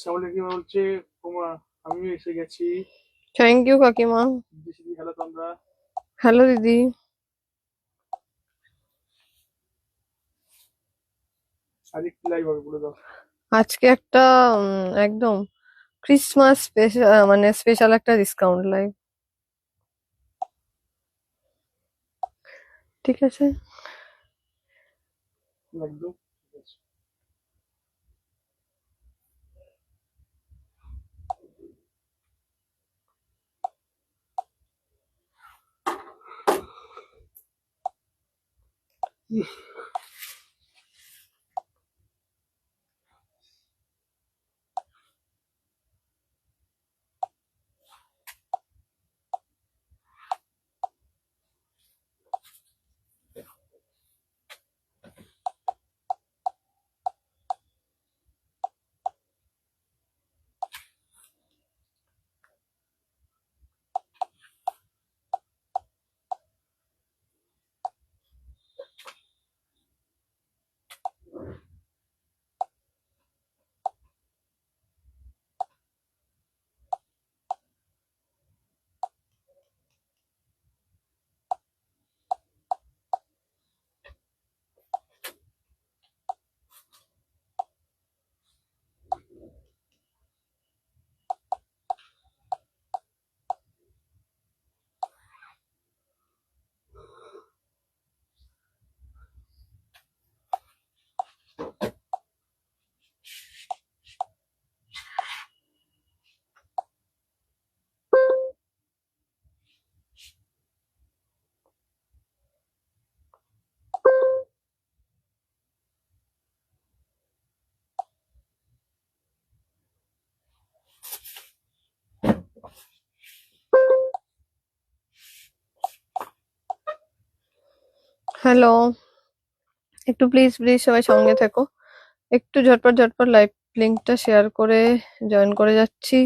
শ্যামলী কাকিমা বলছে তোমা আমিও এসে গেছি। থ্যাংক ইউ কাকিমা। দিদি হ্যালো তোমরা। হ্যালো দিদি। আজ কি লাইভ হবে বলে দাও। আজকে একটা একদম ক্রিসমাস স্পেশাল, মানে স্পেশাল একটা ডিসকাউন্ট লাইভ। ঠিক আছে। একদম ঠিক আছে। হ্যালো, একটু প্লিজ প্লিজ সবাই সঙ্গে থেকো। একটু ঝটপট ঝটপট লাইভ লিঙ্কটা শেয়ার করে জয়েন করে যাচ্ছি।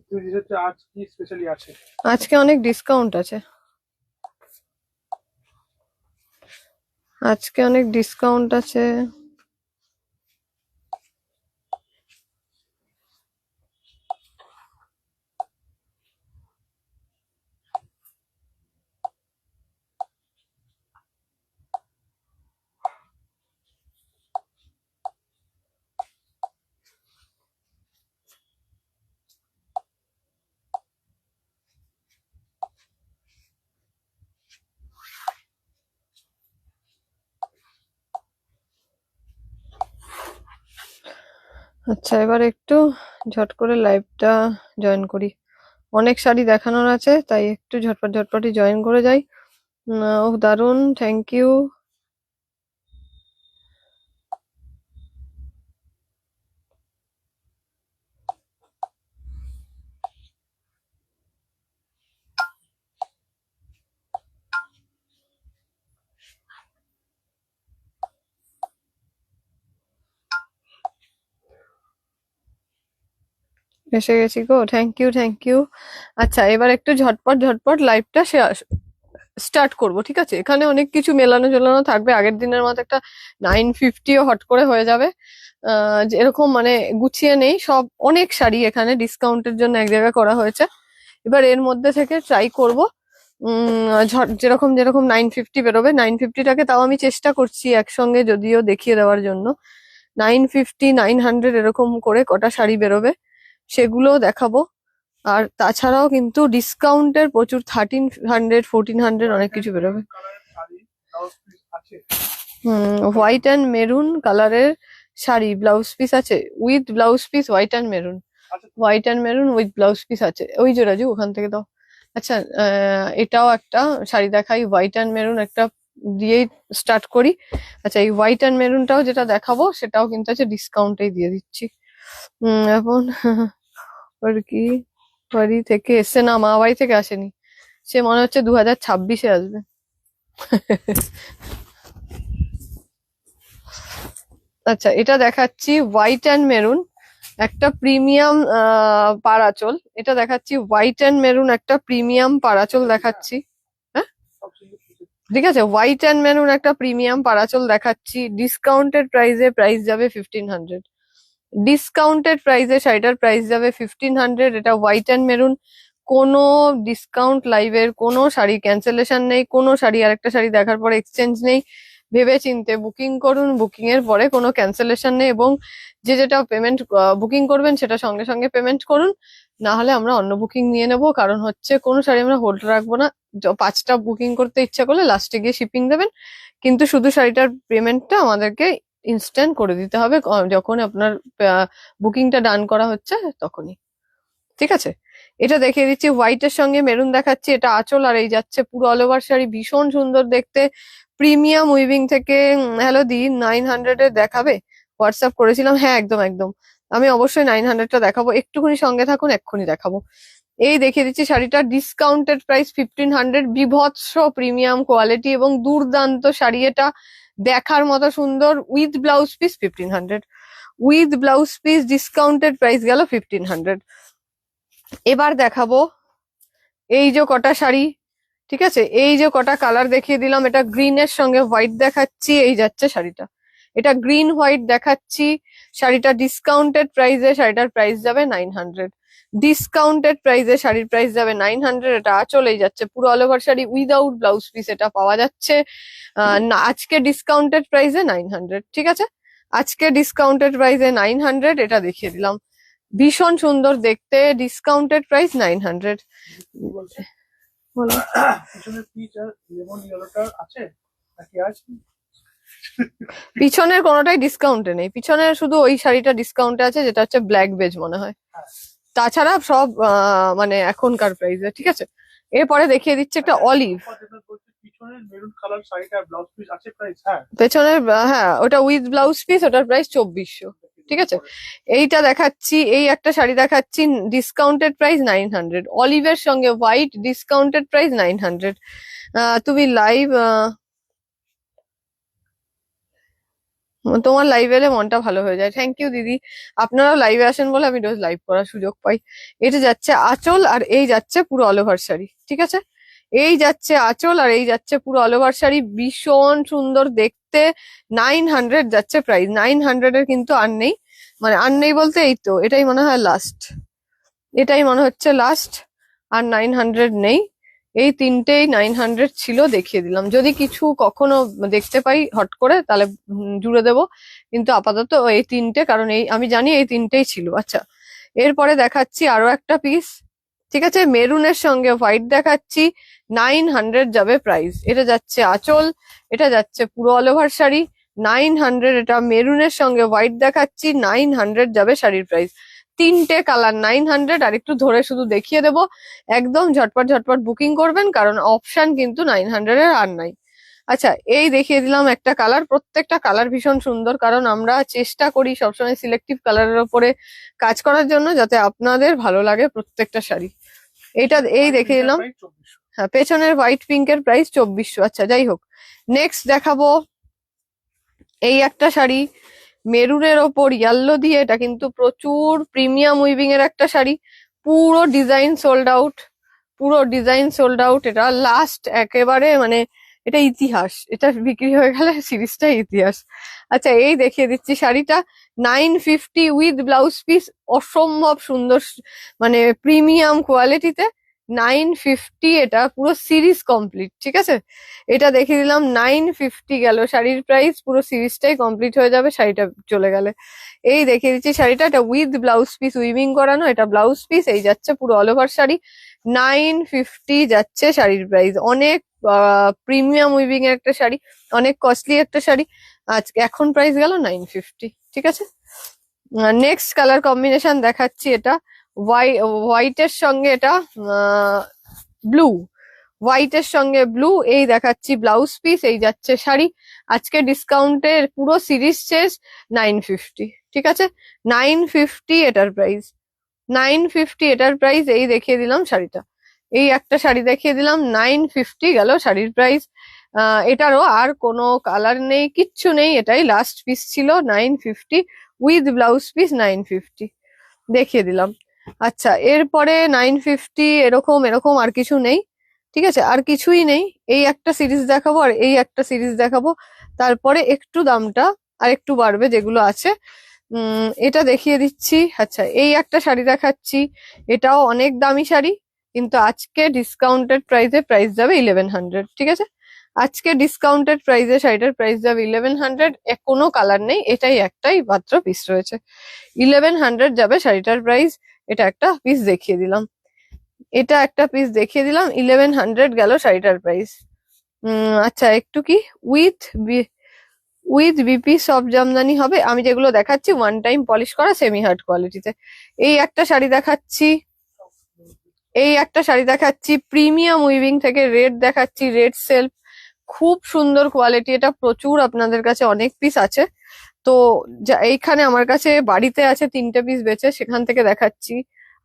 তুমি হচ্ছে আজ কি স্পেশালি আছে? আজকে অনেক ডিসকাউন্ট আছে। আজকে অনেক ডিসকাউন্ট আছে। আচ্ছা, এবার একটু ঝট করে লাইভটা জয়েন করি। অনেক শাড়ি দেখানোর আছে, তাই একটু ঝটপট ঝটপটই জয়েন করে যাই। ও দারুণ, থ্যাংক ইউ। এসে গেছি গো, থ্যাংক ইউ থ্যাংক ইউ। আচ্ছা, এবার একটু ঝটপট ঝটপট লাইভটা স্টার্ট করব, ঠিক আছে? এখানে অনেক কিছু মেলানো ঝোলানো থাকবে। আগের দিনের মতো একটা 950ও হট করে হয়ে যাবে। যেরকম মানে গুছিয়ে নেই সব, অনেক শাড়ি এখানে ডিসকাউন্টের জন্য এক জায়গায় করা হয়েছে। এবার এর মধ্যে থেকে ট্রাই করব যেরকম যেরকম 950 বেরোবে, 950টাকে তাও আমি চেষ্টা করছি একসঙ্গে যদিও দেখিয়ে দেওয়ার জন্য। 950, 900 এরকম করে কটা শাড়ি বেরোবে সেগুলোও দেখাবো। আর তাছাড়াও কিন্তু ডিসকাউন্টের প্রচুর 1300, 1400 অনেক কিছু বেরোবে। হোয়াইট অ্যান্ড মেরুন কালারের শাড়ি ব্লাউজ পিস আছে, with blouse piece white and maroon. White and maroon with blouse piece আছে। ওই যে রাজু, ওখান থেকে দাও। আচ্ছা, এটাও একটা শাড়ি দেখাই, হোয়াইট অ্যান্ড মেরুন একটা দিয়েই স্টার্ট করি। আচ্ছা, এই হোয়াইট অ্যান্ড মেরুনটাও যেটা দেখাবো সেটাও কিন্তু আছে ডিসকাউন্টেই দিয়ে দিচ্ছি। এখন ওর কি বাড়ি থেকে এসছে? না, মা বাড়ি থেকে আসেনি, সে মনে হচ্ছে 2026-এ আসবে। আচ্ছা, এটা দেখাচ্ছি হোয়াইট অ্যান্ড মেরুন একটা প্রিমিয়াম পারাচল। এটা দেখাচ্ছি হোয়াইট অ্যান্ড মেরুন একটা প্রিমিয়াম পারাচল দেখাচ্ছি। হ্যাঁ, ঠিক আছে, হোয়াইট অ্যান্ড মেরুন একটা প্রিমিয়াম পারাচল দেখাচ্ছি। ডিসকাউন্টেড প্রাইস যাবে 1500। ডিসকাউন্টেড প্রাইসে শাড়িটার প্রাইস যাবে 1500। এটা হোয়াইট অ্যান্ড মেরুন। কোনো ডিসকাউন্ট লাইভের কোনো শাড়ি ক্যান্সেলেশন নেই, কোনো শাড়ি আরেকটা শাড়ি দেখার পরে এক্সচেঞ্জ নেই। ভেবে চিন্তে বুকিং করুন, বুকিং এর পরে কোনো ক্যান্সেলেশন নেই, এবং যেটা পেমেন্ট বুকিং করবেন সেটা সঙ্গে সঙ্গে পেমেন্ট করুন, না হলে আমরা অন্য বুকিং নিয়ে নেবো। কারণ হচ্ছে কোনো শাড়ি আমরা হোল্ড রাখবো না। 5টা বুকিং করতে ইচ্ছা করলে লাস্টে গিয়ে শিপিং দেবেন, কিন্তু শুধু শাড়িটার পেমেন্টটা আমাদেরকে ইনস্ট্যান্ট করে দিতে হবে যখন আপনার বুকিংটা ডান করা হচ্ছে তখনই। ঠিক আছে, এটা দেখিয়ে দিচ্ছি। হোয়াইটের সঙ্গে মেরুন দেখাচ্ছি, এটা আঁচল, আর এই যাচ্ছে পুরো অল ওভার শাড়ি, ভীষণ সুন্দর দেখতে, প্রিমিয়াম উইভিং থেকে। হ্যালো দি, 900 এর দেখাবে? হোয়াটসঅ্যাপ করেছিলাম, হ্যাঁ একদম একদম, আমি অবশ্যই 900টা দেখাবো, একটুখানি সঙ্গে থাকুন, এক্ষুনি দেখাবো। এই দেখিয়ে দিচ্ছি শাড়িটা, ডিসকাউন্টেড প্রাইস 1500, বিভৎস প্রিমিয়াম কোয়ালিটি এবং দুর্দান্ত শাড়ি। এটা দেখার মতো সুন্দর, with blouse piece 1500, with blouse piece discounted price গেল 1500। এবার দেখাবো এই যে কটা শাড়ি, ঠিক আছে, এই যে কটা কালার দেখিয়ে দিলাম। এটা গ্রিনের সঙ্গে হোয়াইট দেখাচ্ছি, এই যাচ্ছে শাড়িটা। এটা গ্রিন হোয়াইট দেখাচ্ছি, শাড়িটা ডিসকাউন্টেড প্রাইসে, শাড়িটার প্রাইস যাবে 900। ডিসকাউন্টেড প্রাইসে শাড়ির প্রাইস যাবে 900। এটা চলেই যাচ্ছে পুরো all over sari without blouse piece, এটা পাওয়া যাচ্ছে আজকে ডিসকাউন্টেড প্রাইসে 900। ঠিক আছে, আজকে ডিসকাউন্টেড প্রাইসে 900, এটা দেখিয়ে দিলাম। ভীষণ সুন্দর দেখতে, ডিসকাউন্টেড প্রাইস 900। বলছে বলো। পিছনের পিচ আর লেমন ইয়েলোটা আছে নাকি আছে? পিছনের কোনোটাই ডিসকাউন্টে নেই, পিছনের শুধু ওই শাড়িটা ডিসকাউন্টে আছে, যেটা হচ্ছে ব্ল্যাক বেজ মনে হয়। হ্যাঁ। তাছাড়া সব মানে এখনকার প্রাইসে। ঠিক আছে, এরপরে দেখিয়ে দিচ্ছে একটা অলিভ। পিছনের মেরুন কালার শাড়িটা ব্লাউজ পিস আছে প্রাইস? হ্যাঁ, পেছনের হ্যাঁ, ওটা উইথ ব্লাউজ পিস, ওটার প্রাইস 2400। ঠিক আছে, এইটা দেখাচ্ছি, এই একটা শাড়ি দেখাচ্ছি, ডিসকাউন্টেড প্রাইস 900, অলিভের সঙ্গে হোয়াইট, ডিসকাউন্টেড প্রাইস 900। তুমি লাইভ, তোমার লাইভে এলে মনটা ভালো হয়ে যায়। থ্যাংক ইউ দিদি, আপনারাও লাইভে আসেন বলে আমি রোজ লাইভ করার সুযোগ পাই। এটা যাচ্ছে আঁচল, আর এই যাচ্ছে পুরো অল ওভার শাড়ি। ঠিক আছে, এই যাচ্ছে আঁচল, আর এই যাচ্ছে পুরো অল ওভার শাড়ি, ভীষণ সুন্দর দেখতে। 900 যাচ্ছে প্রাইস, 900 এর কিন্তু আর নেই, মানে আর নেই বলতে এই তো এটাই মনে হয় লাস্ট, এটাই মনে হচ্ছে লাস্ট, আর 900 নেই। এই তিনটেই 900 ছিল, দেখিয়ে দিলাম। যদি কিছু কখনো দেখতে পাই হট করে তাহলে জুড়ে দেবো, কিন্তু আপাতত এই তিনটে, কারণ এই আমি জানি এই তিনটেই ছিল। আচ্ছা, এরপরে দেখাচ্ছি আরো একটা পিস। ঠিক আছে, মেরুনের সঙ্গে হোয়াইট দেখাচ্ছি, 900 যাবে প্রাইস। এটা যাচ্ছে আঁচল, এটা যাচ্ছে পুরো অল ওভার শাড়ি, 900। এটা মেরুনের সঙ্গে হোয়াইট দেখাচ্ছি, 900 যাবে শাড়ির প্রাইস। তিনটে কালার 900, আর একটু ধরে শুধু দেখিয়ে দেবো। একদম ঝটপট ঝটপট বুকিং করবেন, কারণ অপশন কিন্তু 900 এর আর নাই। আচ্ছা, এই দেখিয়ে দিলাম একটা কালার, প্রত্যেকটা কালার ভীষণ সুন্দর, কারণ আমরা চেষ্টা করি সবসময় সিলেক্টিভ কালারের ওপরে কাজ করার জন্য, যাতে আপনাদের ভালো লাগে প্রত্যেকটা শাড়ি। এইটা এই দেখিয়ে দিলাম। হ্যাঁ, পেছনের হোয়াইট পিঙ্কের প্রাইস 2400। আচ্ছা, যাই হোক, নেক্সট দেখাবো এই একটা শাড়ি, মেরুনের ওপর ইয়েলো দিয়ে। এটা কিন্তু প্রচুর প্রিমিয়াম উইভিং এর একটা শাড়ি, পুরো ডিজাইন সোল্ড আউট, পুরো ডিজাইন সোল্ড আউট। এটা লাস্ট একেবারে, মানে এটা ইতিহাস, এটা বিক্রি হয়ে গেলে সিরিজটাই ইতিহাস। আচ্ছা, এই দেখিয়ে দিচ্ছি শাড়িটা, 950 উইথ ব্লাউজ পিস, অসম্ভব সুন্দর, মানে প্রিমিয়াম কোয়ালিটিতে 950। এটা পুরো সিরিজ কমপ্লিট। ঠিক আছে, এটা দেখিয়ে দিলাম, 950 গেল শাড়ির প্রাইস, পুরো সিরিজটাই কমপ্লিট হয়ে যাবে শাড়িটা চলে গেলে। এই দেখিয়ে দিচ্ছি শাড়িটা, এটা উইথ ব্লাউজ পিস উইভিং করানো, এটা ব্লাউজ পিস, এই যাচ্ছে পুরো অল ওভার শাড়ি, 950 যাচ্ছে শাড়ির প্রাইস। অনেক প্রিমিয়াম উইভিং এর একটা শাড়ি, অনেক কস্টলি একটা শাড়ি, আজকে এখন প্রাইস গেল 950। ঠিক আছে, নেক্সট কালার কম্বিনেশন দেখাচ্ছি, এটা হোয়াইটের সঙ্গে এটা ব্লু, হোয়াইটের সঙ্গে ব্লু, এই দেখাচ্ছি ব্লাউজ পিস, এই যাচ্ছে শাড়ি। আজকে ডিসকাউন্টের পুরো সিরিজ শেষ, 950। ঠিক আছে, 950 এটার প্রাইস, 950 এটার প্রাইস। এই দেখিয়ে দিলাম শাড়িটা, এই একটা শাড়ি দেখিয়ে দিলাম, 950 গেল শাড়ির প্রাইস। এটারও আর কোনো কালার নেই, কিচ্ছু নেই, এটাই লাস্ট পিস ছিল, 950 উইথ ব্লাউজ পিস 950 দেখিয়ে দিলাম। আচ্ছা, এরপরে 950 এরকম এরকম আর কিছু নেই। ঠিক আছে, আর কিছুই নেই। এই একটা সিরিজ দেখাবো আর এই একটা সিরিজ দেখাবো, তারপরে একটু দামটা আর একটু বাড়বে যেগুলো আছে। এটা দেখিয়ে দিচ্ছি। আচ্ছা, এই একটা শাড়ি দেখাচ্ছি, এটাও অনেক দামি শাড়ি, কিন্তু আজকে ডিসকাউন্টেড প্রাইস যাবে 1100, ঠিক আছে? আজকে ডিসকাউন্টেড প্রাইসে শাড়িটার প্রাইস যাবে 1100। কোনো কালার নেই, এটাই একটাই মাত্র পিস রয়েছে। 1100 যাবে শাড়িটার প্রাইস। এটা একটা পিস দেখিয়ে দিলাম, এটা একটা পিস দেখিয়ে দিলাম, 1100 গেল শাড়িটার প্রাইস। আচ্ছা, একটু কি উইথ বিপি সফট জামদানি হবে। আমি যেগুলো দেখাচ্ছি ওয়ান টাইম পলিশ করা সেমি হার্ড কোয়ালিটিতে। এই একটা শাড়ি দেখাচ্ছি, এই একটা শাড়ি দেখাচ্ছি প্রিমিয়াম উইভিং থেকে, রেড দেখাচ্ছি, রেড সেলফ, খুব সুন্দর কোয়ালিটি। এটা প্রচুর আপনাদের কাছে অনেক পিস আছে, তো এইখানে আমার কাছে বাড়িতে আছে 3টে পিস বেচে, সেখান থেকে দেখাচ্ছি।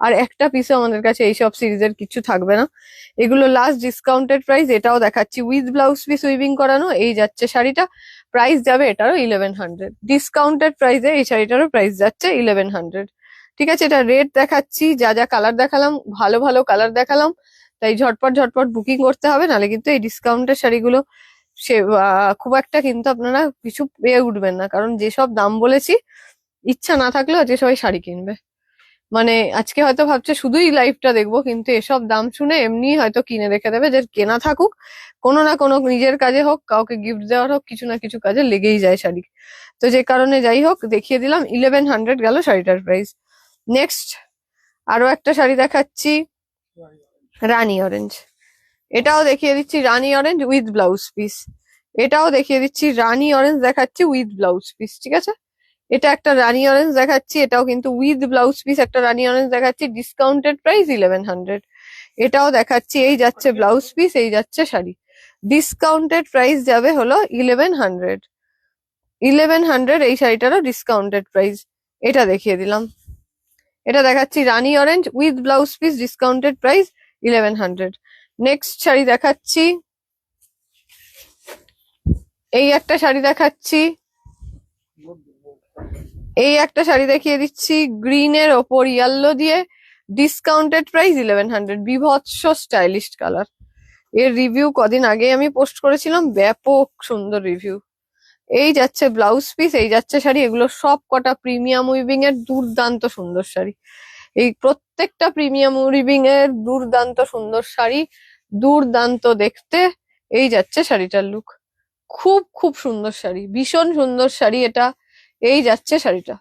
আর একটা পিসও আমাদের কাছে এইসব সিরিজের কিছু থাকবে না, এগুলো লাস্ট ডিসকাউন্টেড প্রাইস। এটাও দেখাচ্ছি উইথ ব্লাউজ পিস উইভিং করানো, এই যাচ্ছে শাড়িটা, প্রাইস যাবে এটারও 1100। ডিসকাউন্টেড প্রাইসে এই শাড়িটারও প্রাইস যাচ্ছে 1100, ঠিক আছে? এটা রেড দেখাচ্ছি, যা যা কালার দেখালাম ভালো ভালো কালার দেখালাম, তাই ঝটপট ঝটপট বুকিং করতে হবে, নাহলে কিন্তু এই ডিসকাউন্টের শাড়িগুলো সে খুব একটা কিন্তু আপনারা কিছু পেয়ে উঠবেন না, কারণ যেসব দাম বলেছি ইচ্ছা না থাকলেও যে সবাই শাড়ি কিনবে। মানে আজকে হয়তো ভাবছে শুধুই লাইভটা দেখবো, কিন্তু এসব দাম শুনে এমনি হয়তো কিনে রেখে দেবে, যে কেনা থাকুক, কোনো না কোনো নিজের কাজে হোক, কাউকে গিফট দেওয়ার হোক, কিছু না কিছু কাজে লেগেই যায় শাড়ি। তো যে কারণে যাই হোক দেখিয়ে দিলাম, 1100 গেল শাড়িটার প্রাইস। নেক্সট আরো একটা শাড়ি দেখাচ্ছি, রানী অরেঞ্জ। এটাও দেখিয়ে দিচ্ছি রানী অরেঞ্জ উইথ ব্লাউজ পিস। এটাও দেখিয়ে দিচ্ছি রানী অরেঞ্জ দেখাচ্ছি উইথ ব্লাউজ পিস, ঠিক আছে? এটা একটা রানী অরেঞ্জ দেখাচ্ছি, এটাও কিন্তু উইথ ব্লাউজ পিস একটা রানী অরেঞ্জ দেখাচ্ছি, ডিসকাউন্টেড প্রাইস 1100। এটাও দেখাচ্ছি, এই যাচ্ছে ব্লাউজ পিস, এই যাচ্ছে শাড়ি, ডিসকাউন্টেড প্রাইস যাবে হলো 1100। 1100 এই শাড়িটারও ডিসকাউন্টেড প্রাইস। এটা দেখিয়ে দিলাম, এটা দেখাচ্ছি রানী orange with blouse piece, discounted price 1100। Next sari দেখাচ্ছি, এই একটা শাড়ি দেখাচ্ছি, এই একটা শাড়ি দেখিয়ে দিচ্ছি গ্রিনের ওপর ইয়েলো দিয়ে, ডিসকাউন্টেড প্রাইস 1100, বিভৎস স্টাইলিশ কালার। এর রিভিউ কদিন আগে আমি পোস্ট করেছিলাম, ব্যাপক সুন্দর রিভিউ। এই যাচ্ছে ব্লাউজ পিস, এই যাচ্ছে শাড়ি, এগুলো সব কটা প্রিমিয়াম উইভিং এর দুর্দান্ত সুন্দর শাড়ি। এই প্রত্যেকটা প্রিমিয়াম উইভিং এর দুর্দান্ত সুন্দর শাড়ি, দুর্দান্ত দেখতে। এই যাচ্ছে শাড়িটার লুক, খুব খুব সুন্দর শাড়ি, ভীষণ সুন্দর শাড়ি এটা। এই যাচ্ছে শাড়িটা,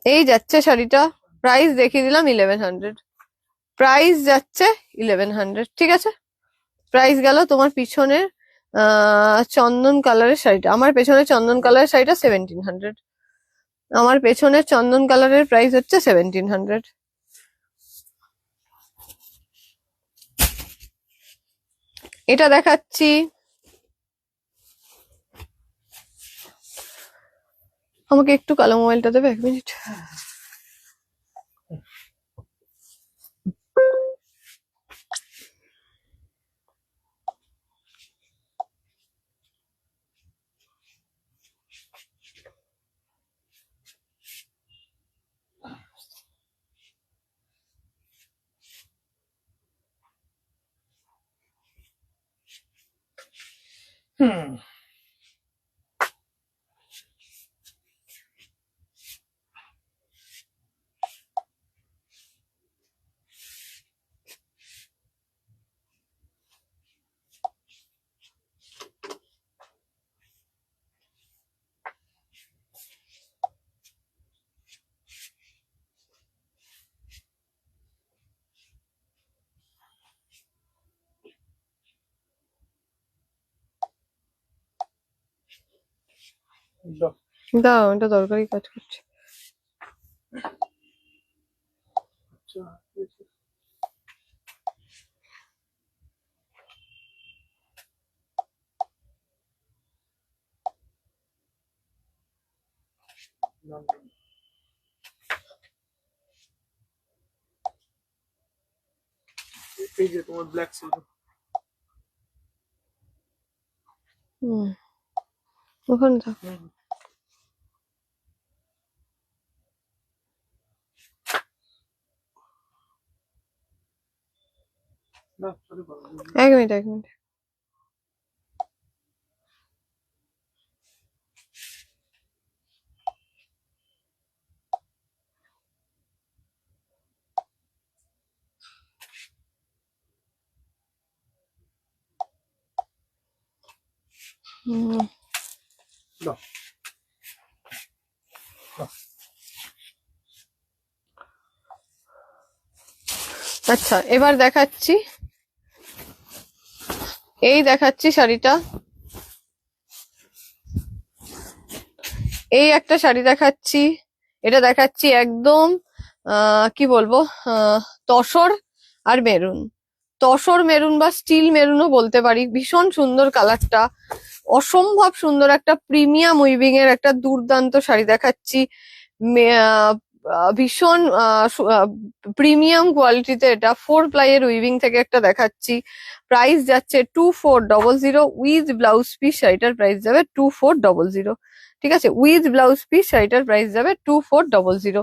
এই যাচ্ছে শাড়িটা, প্রাইস দেখিয়ে দিলাম 1100, প্রাইস যাচ্ছে 1100, ঠিক আছে? প্রাইস গেল। তোমার পিছনের চন্দন কালারের শাড়িটা, আমার পেছনে চন্দন কালারের শাড়িটা 1700, আমার পেছনের চন্দন কালারের প্রাইস হচ্ছে 1700। এটা দেখাচ্ছি, আমাকে একটু কালো মোবাইলটা দেবে, 1 মিনিট। দাও, এটা দরকারি কাজ করছে। এই যে তোমার ব্ল্যাক সিল্ক, ওখানে থাক। না সরি বলো। 1 মিনিট, 1 মিনিট। হুম, দাও। আচ্ছা এবার দেখাচ্ছি, এই দেখাচ্ছি শাড়িটা, এই একটা শাড়ি দেখাচ্ছি, এটা দেখাচ্ছি একদম কি বলবো, তসর আর মেরুন, তসর মেরুন বা স্টিল মেরুনও বলতে পারি। ভীষণ সুন্দর কালারটা, অসম্ভব সুন্দর একটা প্রিমিয়াম উইভিং এর একটা দুর্দান্ত শাড়ি দেখাচ্ছি। ভীষণ প্রিমিয়াম কোয়ালিটিতে, এটা 4 প্লাই এর উইভিং থেকে একটা দেখাচ্ছি। প্রাইস যাচ্ছে 2400 উইথ ব্লাউজ পিস, শাড়িটার প্রাইস যাবে 2400। ঠিক আছে, উইথ ব্লাউজ পিস শাড়িটার প্রাইস যাবে 2400।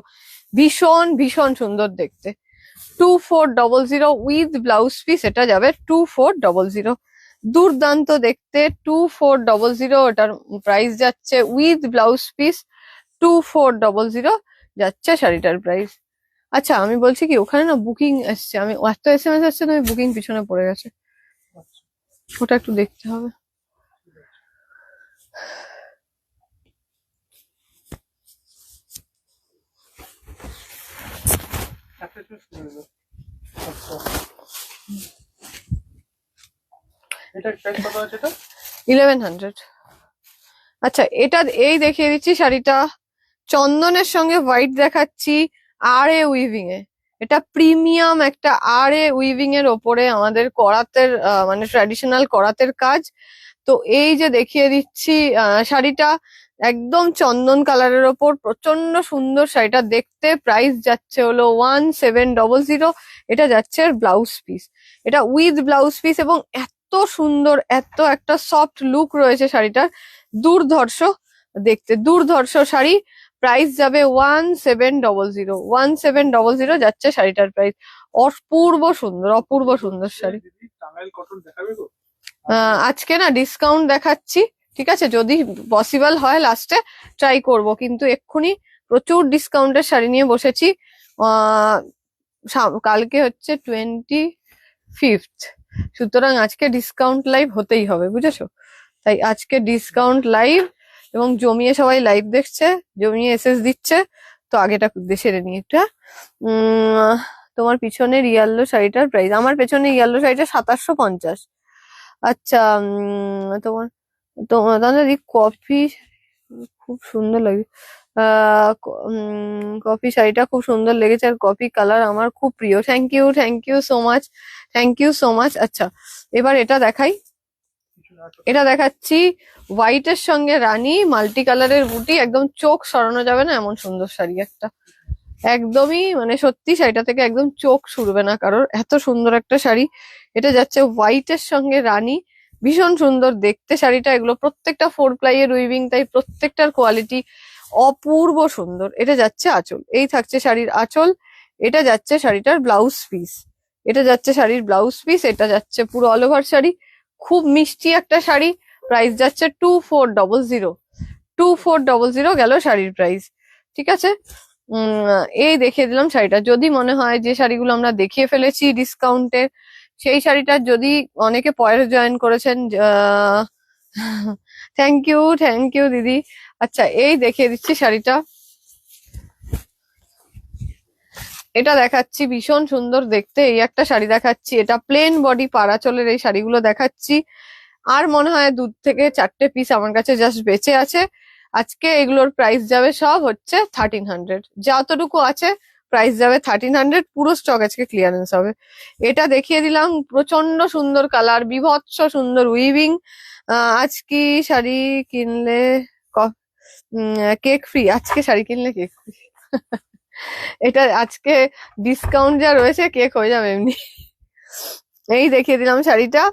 ভীষণ ভীষণ সুন্দর দেখতে, 2400 উইথ ব্লাউজ পিস, এটা যাবে 2400। দুর্দান্ত দেখতে 2400, ওটার প্রাইস যাচ্ছে উইথ ব্লাউজ পিস 2400 যাচ্ছে শাড়িটার প্রাইস। আচ্ছা আমি বলছি কি, ওখানে না বুকিং এসছে, আমি এত SMS আসছে, তুমি বুকিং পিছনে পড়ে গেছে, ওটা একটু দেখতে হবে। একটা চুজ করে দাও। আচ্ছা, এটা প্রাইস কত আছে এটা? 1100। আচ্ছা এটা এই দেখিয়ে দিচ্ছি শাড়িটা, চন্দনের সঙ্গে হোয়াইট দেখাচ্ছি, আর এ উইভিং এ, এটা প্রিমিয়াম একটা আর এ উইভিং এর ওপরে আমাদের করাতের মানে ট্র্যাডিশনাল করাতের কাজ। তো এই যে দেখিয়ে দিচ্ছি শাড়িটা, একদম চন্দন কালারের ওপর, প্রচন্ড সুন্দর শাড়িটা দেখতে। প্রাইস যাচ্ছে হলো 1700, এটা যাচ্ছে ব্লাউজ পিস, এটা উইথ ব্লাউজ পিস, এবং এত সুন্দর, এত একটা সফট লুক রয়েছে শাড়িটার, দুর্ধর্ষ দেখতে, দুর্ধর্ষ শাড়ি। প্রাইস যাবে 1700 যাচ্ছে শাড়িটার প্রাইস। অপূর্ব সুন্দর, অপূর্ব সুন্দর শাড়ি। দিদি টাঙ্গাইল কটন দেখাবে গো? আজকে না ডিসকাউন্ট দেখাচ্ছি, ঠিক আছে, যদি পসিবল হয় লাস্টে ট্রাই করব, কিন্তু এক্ষুনি প্রচুর ডিসকাউন্টের শাড়ি নিয়ে বসেছি। আহ কালকে হচ্ছে 25, সুতরাং আজকে ডিসকাউন্ট লাইভ হতেই হবে, বুঝেছো? তাই আজকে ডিসকাউন্ট লাইভ, এবং জমিয়ে সবাই লাইভ দেখছে, জমিয়ে এসএস দিচ্ছে, তো আগেটা সেরে নিই এটা। তোমার পিছনের ইয়ালো শাড়িটার প্রাইস, আমার পেছনে ইয়ালো শাড়িটা 2750। আচ্ছা তোমার তোমার তাহলে কফি খুব সুন্দর লাগে, কফি শাড়িটা খুব সুন্দর লেগেছে, আর কফি কালার আমার খুব প্রিয়। Thank you, thank you so much, thank you so much. আচ্ছা এবার এটা দেখাই, এটা দেখাচ্ছি হোয়াইটের সঙ্গে রানী, মাল্টি কালারের বুটি, একদম চোখ সরানো যাবে না এমন সুন্দর শাড়ি একটা, একদমই মানে সত্যি শাড়িটা থেকে একদম চোখ সরবে না কারোর, এত সুন্দর একটা শাড়ি। এটা যাচ্ছে হোয়াইটের সঙ্গে রানী, ভীষণ সুন্দর দেখতে শাড়িটা। এগুলো প্রত্যেকটা 4 প্লাই এর উইভিং, তাই প্রত্যেকটার কোয়ালিটি অপূর্ব সুন্দর। এটা যাচ্ছে আঁচল, এই থাকছে শাড়ির আঁচল, এটা যাচ্ছে শাড়িটার ব্লাউজ পিস, এটা যাচ্ছে শাড়ির ব্লাউজ পিস, এটা যাচ্ছে পুরো অল ওভার শাড়ি। খুব মিষ্টি একটা শাড়ি, প্রাইস যাচ্ছে 2400, 2400 গেল শাড়ির প্রাইস। ঠিক আছে, এই দেখিয়ে দিলাম শাড়িটা। যদি মনে হয় যে শাড়িগুলো আমরা দেখিয়ে ফেলেছি ডিসকাউন্টে, সেই শাড়িটার যদি অনেকে পরে জয়েন করেছেন, থ্যাংক ইউ, থ্যাংক ইউ দিদি। আচ্ছা এই দেখিয়ে দিচ্ছি শাড়িটা, এটা দেখাচ্ছি, ভীষণ সুন্দর দেখতে। এই একটা শাড়ি দেখাচ্ছি, এটা প্লেন বডি পাড়াচলের এই শাড়িগুলো দেখাচ্ছি। আর মনে হয় 2 থেকে 4টে পিস আমার কাছে জাস্ট বেঁচে আছে। আজকে এগুলোর প্রাইস যাবে সব হচ্ছে 1300, যতটুকু আছে প্রাইস যাবে 1300, পুরো স্টক আজকে ক্লিয়ারেন্স হবে। এটা দেখিয়ে দিলাম, প্রচন্ড সুন্দর কালার, বিভৎস সুন্দর উইভিং। আজকে শাড়ি কিনলে কেক ফ্রি, আজকে শাড়ি কিনলে কেক ফ্রি। এটা আজকে ডিসকাউন্ট যা রয়েছে, কেক হয়ে যাবে এমনি। এই দেখিয়ে দিলাম শাড়িটা,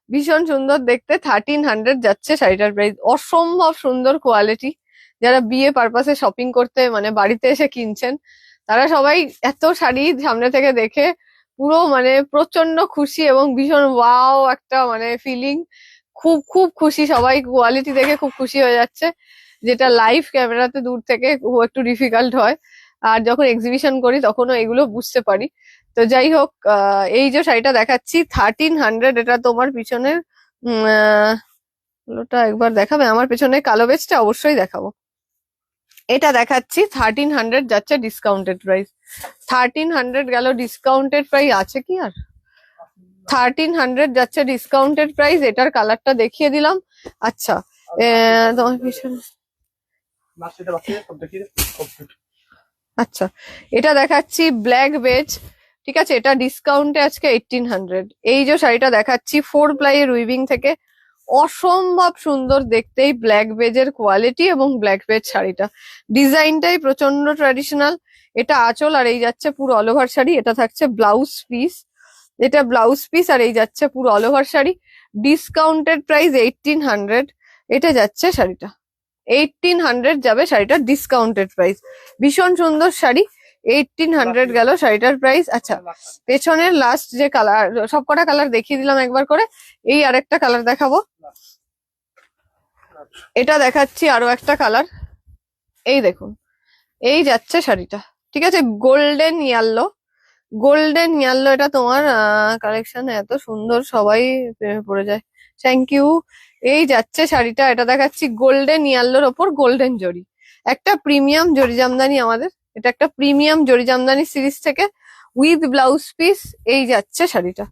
ভীষণ সুন্দর দেখতে, 1300 যাচ্ছে শাড়িটার প্রাইস। অসম্ভব সুন্দর কোয়ালিটি, যারা বিয়ে পারপাসে শপিং করতে মানে বাড়িতে এসে কিনছেন, তারা সবাই এত শাড়ি সামনে থেকে দেখে পুরো মানে প্রচন্ড খুশি, এবং ভীষণ ওয়াও একটা মানে ফিলিং, খুব খুব খুশি সবাই, কোয়ালিটি দেখে খুব খুশি হয়ে যাচ্ছে, যেটা লাইভ ক্যামেরাতে দূর থেকে খুব একটু ডিফিকাল্ট হয়, আর যখন এক্সিবিশন করি তখনও এগুলো বুঝতে পারি। তো যাই হোক, এই যে শাড়িটা দেখাচ্ছি 1300, এটা তোমার পিছনের ওটা একবার দেখাবে? আমার পেছনে কালো বেজটা অবশ্যই দেখাবো। এটা দেখাচ্ছি 1300 যাচ্ছে ডিসকাউন্টেড প্রাইস। 1300 গেল ডিসকাউন্টেড প্রাইস, আছে কি আর? 1300 যাচ্ছে ডিসকাউন্টেড প্রাইস। এটার কালারটা দেখিয়ে দিলাম। আচ্ছা, তোমার পিছনে লাস্টে বাকি সব দেখিয়ে কমপ্লিট। আচ্ছা, এটা দেখাচ্ছি ব্ল্যাক বেজ, ঠিক আছে? এটা ডিসকাউন্টে আজকে 1800। এই যে শাড়িটা দেখাচ্ছি 4 প্লাই এর উইভিং থেকে, অসম্ভব সুন্দর দেখতে এই ব্ল্যাক বেজের কোয়ালিটি এবং ব্ল্যাক বেজ শাড়িটা। ডিজাইনটাই প্রচন্ড ট্র্যাডিশনাল। এটা আঁচল, আর এই যাচ্ছে পুরো অল ওভার শাড়ি। এটা থাকছে ব্লাউজ পিস, এটা ব্লাউজ পিস, আর এই যাচ্ছে পুরো all over sari. Discounted price 1800। এটা যাচ্ছে শাড়িটা 1800 যাবে শাড়িটার ডিসকাউন্টেড প্রাইস। ভীষণ সুন্দর শাড়ি, 1800 গেল শাড়িটার প্রাইস। আচ্ছা, পেছনের লাস্ট যে কালার, সবকটা কালার দেখিয়ে দিলাম একবার করে। এই আরেকটা কালার দেখাবো, এটা দেখাচ্ছি আরো একটা কালার। এই দেখুন, এই যাচ্ছে শাড়িটা, ঠিক আছে? Golden yellow, golden yellow. এটা তোমার কালেকশন এত সুন্দর, সবাই প্রেমে পড়ে যায়। Thank you. এই যাচ্ছে শাড়িটা, এটা দেখাচ্ছি গোল্ডেন ইয়েলোর ওপর গোল্ডেন জরি, একটা প্রিমিয়াম জরি জামদানি আমাদের। এটা একটা প্রিমিয়াম জরি জামদানি সিরিজ থেকে উইথ ব্লাউজ পিস। এই যাচ্ছে শাড়িটা,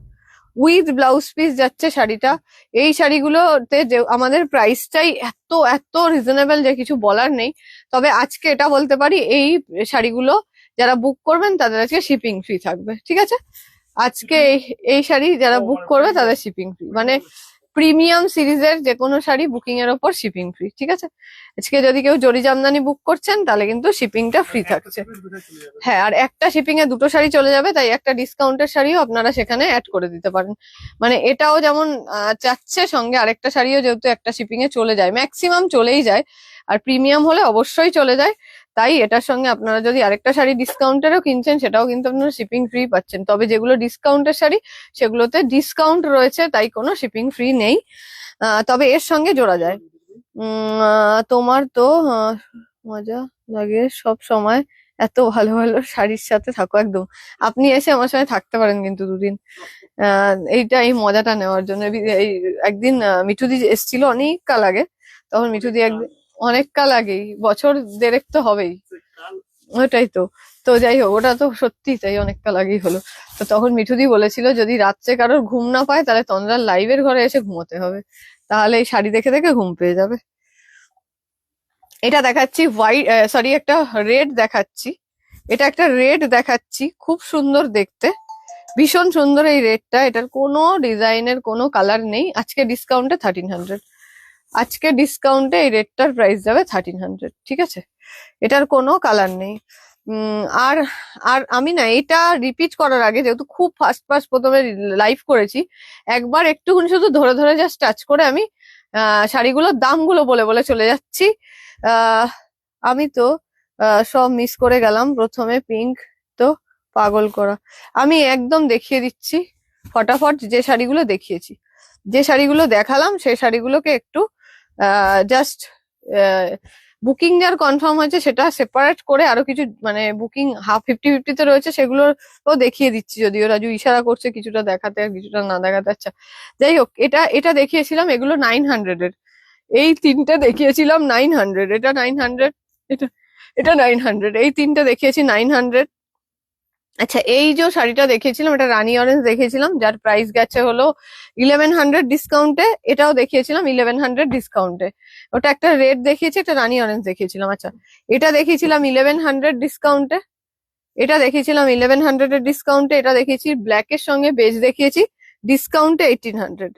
উইথ ব্লাউজ পিস যাচ্ছে শাড়িটা। এই শাড়িগুলোতে যে আমাদের প্রাইসটাই এত এত রিজনেবল যে কিছু বলার নেই। তবে আজকে এটা বলতে পারি, এই শাড়িগুলো যারা বুক করবেন তাদের আজকে শিপিং ফ্রি থাকবে, ঠিক আছে? আজকে এই শাড়ি যারা বুক করবে তাদের শিপিং ফ্রি, মানে প্রিমিয়াম সিরিজের যে কোনো শাড়ি বুকিং এর ওপর শিপিং ফ্রি, ঠিক আছে? আজকে যদি কেউ জরি জামদানি বুক করছেন তাহলে কিন্তু শিপিংটা ফ্রি থাকছে। হ্যাঁ, আর একটা শিপিং এ দুটো শাড়ি চলে যাবে, তাই একটা ডিসকাউন্টের শাড়িও আপনারা সেখানে অ্যাড করে দিতে পারেন। মানে এটাও যেমন চাচ্ছে, সঙ্গে আরেকটা শাড়িও যেহেতু একটা শিপিং এ চলে যায়, ম্যাক্সিমাম চলেই যায়, আর প্রিমিয়াম হলে অবশ্যই চলে যায়। তাই এটার সঙ্গে আপনারা যদি আরেকটা শাড়ি ডিসকাউন্টেরও কিনছেন সেটাও কিন্তু আপনারা শিপিং ফ্রি পাচ্ছেন। তবে যেগুলো ডিসকাউন্টের শাড়ি সেগুলোতে ডিসকাউন্ট রয়েছে, তাই কোনো শিপিং ফ্রি নেই। তবে এর সঙ্গে জোড়া যায়। তোমার তো মজা লাগে সব সময়, এত ভালো ভালো শাড়ির সাথে থাকো। একদম, আপনি এসে আমার সঙ্গে থাকতে পারেন কিন্তু দুদিন, এই মজাটা নেওয়ার জন্য। এই একদিন মিঠুদি এসেছিল অনেক কাল আগে, তখন মিঠুদি একদিন, অনেক কাল আগেই, বছর দেড়েক তো হবেই। ওটাই তো। তো যাই হোক, ওটা তো সত্যি তাই, অনেক কাল আগেই হলো। তো তখন মিঠুদি বলেছিল যদি রাত্রে কারোর ঘুম না পায় তাহলে তন্দ্রার লাইভের ঘরে এসে ঘুমোতে হবে, তাহলে এই শাড়ি দেখে দেখে ঘুম পেয়ে যাবে। এটা দেখাচ্ছি হোয়াইট, সরি একটা রেড দেখাচ্ছি। এটা একটা রেড দেখাচ্ছি, খুব সুন্দর দেখতে, ভীষণ সুন্দর এই রেডটা। এটার কোনো ডিজাইনের কোনো কালার নেই। আজকে ডিসকাউন্টে 1300, আজকে ডিসকাউন্টে এই রেডটার প্রাইস যাবে 1300, ঠিক আছে? এটার কোনো কালার নেই। আর আর আমি না এটা রিপিট করার আগে, যেহেতু খুব ফার্স্ট ফার্স্ট প্রথমে লাইভ করেছি, একবার একটুখানি শুধু ধরে ধরে জাস্ট টাচ করে আমি শাড়িগুলোর দামগুলো বলে বলে চলে যাচ্ছি। আমি তো সব মিস করে গেলাম। প্রথমে পিঙ্ক, তো পাগল করা। আমি একদম দেখিয়ে দিচ্ছি ফটাফট, যে শাড়িগুলো দেখিয়েছি, যে শাড়িগুলো দেখালাম সেই শাড়িগুলোকে একটু জাস্ট বুকিং যার কনফার্ম হয়েছে সেটা সেপারেট করে, আরো কিছু মানে বুকিং 50-50 তে রয়েছে সেগুলোও দেখিয়ে দিচ্ছি। যদিও রাজু ইশারা করছে কিছুটা দেখাতে আর কিছুটা না দেখাতে। আচ্ছা, যাই হোক, এটা দেখিয়েছিলাম, এগুলো 900 এর। এই তিনটে দেখিয়েছিলাম 900, এটা 900, এটা এটা 900, এই তিনটে দেখিয়েছি 900। আচ্ছা, এই যে শাড়িটা দেখিয়েছিলাম এটা রানী অরেঞ্জ দেখিয়েছিলাম, যার প্রাইস গেছে হলো 1100 ডিসকাউন্টে। এটাও দেখিয়েছিলাম 1100 ডিসকাউন্টে। ওটা একটা রেড দেখিয়েছি, একটা রানী অরেঞ্জ দেখিয়েছিলাম। আচ্ছা, এটা দেখিয়েছিলাম 1100 ডিসকাউন্টে, এটা দেখিয়েছিলাম 1100 এর ডিসকাউন্টে। এটা দেখিয়েছি ব্ল্যাক এর সঙ্গে বেজ দেখিয়েছি, ডিসকাউন্টে 1800।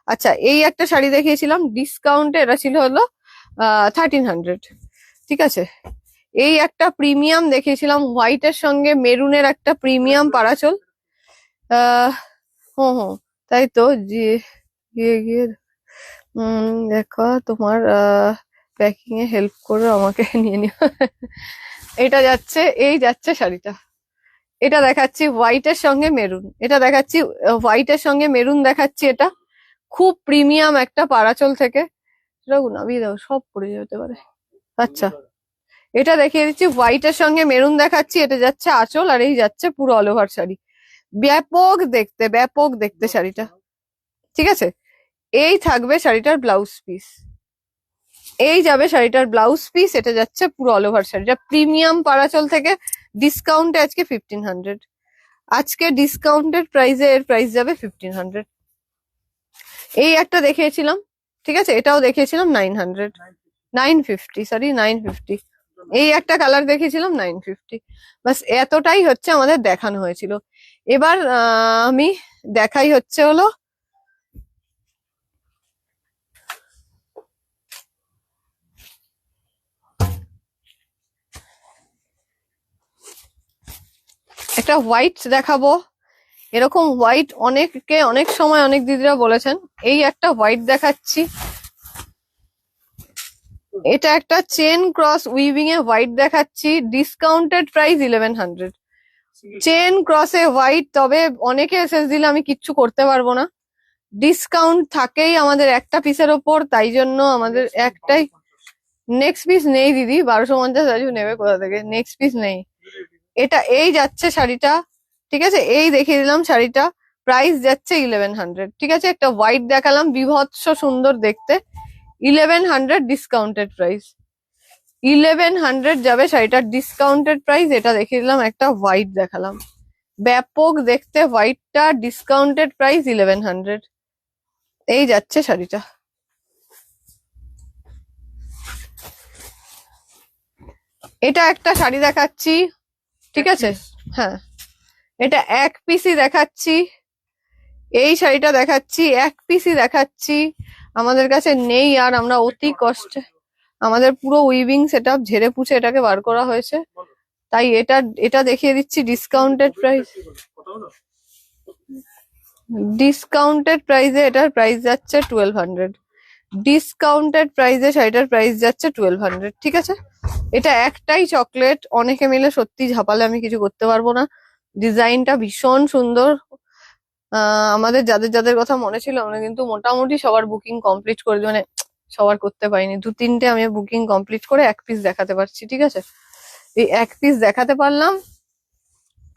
আচ্ছা, এই একটা শাড়ি দেখিয়েছিলাম ডিসকাউন্টে, এটা ছিল হলো 1300, ঠিক আছে? এই একটা প্রিমিয়াম দেখিয়েছিলাম হোয়াইটের সঙ্গে মেরুনের, একটা প্রিমিয়াম পারাচল। হুম, তাই তো, গিয়ে গিয়ে দেখো তোমার প্যাকিং এ হেল্প করে আমাকে নিয়ে নিও। এটা যাচ্ছে, এই যাচ্ছে শাড়িটা। এটা দেখাচ্ছি হোয়াইটের সঙ্গে মেরুন, এটা দেখাচ্ছি হোয়াইটের সঙ্গে মেরুন দেখাচ্ছি। এটা খুব প্রিমিয়াম একটা পারাচল থেকে, সেটা নামিয়ে দাও, সব পড়ে যেতে পারে। আচ্ছা, এটা দেখিয়ে দিচ্ছি হোয়াইটের সঙ্গে মেরুন দেখাচ্ছি। এটা যাচ্ছে আঁচল, আর এই যাচ্ছে পুরো অল ওভার শাড়ি। ব্যাপক দেখতে, ব্যাপক দেখতে শাড়িটা, ঠিক আছে? এই থাকবে শাড়িটার ব্লাউজ পিস, এই যাবে শাড়িটার ব্লাউজ পিস, এটা যাচ্ছে পুরো অল ওভার শাড়িটা। প্রিমিয়াম পারাচল থেকে ডিসকাউন্টে আজকে 1500, আজকে ডিসকাউন্টেড প্রাইসে এর প্রাইস যাবে 1500। এই একটা দেখিয়েছিলাম, ঠিক আছে, এটাও দেখিয়েছিলাম 900, 950, সরি 950। এই একটা কালার দেখিয়েছিলাম 950। বাস এতটাই হচ্ছে আমাদের দেখানো হয়েছিল। এবার আমি দেখাই হচ্ছে হলো একটা হোয়াইট দেখাবো। এরকম হোয়াইট অনেকে অনেক সময় অনেক দিদিরা বলেছেন। এই একটা হোয়াইট দেখাচ্ছি, এটা একটা chain cross weaving a white দেখাচ্ছি, ডিসকাউন্টেড প্রাইস 1100। চেন ক্রসে হোয়াইট, তবে অনেকে এসএস দিলে আমি কিচ্ছু করতে পারবো না, ডিসকাউন্ট থাকেই আমাদের একটা পিসের ওপর, তাই জন্য আমাদের একটাই। নেক্সট পিস নেই দিদি, 1250 রাজু নেবে কোথা থেকে, নেক্সট পিস নেই। এটা এই যাচ্ছে শাড়িটা, ঠিক আছে, এই দেখিয়ে দিলাম শাড়িটা, প্রাইস যাচ্ছে 1100, ঠিক আছে। একটা হোয়াইট দেখালাম বিভৎস সুন্দর দেখতে, 1100 ডিসকাউন্টেড প্রাইস, 1100 যাবে শাড়িটার ডিসকাউন্টেড প্রাইস। এটা দেখিয়ে দিলাম, একটা হোয়াইট দেখালাম, ব্যাপক দেখতে হোয়াইটটা, ডিসকাউন্টেড প্রাইস 1100। এই যাচ্ছে শাড়িটা। এটা একটা শাড়ি দেখাচ্ছি, ঠিক আছে, হ্যাঁ, এটা এক পিসই দেখাচ্ছি। এই শাড়িটা দেখাচ্ছি, এক পিসই দেখাচ্ছি, আমাদের কাছে নেই আর আমরা অতি কষ্টে, আমাদের পুরো উইভিং সেটআপ ঝেড়ে পুছে এটাকে বার করা হয়েছে, তাই এটা এটা দেখিয়ে দিচ্ছি ডিসকাউন্টেড প্রাইস। ডিসকাউন্টেড প্রাইসে এটার প্রাইস যাচ্ছে 1200, ডিসকাউন্টেড প্রাইসে শাড়িটার প্রাইস যাচ্ছে 1200, ঠিক আছে। এটা একটাই চকলেট, অনেকে মিলে সত্যি ঝাপালে আমি কিছু করতে পারবো না। ডিজাইনটা ভীষণ সুন্দর। আমাদের যাদের যাদের কথা মনে ছিল আমরা কিন্তু মোটামুটি সবার বুকিং কমপ্লিট করে মানে সবার করতে পারিনি, 2-3টে আমি বুকিং কমপ্লিট করে এক পিস দেখাতে পারছি, ঠিক আছে। এই এক পিস দেখাতে পারলাম,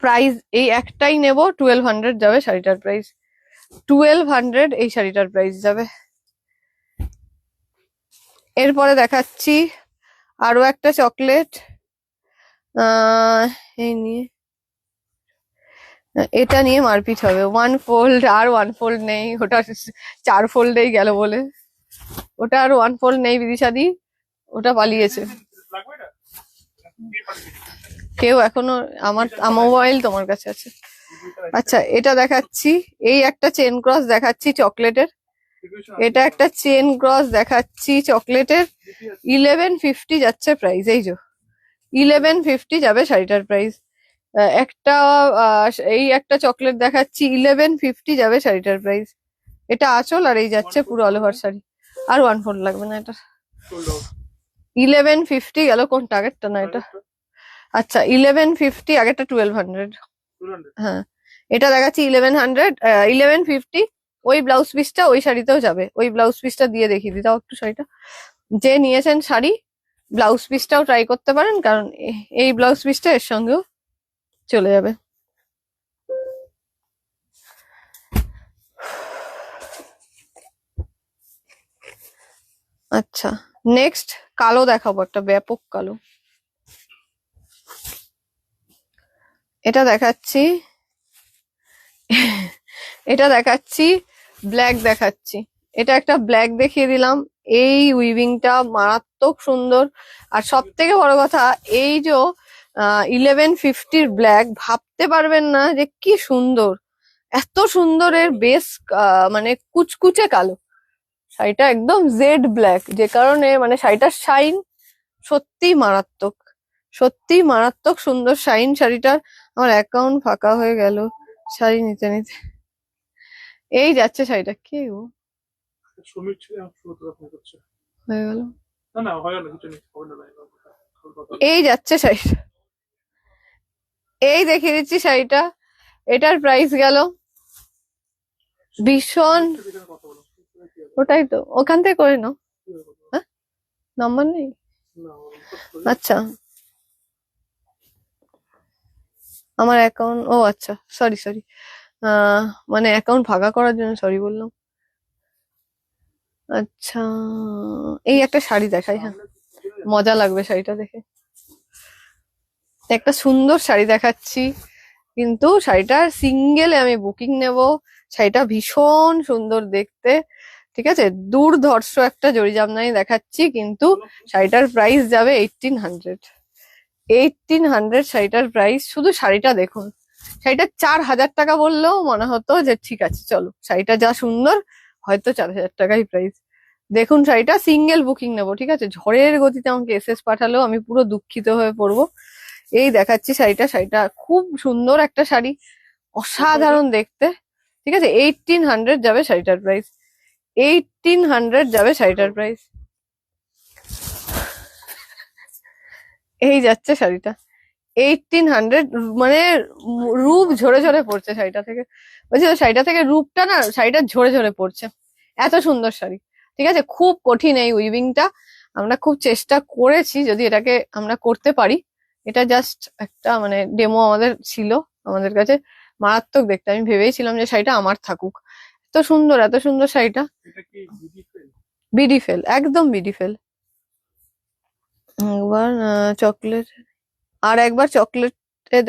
প্রাইস এই একটাই নেব, 1200 যাবে শাড়িটার প্রাইস, 1200 এই শাড়িটার প্রাইস যাবে। এরপরে দেখাচ্ছি আরো একটা চকলেট, এই নিয়ে এটা নিয়ে মারপিট হবে। 1 ফোল্ড আর 1 ফোল্ড নেই, ওটা 4 ফোল্ডেই গেল বলে, ওটা আর 1 ফোল্ড নেই বিদিশাদি, ওটা পালিয়েছে কেউ এখনো। আমার মোবাইল তোমার কাছে আছে। আচ্ছা এটা দেখাচ্ছি, এই একটা চেন ক্রস দেখাচ্ছি চকলেটের, এটা একটা চেন ক্রস দেখাচ্ছি চকলেটের, 1150 যাচ্ছে প্রাইস, এই যে 1150 যাবে শাড়িটার প্রাইস। একটা এই একটা চকলেট দেখাচ্ছি, 1150 যাবে শাড়িটার প্রাইস। এটা আঁচল আর এই যাচ্ছে পুরো অল ওভার শাড়ি, আর 1 ফোল্ড লাগবে না এটা। 1150 গেল, কোন টার্গেটটা না এটা, আচ্ছা 1150, আগেরটা 1200, হ্যাঁ এটা দেখাচ্ছি 1100, 1150। ওই ব্লাউজ পিসটা ওই শাড়িতেও যাবে, ওই ব্লাউজ পিসটা দিয়ে দেখিয়ে দিই, তাও একটু শাড়িটা, যে নিয়েছেন শাড়ি ব্লাউজ পিসটাও ট্রাই করতে পারেন, কারণ এই ব্লাউজ পিসটা এর সঙ্গেও চলে যাবে। আচ্ছা নেক্সট কালো দেখাবো, একটা ব্যাপক কালো, এটা দেখাচ্ছি, এটা দেখাচ্ছি, ব্ল্যাক দেখাচ্ছি, এটা একটা ব্ল্যাক দেখিয়ে দিলাম। এই উইভিংটা মারাত্মক সুন্দর, আর সব থেকে বড় কথা এই যে 1150 ব্ল্যাক, ভাবতে পারবেন না যে কি সুন্দর, এত সুন্দর এর বেস, মানে কুচকুচে কালো, শাড়িটা একদম জেড ব্ল্যাক, যে কারণে মানে শাড়িটার শাইন সত্যি মারাত্মক, সত্যি মারাত্মক সুন্দর শাইন শাড়িটার। আমার অ্যাকাউন্ট ফাঁকা হয়ে গেল শাড়ি নিতে নিতে। এই যাচ্ছে শাড়িটা, কে ও হয়ে গেল, এই যাচ্ছে শাড়িটা, এই দেখিয়ে দিচ্ছি শাড়িটা, এটার প্রাইস গেল ভীষণ, ওটাই তো, ওখান থেকে করে নাও, হ্যাঁ নাম্বার নেই, আচ্ছা আমার অ্যাকাউন্ট, ও আচ্ছা সরি সরি, মানে অ্যাকাউন্ট ফাঁকা করার জন্য সরি বললাম। আচ্ছা, এই একটা শাড়ি দেখাই, হ্যাঁ মজা লাগবে শাড়িটা দেখে। একটা সুন্দর শাড়ি দেখাচ্ছি, কিন্তু শাড়িটার সিঙ্গেলে আমি বুকিং নেব। শাড়িটা ভীষণ সুন্দর দেখতে, ঠিক আছে, দুর্ধর্ষ একটা জরি জামদানি দেখাচ্ছি, কিন্তু শাড়িটার প্রাইস যাবে 1800। 1800 শাড়িটার প্রাইস। শুধু শাড়িটা দেখুন, শাড়িটা 4000 টাকা বললেও মনে হতো যে ঠিক আছে চলো, শাড়িটা যা সুন্দর, হয়তো 4000 টাকাই প্রাইস। দেখুন শাড়িটা, সিঙ্গেল বুকিং নেবো, ঠিক আছে, ঝড়ের গতিতে আমাকে এসএস পাঠালেও আমি পুরো দুঃখিত হয়ে পড়বো। এই দেখাচ্ছি শাড়িটা, শাড়িটা খুব সুন্দর একটা শাড়ি, অসাধারণ দেখতে, ঠিক আছে। 1800 যাবে শাড়িটার প্রাইস, 1800 যাবে শাড়িটার প্রাইস। এই যাচ্ছে শাড়িটা 1800, মানে রূপ ঝরে ঝরে পড়ছে শাড়িটা থেকে। বলছি শাড়িটা থেকে রূপটা না, শাড়িটা ঝরে ঝরে পড়ছে, এত সুন্দর শাড়ি, ঠিক আছে। খুব কঠিন এই উইভিংটা, আমরা খুব চেষ্টা করেছি যদি এটাকে আমরা করতে পারি। এটা জাস্ট একটা মানে ডেমো আমাদের ছিল, আমাদের কাছে মারাত্মক দেখতে। আমি ভেবেছিলাম যে শাড়িটা আমার থাকুক, এত সুন্দর এত সুন্দর শাড়িটা। এটা কি বিডি ফেল? বিডি ফেল, একদম বিডি ফেল। একবার চকলেট, আর একবার চকলেট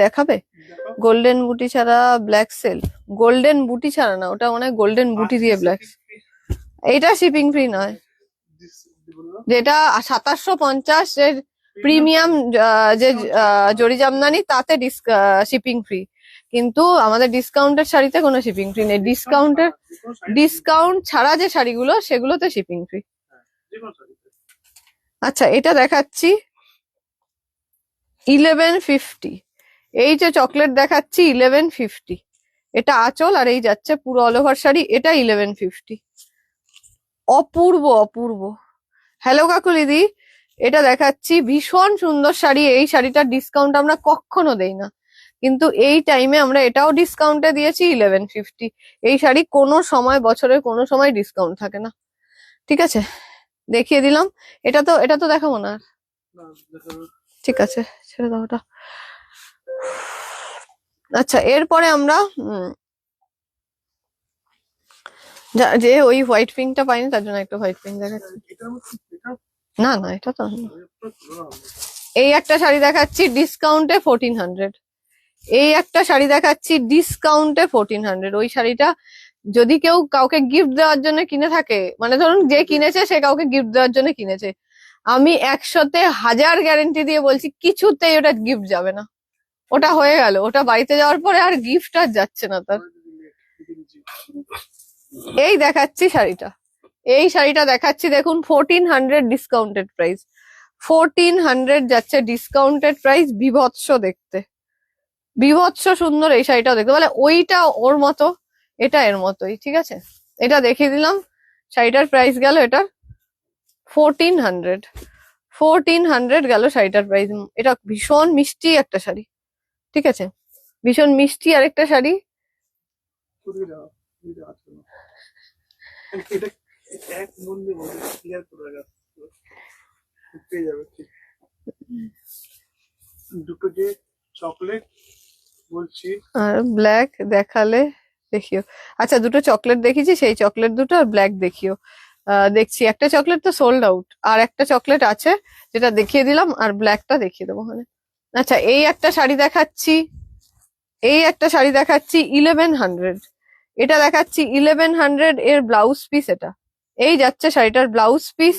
দেখাবে। দেখো গোল্ডেন বুটি ছাড়া ব্ল্যাক সেল, গোল্ডেন বুটি ছাড়া না, ওটা মানে গোল্ডেন বুটি দিয়ে ব্ল্যাক। এটা শিপিং ফ্রি নয়, যেটা 2750 এর প্রিমিয়াম যে জরি জামদানি, তাতে শিপিং ফ্রি, কিন্তু আমাদের ডিসকাউন্টের শাড়িতে কোনো শিপিং ফ্রি নেই। ডিসকাউন্ট ছাড়া যে শাড়িগুলো, সেগুলোতে শিপিং ফ্রি। আচ্ছা, এটা দেখাচ্ছি 1150। এই যে চকলেট দেখাচ্ছি 1150, এটা আঁচল, আর এই যাচ্ছে পুরো অল ওভার শাড়ি, এটা 1150। অপূর্ব অপূর্ব। হ্যালো কাকুলিদি, এটা দেখাচ্ছি ভীষণ সুন্দর শাড়ি। এই শাড়িটার ডিসকাউন্ট আমরা কখনো দেই না, কিন্তু এই টাইমে আমরা এটাও ডিসকাউন্টে দিয়েছি 1150। এই শাড়ি কোনো সময়, বছরের কোনো সময় ডিসকাউন্ট থাকে না, ঠিক আছে, দেখিয়ে দিলাম। এটা তো দেখাবো না, ঠিক আছে, ছেড়ে দাও ওটা। আচ্ছা, এরপরে আমরা যে ওই হোয়াইট পিঙ্কটা পাইনি, তার জন্য একটা হোয়াইট পিঙ্ক দেখাচ্ছি। না না, এটা তো না। এই একটা শাড়ি দেখাচ্ছি ডিসকাউন্টে 1400। এই একটা শাড়ি দেখাচ্ছি ডিসকাউন্টে 1400। ওই শাড়িটা যদি কেউ কাউকে গিফট দেওয়ার জন্য কিনে থাকে, মানে ধরুন যে কিনেছে সে কাউকে গিফট দেওয়ার জন্য কিনেছে, আমি 100তে 1000 গ্যারেন্টি দিয়ে বলছি কিছুতেই ওটা গিফট যাবে না। ওটা হয়ে গেল, ওটা বাড়িতে যাওয়ার পরে আর গিফট আর যাচ্ছে না তার। এই দেখাচ্ছি শাড়িটা, এই শাড়িটা দেখাচ্ছি, দেখুন 1400 ডিসকাউন্টেড প্রাইস, 1400 যাচ্ছে ডিসকাউন্টেড প্রাইস। বিভৎস দেখতে, বিভৎস সুন্দর এই শাড়িটাও দেখতে, বলে ওইটা ওর মতো, এটা এর মতোই, ঠিক আছে। এটা দেখিয়ে দিলাম, শাড়িটার প্রাইস গেল এটা 1400। 1400 গেল শাড়িটার প্রাইস। এটা ভীষণ মিষ্টি একটা শাড়ি, ঠিক আছে, ভীষণ মিষ্টি আরেকটা শাড়ি। দুটো যে চকলেট বলছি আর ব্ল্যাক দেখালে দেখিও। আচ্ছা, দুটো চকলেট দেখিয়েছি, সেই চকলেট দুটো আর ব্ল্যাক দেখিও। দেখছি একটা চকলেট তো সোল্ড আউট, আর একটা চকলেট আছে যেটা দেখিয়ে দিলাম, আর ব্ল্যাকটা দেখিয়ে দেবো ওখানে। আচ্ছা, এই একটা শাড়ি দেখাচ্ছি, এই একটা শাড়ি দেখাচ্ছি 1100। এটা দেখাচ্ছি 1100 এর ব্লাউজ পিস। এটা এই যাচ্ছে শাড়িটার ব্লাউজ পিস,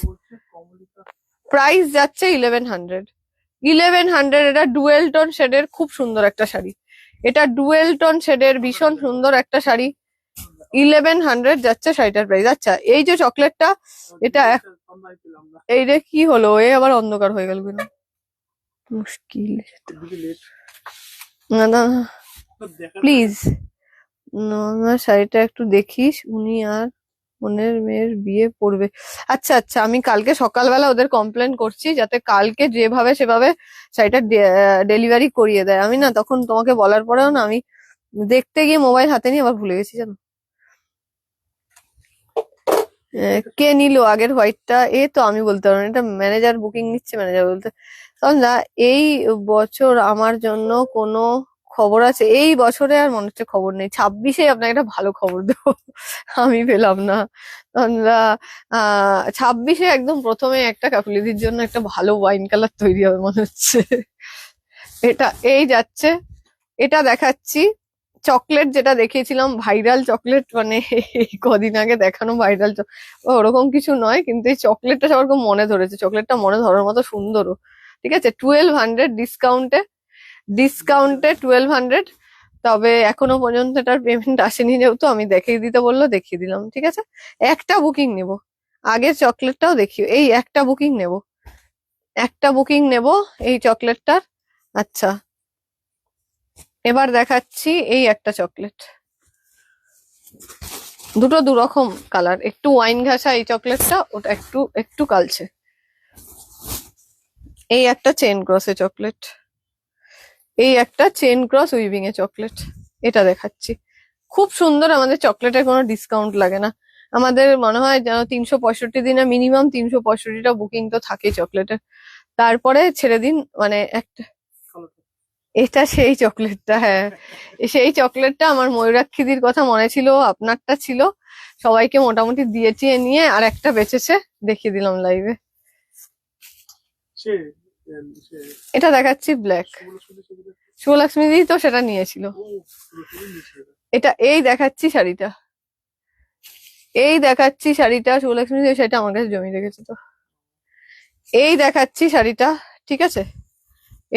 প্রাইস যাচ্ছে 1100। 1100, এটা ডুয়েল টোন শেডের খুব সুন্দর একটা শাড়ি, এটা ডুয়েল টোন শেডের ভীষণ সুন্দর একটা শাড়ি। 1100 যাচ্ছে শাড়িটার প্রাইস। আচ্ছা, এই যে চকলেটটা, এটা এই রে কি হলো, এ আবার অন্ধকার হয়ে গেল কেন, মুশকিল। না না প্লিজ, আমার শাড়িটা একটু দেখিস, উনি আর বোনের মেয়ের বিয়ে পড়বে। আচ্ছা আচ্ছা, আমি কালকে সকালবেলা ওদের কমপ্লেন করছি, যাতে কালকে যেভাবে সেভাবে শাড়িটা ডেলিভারি করিয়ে দেয়। আমি না তখন তোমাকে বলার পরেও না, আমি দেখতে গিয়ে মোবাইল হাতে নিয়ে আবার ভুলে গেছি জানো। কে নিল আগের হোয়াইটটা? এ তো আমি বলতে পারবো না, এটা ম্যানেজার বুকিং নিচ্ছে, ম্যানেজার বলতে। তখন না, এই বছর আমার জন্য কোনো খবর আছে এই বছরে, আর মনে হচ্ছে খবর নেই। 26-এ আপনাকে একটা ভালো খবর দেবো। আমি পেলাম না। আমরা 26-এ একদম প্রথমে একটা কাকুলিদির জন্য একটা ভালো ওয়াইন কালার তৈরি হবে মনে হচ্ছে। এটা এই যাচ্ছে, এটা দেখাচ্ছি চকলেট, যেটা দেখিয়েছিলাম ভাইরাল চকলেট, মানে এই কদিন আগে দেখানো ভাইরাল, ওরকম কিছু নয়, কিন্তু এই চকলেটটা সবার খুব মনে ধরেছে। চকলেটটা মনে ধরার মতো সুন্দরও। ঠিক আছে, 1200 ডিসকাউন্টে, 1200। তবে এখনো পর্যন্ত এটার পেমেন্ট আসেনি, যেহেতু আমি দেখিয়ে দিতে বললো দেখিয়ে দিলাম। ঠিক আছে, একটা বুকিং নেব, আগের চকলেটটাও দেখিও, এই একটা বুকিং নেব, একটা বুকিং নেব এই চকলেটটার। আচ্ছা, এবার দেখাচ্ছি এই একটা চকলেট, দুটো দুরকম কালার, একটু ওয়াইন ঘাসা এই চকলেটটা, ওটা একটু একটু কালচে। এই একটা চেন ক্রসে চকলেট, এই একটা চেন ক্রস উইভিং এ চকলেট, এটা দেখাচ্ছি। খুব সুন্দর, আমাদের চকলেটের কোনো ডিসকাউন্ট লাগে না। আমাদের মনে হয় যেন 365 দিনে মিনিমাম 365টা বুকিং তো থাকে চকলেটের, তারপরে ছেড়ে দিন মানে একটা। এটা সেই চকলেটটা, হ্যাঁ সেই চকলেটটা আমার ময়ূরাক্ষীদির কথা মনে ছিল, আপনারটা ছিল, সবাইকে মোটামুটি দিয়েছি নিয়ে, আর একটা বেঁচেছে, দেখিয়ে দিলাম লাইভে। এটা দেখাচ্ছি ব্ল্যাক, শুভলক্ষ্মী দি তো সেটা নিয়েছিল। এটা এই দেখাচ্ছি শাড়িটা, এই দেখাচ্ছি শাড়িটা, শুভলক্ষ্মী দি সেটা আমার কাছে জমি রেখেছে তো। এই দেখাচ্ছি শাড়িটা, ঠিক আছে,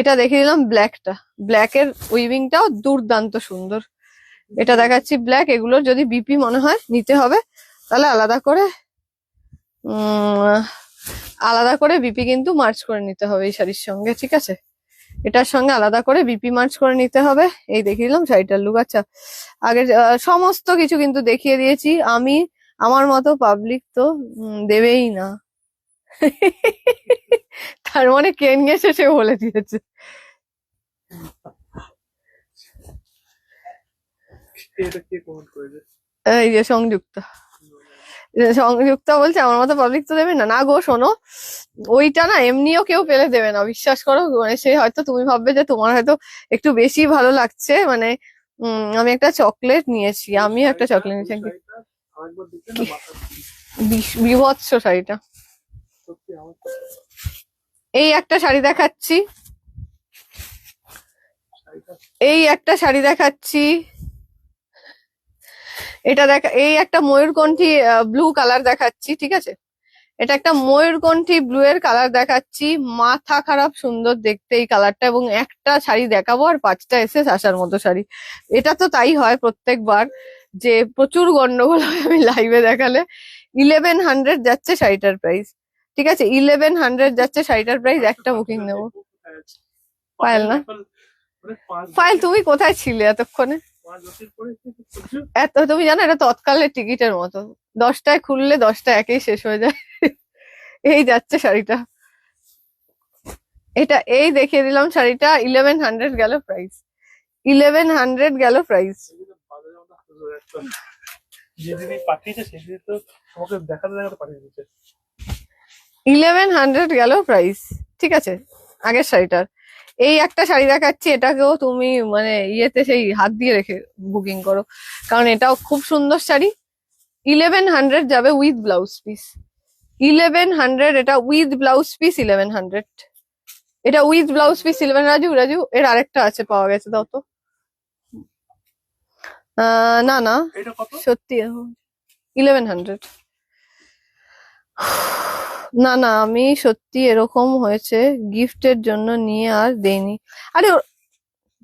এটা দেখিয়ে দিলাম ব্ল্যাকটা, ব্ল্যাকের উইভিংটাও দুর্দান্ত সুন্দর। এটা দেখাচ্ছি ব্ল্যাক, এগুলোর যদি বিপি মনে হয় নিতে হবে তাহলে আলাদা করে বিপি কিন্তু মার্চ করে নিতে হবে এই শাড়ির সঙ্গে। ঠিক আছে, এটার সঙ্গে আলাদা করে বিপি মার্চ করে নিতে হবে। এই দেখিয়ে দিলাম শাড়িটার লুক। আচ্ছা, আগের সমস্ত কিছু কিন্তু দেখিয়ে দিয়েছি আমি, আমার মতো পাবলিক তো দেবেই না। তার মানে কে নিয়েছে সে বলে দিয়েছে। এই যে সংযুক্তা, সংযুক্তা বলছে আমার মতো পাবলিক তো দেবে না। না গো শোনো, ওইটা না এমনিও কেউ পেলে দেবে না, বিশ্বাস করো। মানে সে হয়তো তুমি ভাববে যে তোমার হয়তো একটু বেশি ভালো লাগছে, মানে আমি একটা চকলেট নিয়েছি, আমিও একটা চকলেট নিয়েছি, বিভৎস শাড়িটা। এই একটা শাড়ি দেখাচ্ছি, এই একটা শাড়ি দেখাচ্ছি, এটা দেখা, এই একটা ময়ূরকণ্ঠী ব্লু কালার দেখাচ্ছি। ঠিক আছে, এটা একটা ময়ূরকণ্ঠী ব্লু এর কালার দেখাচ্ছি, মাথা খারাপ সুন্দর দেখতে এই কালারটা। এবং একটা শাড়ি দেখাবো আর 5টা এসএস আসার মতো শাড়ি। এটা তো তাই হয় প্রত্যেকবার, যে প্রচুর গন্ডগোল হয় আমি লাইভে দেখালে। 1100 যাচ্ছে শাড়িটার প্রাইস। ঠিক আছে, 1100 যাচ্ছে শাড়িটার প্রাইস, একটা বুকিং নেবো। পায়েল না, পায়েল তুমি কোথায় ছিলে এতক্ষণে? এত তুমি জানো এটা তৎকালের টিকিটের মতো, 10টায় খুললে 10টা একেই শেষ হয়ে যায়। এই যাচ্ছে শাড়িটা, এটা এই দেখিয়ে দিলাম শাড়িটা, 1100 গেল প্রাইস, 1100 গেল প্রাইস। যে দিদি পাঠিয়েছে সেদিন তো তোমাকে দেখাতে দেখাতে পাঠিয়ে দিয়েছে। 1100 গেল প্রাইস। ঠিক আছে, আগের শাড়িটার। এই একটা শাড়ি দেখাচ্ছি, এটাকেও তুমি মানে ইয়েতে সেই হাত দিয়ে রেখে বুকিং করো, কারণ এটাও খুব সুন্দর শাড়ি। 1100 যাবে উইথ ব্লাউজ পিস, 1100 এটা উইথ ব্লাউজ পিস 1100, এটা with blouse piece 11। Raju Raju এর আরেকটা আছে, পাওয়া গেছে, দাও তো। না না সত্যি 1100, না না আমি সত্যি এরকম হয়েছে, গিফটের জন্য নিয়ে আর দেইনি। আরে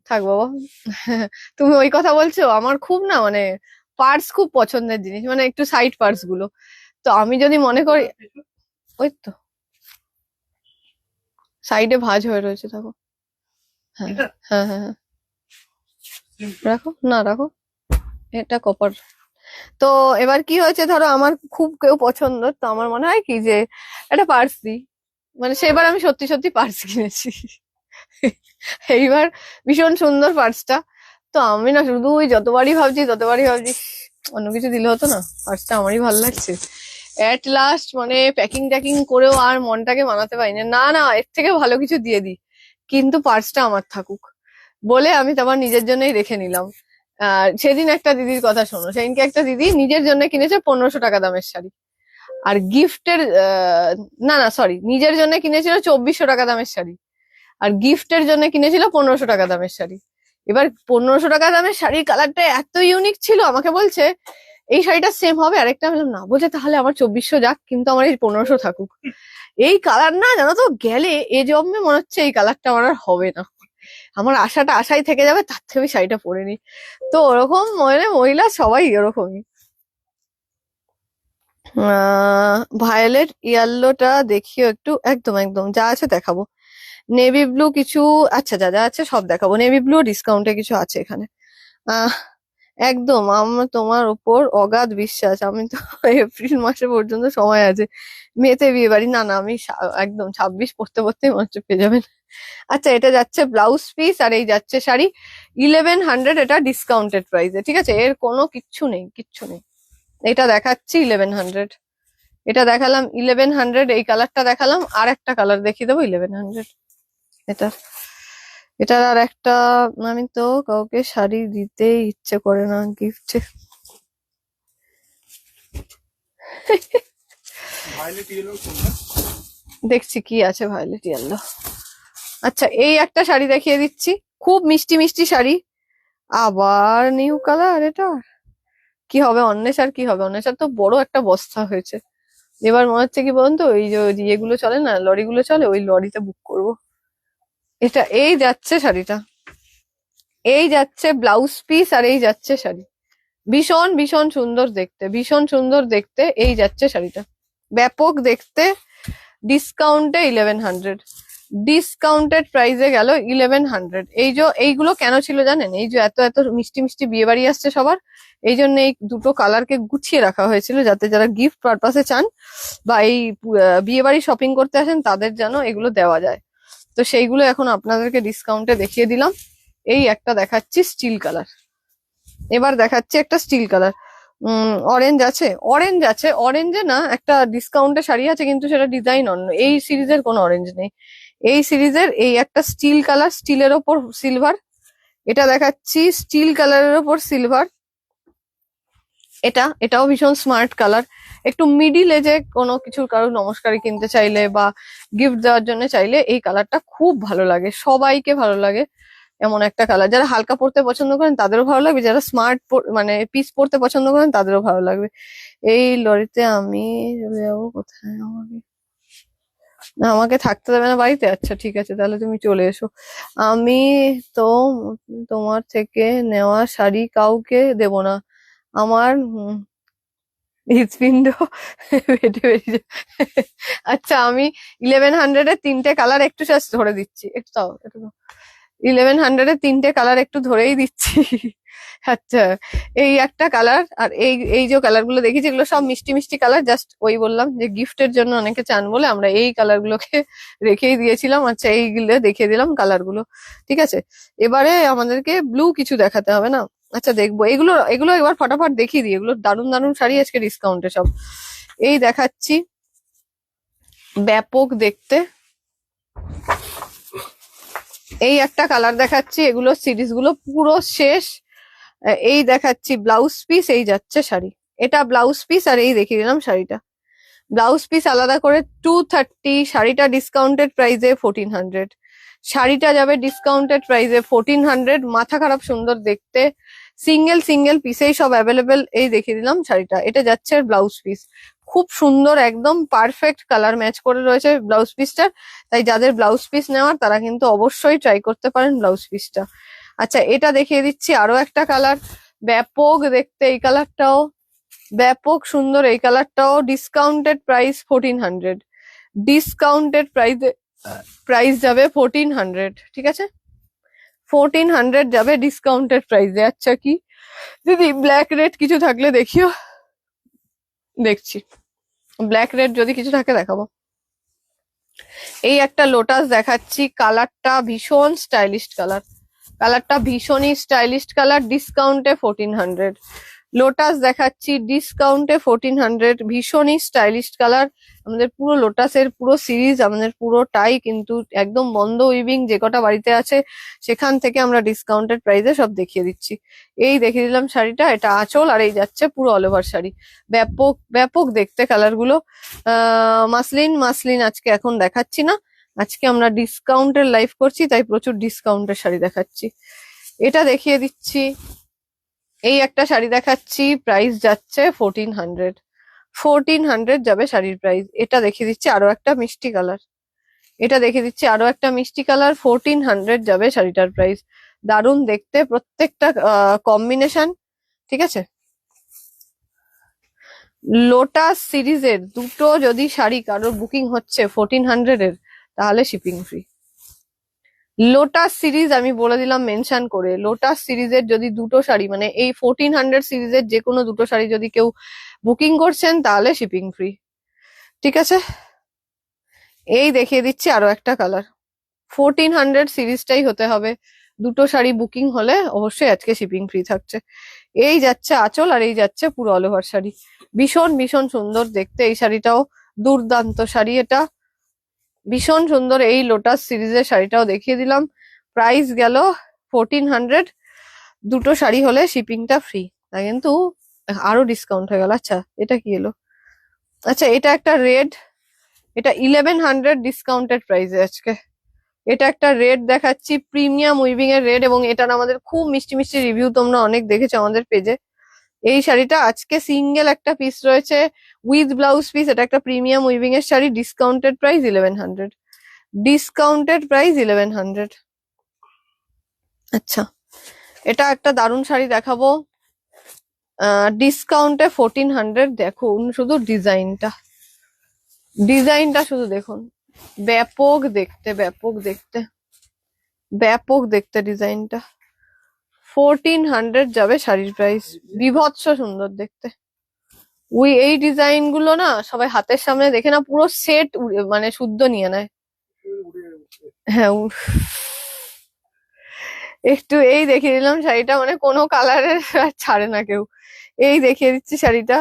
থাক বাবা। তুমি ওই কথা বলছো, আমার খুব না মানে পার্স খুব পছন্দের জিনিস, মানে একটু সাইড পার্স গুলো। তো আমি যদি মনে করি, ওই তো সাইডে ভাঁজ হয়ে রয়েছে, দেখো। হ্যাঁ হ্যাঁ হ্যাঁ হ্যাঁ, রাখো না রাখো, এটা কপার। তো এবার কি হয়েছে, ধরো আমার খুব কেউ পছন্দ, তো আমার মনে হয় কি যে একটা পার্স দিই, মানে সেবার আমি সত্যি সত্যি পার্স কিনেছি। এইবার ভীষণ সুন্দর পার্সটা, তো আমি না শুধু ওই যতবারই ভাবছি অন্য কিছু দিলে হতো না, পার্সটা আমারই ভালো লাগছে। এট লাস্ট মানে প্যাকিং ট্যাকিং করেও আর মনটাকে মানাতে পারি না, না না এর থেকে ভালো কিছু দিয়ে দিই, কিন্তু পার্সটা আমার থাকুক। বলে আমি তোমার নিজের জন্যই রেখে নিলাম। সেদিন একটা দিদির কথা শোনো, সেদিনকে একটা দিদি নিজের জন্য কিনেছে 1500 টাকা দামের শাড়ি, আর গিফটের না না সরি, নিজের জন্য কিনেছিল 2400 টাকা দামের শাড়ি, আর গিফটের জন্য কিনেছিল 1500 টাকা দামের শাড়ি। এবার 1500 টাকা দামের শাড়ির কালারটা এত ইউনিক ছিল, আমাকে বলছে এই শাড়িটা সেম হবে আরেকটা। আমি বললাম না, বলছে তাহলে আমার 2400 যাক, কিন্তু আমার এই 1500 থাকুক। এই কালার না জানো তো, গেলে এ জন্মে মনে হচ্ছে এই কালারটা আমার আর হবে না, আমার আশাটা আশাই থেকে যাবে, তার থেকে আমি শাড়িটা পরে নি। তো ওরকম মানে মহিলা সবাই এরকমই। ভায়োলেট ইয়েলোটা দেখিও একটু, একদম একদম যা আছে দেখাবো। নেভি ব্লু কিছু, আচ্ছা যা যা আছে সব দেখাবো। নেভি ব্লু ডিসকাউন্টে কিছু আছে এখানে। আহ একদম আমার তোমার উপর অগাধ বিশ্বাস, আমি তো এপ্রিল মাসে পর্যন্ত সময় আছে, মেতে বিয়ে বাড়ি। না না, আমি একদম 26 পড়তে পড়তে মনে হচ্ছে পেয়ে যাবেন। আচ্ছা এটা যাচ্ছে ব্লাউজ পিস, আর এই যাচ্ছে শাড়ি 1100, এটা ডিসকাউন্টেড প্রাইসে, ঠিক আছে, এর কোনো কিচ্ছু নেই, কিচ্ছু নেই। এটা দেখাচ্ছি 1100, এটা দেখালাম 1100, এই কালারটা দেখালাম, আর একটা কালার দেখিয়ে দেবো 1100। এটা এটার আর একটা, আমি তো কাউকে শাড়ি দিতে ইচ্ছে করে না গিফটে। ভায়োলেট ইয়েলো কোনটা? দেখছি কি আছে ভায়োলেট ইয়েলো। আচ্ছা এই একটা শাড়ি দেখিয়ে দিচ্ছি, খুব মিষ্টি মিষ্টি শাড়ি, আবার নিউ কালার। এটা কি হবে অন্বেষার, কি হবে অন্বেষার, তো বড় একটা বস্তা হয়েছে। এবার মনে হচ্ছে কি বলুন তো, ওই যে ইয়েগুলো চলে না, লরিগুলো চলে, ওই লরিতে বুক করব। এটা এই যাচ্ছে শাড়িটা, এই যাচ্ছে ব্লাউজ পিস, আর এই যাচ্ছে শাড়ি, ভীষণ ভীষণ সুন্দর দেখতে, ভীষণ সুন্দর দেখতে, এই যাচ্ছে শাড়িটা, ব্যাপক দেখতে। ডিসকাউন্টে 1100, ডিসকাউন্টেড প্রাইসে গেল 1100। এই যে এইগুলো কেন ছিল জানেন, এই যে এত এত মিষ্টি মিষ্টি বিয়ে বাড়ি আসছে সবার, এই জন্য এই দুটো কালারকে গুছিয়ে রাখা হয়েছিল, যাতে যারা গিফট পারপাসে চান বা এই বিয়ে বাড়ি শপিং করতে আসেন তাদের যেন এগুলো দেওয়া যায়। তো সেইগুলো এখন আপনাদেরকে ডিসকাউন্টে দেখিয়ে দিলাম। এই একটা দেখাচ্ছি স্টিল কালার, এবার দেখাচ্ছি একটা স্টিল কালার। অরেঞ্জ আছে, অরেঞ্জ আছে, অরেঞ্জে না একটা ডিসকাউন্টে শাড়ি আছে, কিন্তু সেটা ডিজাইন অন্য, এই সিরিজের কোনো অরেঞ্জ নেই। এই সিরিজের এই একটা স্টিল কালার, স্টিলের ওপর সিলভার, এটা দেখাচ্ছি স্টিল কালারের ওপর সিলভার। এটাও ভীষণ স্মার্ট কালার, একটু মিডিল এজে কোনো কিছু কারো নমস্কারী কিনতে চাইলে বা গিফট দেওয়ার জন্য চাইলে এই কালারটা খুব ভালো লাগে, সবাইকে ভালো লাগে। এমন একটা কালার, যারা হালকা পড়তে পছন্দ করেন তাদেরও ভালো লাগবে, যারা স্মার্ট মানে পিস পড়তে পছন্দ করেন তাদেরও ভালো লাগবে। এই লরিতে আমি চলে যাবো কোথায়, আমাকে না আমাকে থাকতে দেবে না বাড়িতে, আচ্ছা ঠিক আছে তাহলে তুমি চলে এসো। আমি তো তোমার থেকে নেওয়া শাড়ি কাউকে দেব না, আমার হৃৎপিণ্ড ফেটে বেরিয়ে আচ্ছা আমি 1100-এর তিনটে কালার একটু শেষ ধরে দিচ্ছি, একটু তাও একটু 1100-এর তিনটে কালার একটু ধরেই দিচ্ছি। আচ্ছা এই একটা কালার, আর এই এই যে কালার গুলো দেখেছি এগুলো সব মিষ্টি মিষ্টি কালার, জাস্ট ওই বললাম যে গিফটের জন্য অনেকে চান বলে আমরা এই কালার গুলোকে রেখেই দিয়েছিলাম। আচ্ছা এইগুলো দেখিয়ে দিলাম কালার গুলো, ঠিক আছে। এবারে আমাদেরকে ব্লু কিছু দেখাতে হবে না, আচ্ছা দেখবো এগুলো, এগুলো এবার ফটাফট দেখিয়ে দিই, এগুলো দারুণ দারুণ শাড়ি আজকে ডিসকাউন্টে সব। এই দেখাচ্ছি ব্যাপক দেখতে, এই একটা কালার দেখাচ্ছি, এগুলো সিরিজ গুলো পুরো শেষ। এই দেখাচ্ছি ব্লাউজ পিস, এই যাচ্ছে শাড়ি, এটা ব্লাউজ পিস, আর এই দেখিয়ে দিলাম শাড়িটা। ব্লাউজ পিস আলাদা করে 230, শাড়িটা ডিসকাউন্টেড প্রাইসে 1400, শাড়িটা যাবে ডিসকাউন্টেড প্রাইসে 1400, মাথা খারাপ সুন্দর দেখতে, সিঙ্গেল সিঙ্গেল পিসেই সব অ্যাভেলেবেল। এই দেখিয়ে দিলাম শাড়িটা, এটা যাচ্ছে ব্লাউজ পিস, খুব সুন্দর একদম পারফেক্ট কালার ম্যাচ করে রয়েছে ব্লাউজ পিসটার, তাই যাদের ব্লাউজ পিস নেওয়ার তারা কিন্তু অবশ্যই ট্রাই করতে পারেন ব্লাউজ পিসটা। আচ্ছা এটা দেখিয়ে দিচ্ছি আরো একটা কালার, ব্যাপক দেখতে, এই কালারটাও ব্যাপক সুন্দর, এই কালারটাও ডিসকাউন্টেড প্রাইস 1400, ডিসকাউন্টেড প্রাইস যাবে 1400, ঠিক আছে 1400 যাবে ডিসকাউন্টেড প্রাইসে। আচ্ছা কি দিদি ব্ল্যাক রেড কিছু থাকলে দেখিও, দেখছি ব্ল্যাক রেড যদি কিছু থাকে দেখাবো। এই একটা লোটাস দেখাচ্ছি, কালারটা ভীষণ স্টাইলিশ কালার, কালারটা ভীষণই স্টাইলিশ কালার, ডিসকাউন্টে 1400, লোটাস দেখাচ্ছি ডিসকাউন্টে 1400, ভীষণই স্টাইলিশ কালার। আমাদের পুরো লোটাসের পুরো সিরিজ, আমাদের পুরোটাই কিন্তু একদম বন্ধ উইভিং, যে কটা বাড়িতে আছে সেখান থেকে আমরা ডিসকাউন্টেড প্রাইসে সব দেখিয়ে দিচ্ছি। এই দেখিয়ে দিলাম শাড়িটা, এটা আঁচল, আর এই যাচ্ছে পুরো অল ওভার শাড়ি। ব্যাপক ব্যাপক দেখতে কালার গুলো। মাসলিন মাসলিন আজকে এখন দেখাচ্ছি না, আজকে আমরা ডিসকাউন্টের লাইভ করছি, তাই প্রচুর ডিসকাউন্টের শাড়ি দেখাচ্ছি। এটা দেখিয়ে দিচ্ছি, এই একটা শাড়ি দেখাচ্ছি, প্রাইস যাচ্ছে 1400, 1400 যাবে শাড়ির প্রাইস। এটা দেখিয়ে দিচ্ছি আরো একটা মিষ্টি কালার, এটা দেখিয়ে দিচ্ছি আরো একটা মিষ্টি কালার, 1400 যাবে শাড়িটার প্রাইস। দারুণ দেখতে প্রত্যেকটা কম্বিনেশন, ঠিক আছে। লোটাস সিরিজের দুটো যদি শাড়ি কারোর বুকিং হচ্ছে 1400 এর, তাহলে শিপিং ফ্রি। লোটাস সিরিজ আমি বলে দিলাম মেনশন করে, লোটাস সিরিজের যদি দুটো শাড়ি, মানে এই 1400 সিরিজের যে কোনো দুটো শাড়ি যদি কেউ বুকিং করছেন, তাহলে শিপিং ফ্রি, ঠিক আছে। এই দেখিয়ে দিচ্ছি আরো একটা কালার, 1400 সিরিজটাই হতে হবে, দুটো শাড়ি বুকিং হলে অবশ্যই আজকে শিপিং ফ্রি থাকছে। এই যাচ্ছে আঁচল, আর এই যাচ্ছে পুরো অল ওভার শাড়ি। ভীষণ ভীষণ সুন্দর দেখতে, এই শাড়িটাও দুর্দান্ত শাড়ি, এটা ভীষণ সুন্দর। এই লোটাস সিরিজের শাড়িটাও দেখিয়ে দিলাম, প্রাইস গেল 1400, দুটো শাড়ি হলে শিপিংটা ফ্রি। তা কিন্তু আরো ডিসকাউন্ট হয়ে গেল। আচ্ছা এটা কি এলো, আচ্ছা এটা একটা রেড, এটা 1100 ডিসকাউন্টেড প্রাইসে আজকে। এটা একটা রেড দেখাচ্ছি, প্রিমিয়াম উইভিং এর রেড, এবং এটার আমাদের খুব মিষ্টি মিষ্টি রিভিউ তোমরা অনেক দেখেছো আমাদের পেজে। এই শাড়িটা আজকে সিঙ্গেল একটা পিস রয়েছে উইথ ব্লাউজ পিস, এটা একটা প্রিমিয়াম উইভিং এর sari, discounted price 1100, discounted price 1100। আচ্ছা এটা একটা দারুণ শাড়ি দেখাবো, ডিসকাউন্টে 1400। দেখুন শুধু ডিজাইনটা, ডিজাইনটা শুধু দেখুন, ব্যাপক দেখতে, ব্যাপক দেখতে, ব্যাপক দেখতে ডিজাইনটা। 1400 যাবে শাড়ির প্রাইস, বিভৎস সুন্দর দেখতে। এই ডিজাইন গুলো না সবাই হাতের সামনে দেখে না পুরো সেট মানে শুদ্ধ নিয়ে নেয়। হ্যাঁ একটু এই দেখিয়ে দিলাম শাড়িটা, মানে কোনো কালারের ছাড়ে না কেউ। এই দেখিয়ে দিচ্ছি শাড়িটা,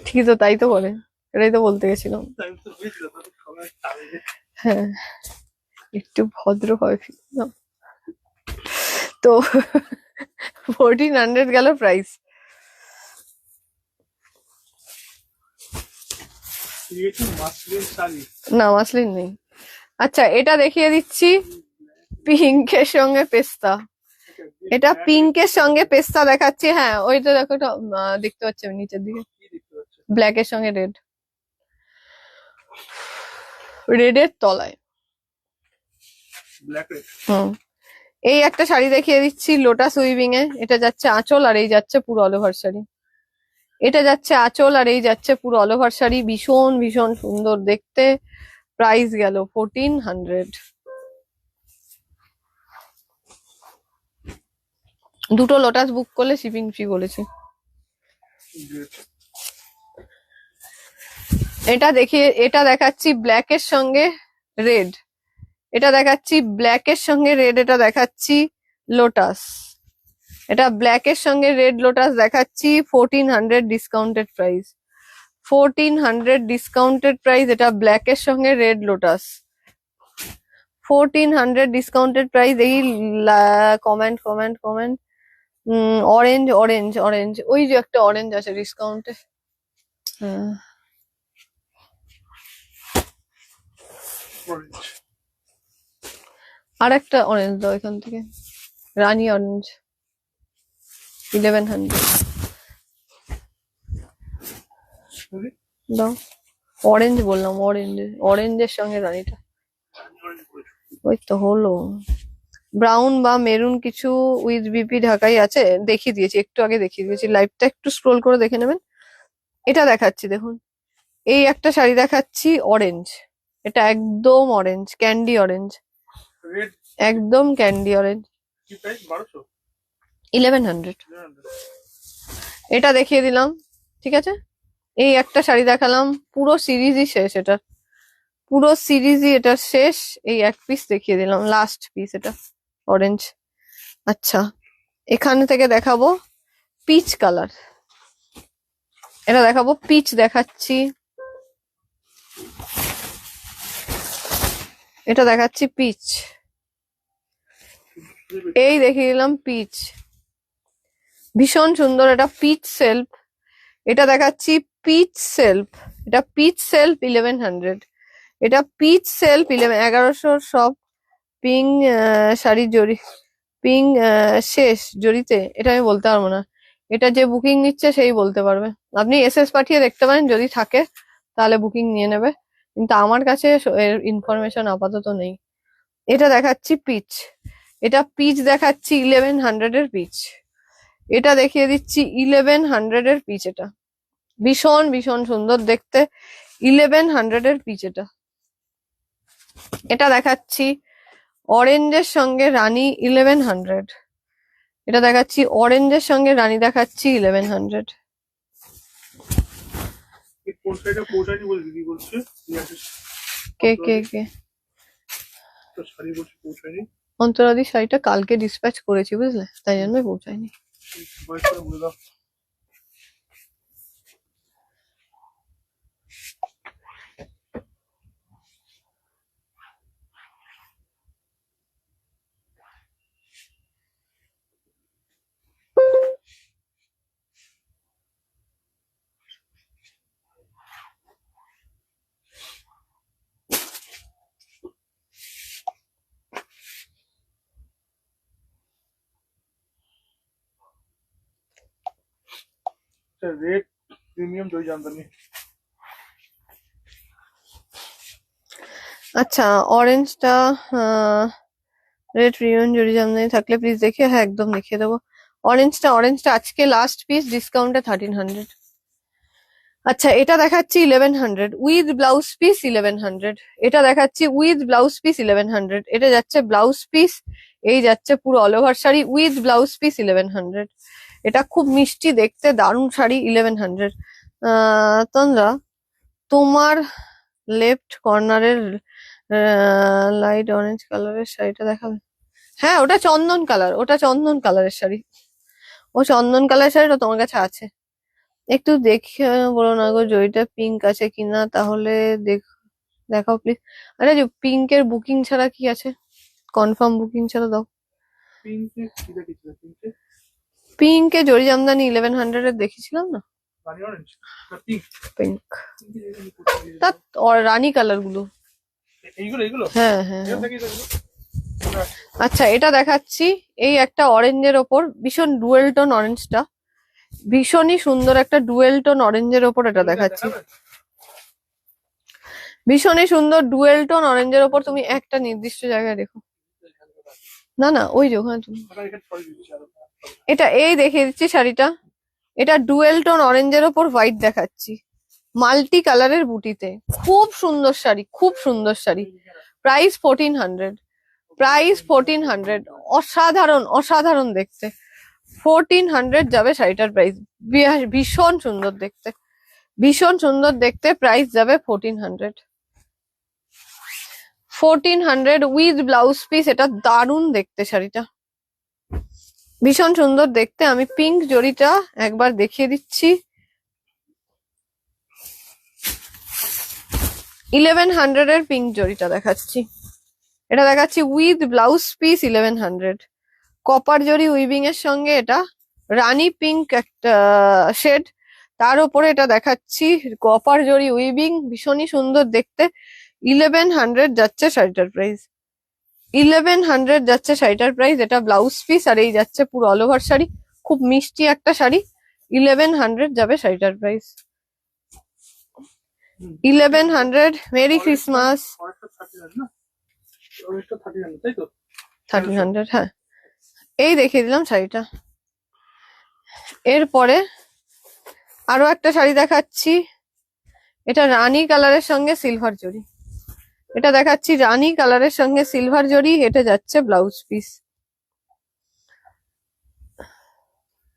ঠিকই তো, তাই তো বলে, এটাই তো বলতে গেছিলাম। হ্যাঁ একটু ভদ্রভাবে ফিরলাম তো। 1400 গেল প্রাইস। না মাসলিন নেই। আচ্ছা এটা দেখিয়ে দিচ্ছি, পিঙ্কের সঙ্গে পেস্তা, এটা পিঙ্কের সঙ্গে পেস্তা দেখাচ্ছি। হ্যাঁ ওইটা দেখো, দেখতে পাচ্ছি আমি নিচের দিকে, ব্ল্যাক এর সঙ্গে রেড, রেডের তলায়। হুম এই একটা শাড়ি দেখিয়ে দিচ্ছি লোটাস উইভিং এ, এটা যাচ্ছে আঁচল, আর এই যাচ্ছে পুরো অল ওভার শাড়ি। এটা যাচ্ছে আঁচল, আর এই যাচ্ছে পুরো অল ওভার শাড়ি, ভীষণ ভীষণ সুন্দর দেখতে। প্রাইস গেল 1400, দুটো লোটাস বুক করলে শিপিং ফ্রি বলেছি। এটা দেখিয়ে, এটা দেখাচ্ছি ব্ল্যাক এর সঙ্গে রেড, এটা দেখাচ্ছি ব্ল্যাক এর সঙ্গে রেড, এটা দেখাচ্ছি লোটাস, এটা ব্ল্যাক এর সঙ্গে রেড লোটাস দেখাচ্ছি। 1400 ডিসকাউন্টেড প্রাইস, 1400 ডিসকাউন্টেড প্রাইস, এটা ব্ল্যাক এর সঙ্গে রেড লোটাস, 1400 ডিসকাউন্টেড প্রাইস। এই comment comment comment, orange orange orange, ওই যে একটা অরেঞ্জ আছে ডিসকাউন্টে। আর একটা অরেঞ্জ দাও এখান থেকে, রানী অরেঞ্জ, 1100 দাও। অরেঞ্জ বললাম, অরেঞ্জ, অরেঞ্জের সঙ্গে রানীটা, ওই তো হলো। ব্রাউন বা মেরুন কিছু উইথ বিপি ঢাকাই আছে, দেখিয়ে দিয়েছি একটু আগে, দেখিয়ে দিয়েছি, লাইভটা একটু স্ক্রোল করে দেখে নেবেন। এটা দেখাচ্ছি দেখুন, এই একটা শাড়ি দেখাচ্ছি অরেঞ্জ, এটা একদম অরেঞ্জ, ক্যান্ডি অরেঞ্জ, একদম ক্যান্ডি অরেঞ্জ, 1100। এটা দেখিয়ে দিলাম, ঠিক আছে। এই একটা শাড়ি দেখালাম, পুরো সিরিজই শেষ, এটা পুরো সিরিজই এটা শেষ। এই এক পিস দেখিয়ে দিলাম, লাস্ট পিস, এটা অরেঞ্জ। আচ্ছা এখান থেকে দেখাবো পিচ কালার, এটা দেখাবো পিচ দেখাচ্ছি, এটা দেখাচ্ছি পিচ, এই দেখিয়ে দিলাম পিচ, ভীষণ সুন্দর, এটা পিচ সেলফ, এটা দেখাচ্ছি পিচ সেলফ, এটা পিচ সেলফ 1100, এটা পিচ সেলফ 1100 সব পিঙ্ক শাড়ি জড়ি, পিঙ্ক শেষ জড়িতে, এটা আমি বলতে পারবো না, এটা যে বুকিং নিচ্ছে সেই বলতে পারবে। আপনি এসএস পাঠিয়ে দেখতে পারেন, যদি থাকে তাহলে বুকিং নিয়ে নেবে, কিন্তু আমার কাছে এর ইনফরমেশন আপাতত নেই। এটা দেখাচ্ছি পিচ, এটা পিচ দেখাচ্ছি 1100 এর পিচ, এটা দেখিয়ে দিচ্ছি 1100 এর পিচ, এটা ভীষণ ভীষণ সুন্দর দেখতে, 1100 এর পিচ এটা। এটা দেখাচ্ছি অরেঞ্জের সঙ্গে রানী 1100, এটা দেখাচ্ছি অরেঞ্জের সঙ্গে রানী দেখাচ্ছি 1100। কোন সাইডে পৌঁছায়নি বলে দিদি বলছে, কে কে কে? তো শাড়ি বলছে পৌঁছায়নি, অন্তরাদি শাড়িটা কালকে ডিসপ্যাচ করেছি বুঝলে, তাই জন্য পৌঁছায়নি। বয়স করে বলে দাও। রেড প্রিমিয়াম জয় জামদানি। আচ্ছা, অরেঞ্জটা রেড রিয়ন জড়ি জামদানি থাকলে প্লিজ দেখিয়ে, হ্যাঁ একদম দেখিয়ে দেবো। অরেঞ্জটা আজকে লাস্ট পিস ডিসকাউন্টে 1300। আচ্ছা, এটা দেখাচ্ছি 1100 উইথ ব্লাউজ পিস 1100, এটা দেখাচ্ছি উইথ ব্লাউজ পিস 1100, এটা যাচ্ছে ব্লাউজ পিস, এই যাচ্ছে পুরো all over sari with blouse piece 1100, এটা খুব মিষ্টি দেখতে দারুণ শাড়ি 1100। তন্দ্রা, তোমার লেফট কর্নারের লাইট অরেঞ্জ কালারের শাড়িটা দেখাবে? হ্যাঁ, ওটা চন্দন কালার, ওটা চন্দন কালারের শাড়ি, ও চন্দন কালারের শাড়িটা তোমার কাছে আছে, একটু দেখে বলো না গো জয়টা পিঙ্ক আছে কিনা, তাহলে দেখাও প্লিজ। আরে যে পিঙ্কের বুকিং ছাড়া কি আছে, কনফার্ম বুকিং ছাড়া দাও। পিঙ্কে কি দেখেছিল? পিঙ্কে পিঙ্কে জরি জামদানি 1100 এর দেখেছিলাম না, রানী অরেঞ্জ না পিঙ্ক? পিঙ্ক, তার রানী কালার গুলো, এইগুলো এইগুলো হ্যাঁ হ্যাঁ এর হ্যাঁ। দেখি দেখি। আচ্ছা, এটা দেখাচ্ছি এই একটা অরেঞ্জের ওপর, ভীষণ ডুয়েল টোন অরেঞ্জটা, ভীষণই সুন্দর একটা ডুয়েল টোন অরেঞ্জের ওপর এটা দেখাচ্ছি, ভীষণই সুন্দর ডুয়েল টোন অরেঞ্জের ওপর, তুমি একটা নির্দিষ্ট জায়গায় দেখো, না না ওই যে ওখানে তুমি, এটা এই দেখিয়ে দিচ্ছি শাড়িটা, এটা ডুয়েল টোন অরেঞ্জের ওপর হোয়াইট দেখাচ্ছি, মাল্টি কালারের বুটিতে, খুব সুন্দর শাড়ি, খুব সুন্দর শাড়ি, প্রাইস 1400, প্রাইস 1400, অসাধারণ অসাধারণ দেখতে, 1400 যাবে শাড়িটার প্রাইস, ভীষণ সুন্দর দেখতে, ভীষণ সুন্দর দেখতে, প্রাইস যাবে 1400, 1400 উইথ ব্লাউজ পিস, এটা দারুণ দেখতে শাড়িটা, ভীষণ সুন্দর দেখতে। আমি পিঙ্ক জরিটা একবার দেখিয়ে দিচ্ছি, 1100 এর পিঙ্ক জরিটা দেখাচ্ছি, এটা দেখাচ্ছি উইথ ব্লাউজ পিস 1100, কপার জরি উইভিং এর সঙ্গে এটা রানী পিঙ্ক একটা শেড, তার উপরে এটা দেখাচ্ছি কপার জরি উইভিং, ভীষণই সুন্দর দেখতে, 1100 যাচ্ছে শাড়িটার প্রাইস, 1100 যাচ্ছে শাড়িটার প্রাইস, এটা ব্লাউজ পিস আর এই যাচ্ছে পুরো অল ওভার শাড়ি, খুব মিষ্টি একটা শাড়ি, 1100 যাবে শাড়িটার প্রাইস, 1100। Merry Christmas. 1300, হ্যাঁ এই দেখিয়ে দিলাম শাড়িটা। এরপরে আরো একটা শাড়ি দেখাচ্ছি, এটা রানী কালারের সঙ্গে সিলভার জরি, এটা দেখাচ্ছি রানী কালারের সঙ্গে সিলভার জরি, এটা যাচ্ছে ব্লাউজ পিস,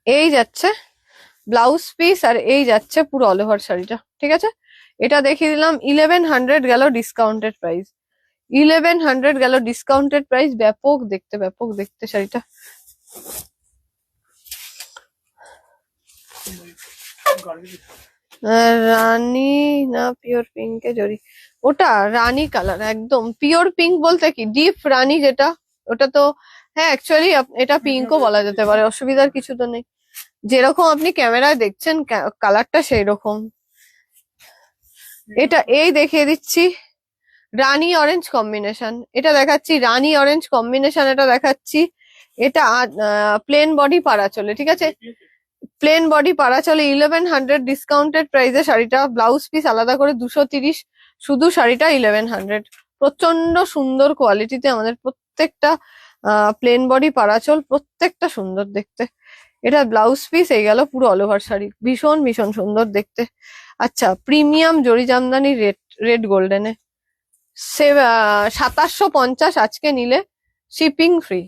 এই যাচ্ছে ব্লাউজ পিস আর এই যাচ্ছে পুরো অল ওভার শাড়িটা, ঠিক আছে। এটা দেখিয়ে দিলাম 1100 গেল ডিসকাউন্টেড প্রাইস, 1100 গেল ডিসকাউন্টেড প্রাইস, ব্যাপক দেখতে শাড়িটা। রানী না পিওর পিঙ্কে জড়ি, ওটা রানী কালার, একদম পিওর পিঙ্ক বলতে কি ডিপ রানী যেটা, ওটা তো হ্যাঁ অ্যাকচুয়ালি এটা পিঙ্কও বলা যেতে পারে, অসুবিধার কিছু তো নেই। যেরকম আপনি ক্যামেরায় দেখছেন কালারটা সেই রকম। এটা এই দেখিয়ে দিচ্ছি রানী অরেঞ্জ কম্বিনেশন, এটা দেখাচ্ছি রানী অরেঞ্জ কম্বিনেশন, এটা দেখাচ্ছি। এটা প্লেন বডি পাড়া চলে, ঠিক আছে, প্লেন বডি পাড়া চলে 1100 ডিসকাউন্টেড প্রাইসে শাড়িটা, ব্লাউজ পিস আলাদা করে 230, শুধু শাড়িটা 1100। প্রচন্ড সুন্দর কোয়ালিটিতে আমাদের প্রত্যেকটা প্লেন বডি পাড়াচল, প্রত্যেকটা সুন্দর দেখতে। এটা ব্লাউজ পিস এই গেল, পুরো অল ওভার শাড়ি ভীষণ ভীষণ সুন্দর দেখতে। আচ্ছা প্রিমিয়াম জরি জামদানি রেড রেড গোল্ডেনে 2750, আজকে নিলে শিপিং ফ্রি।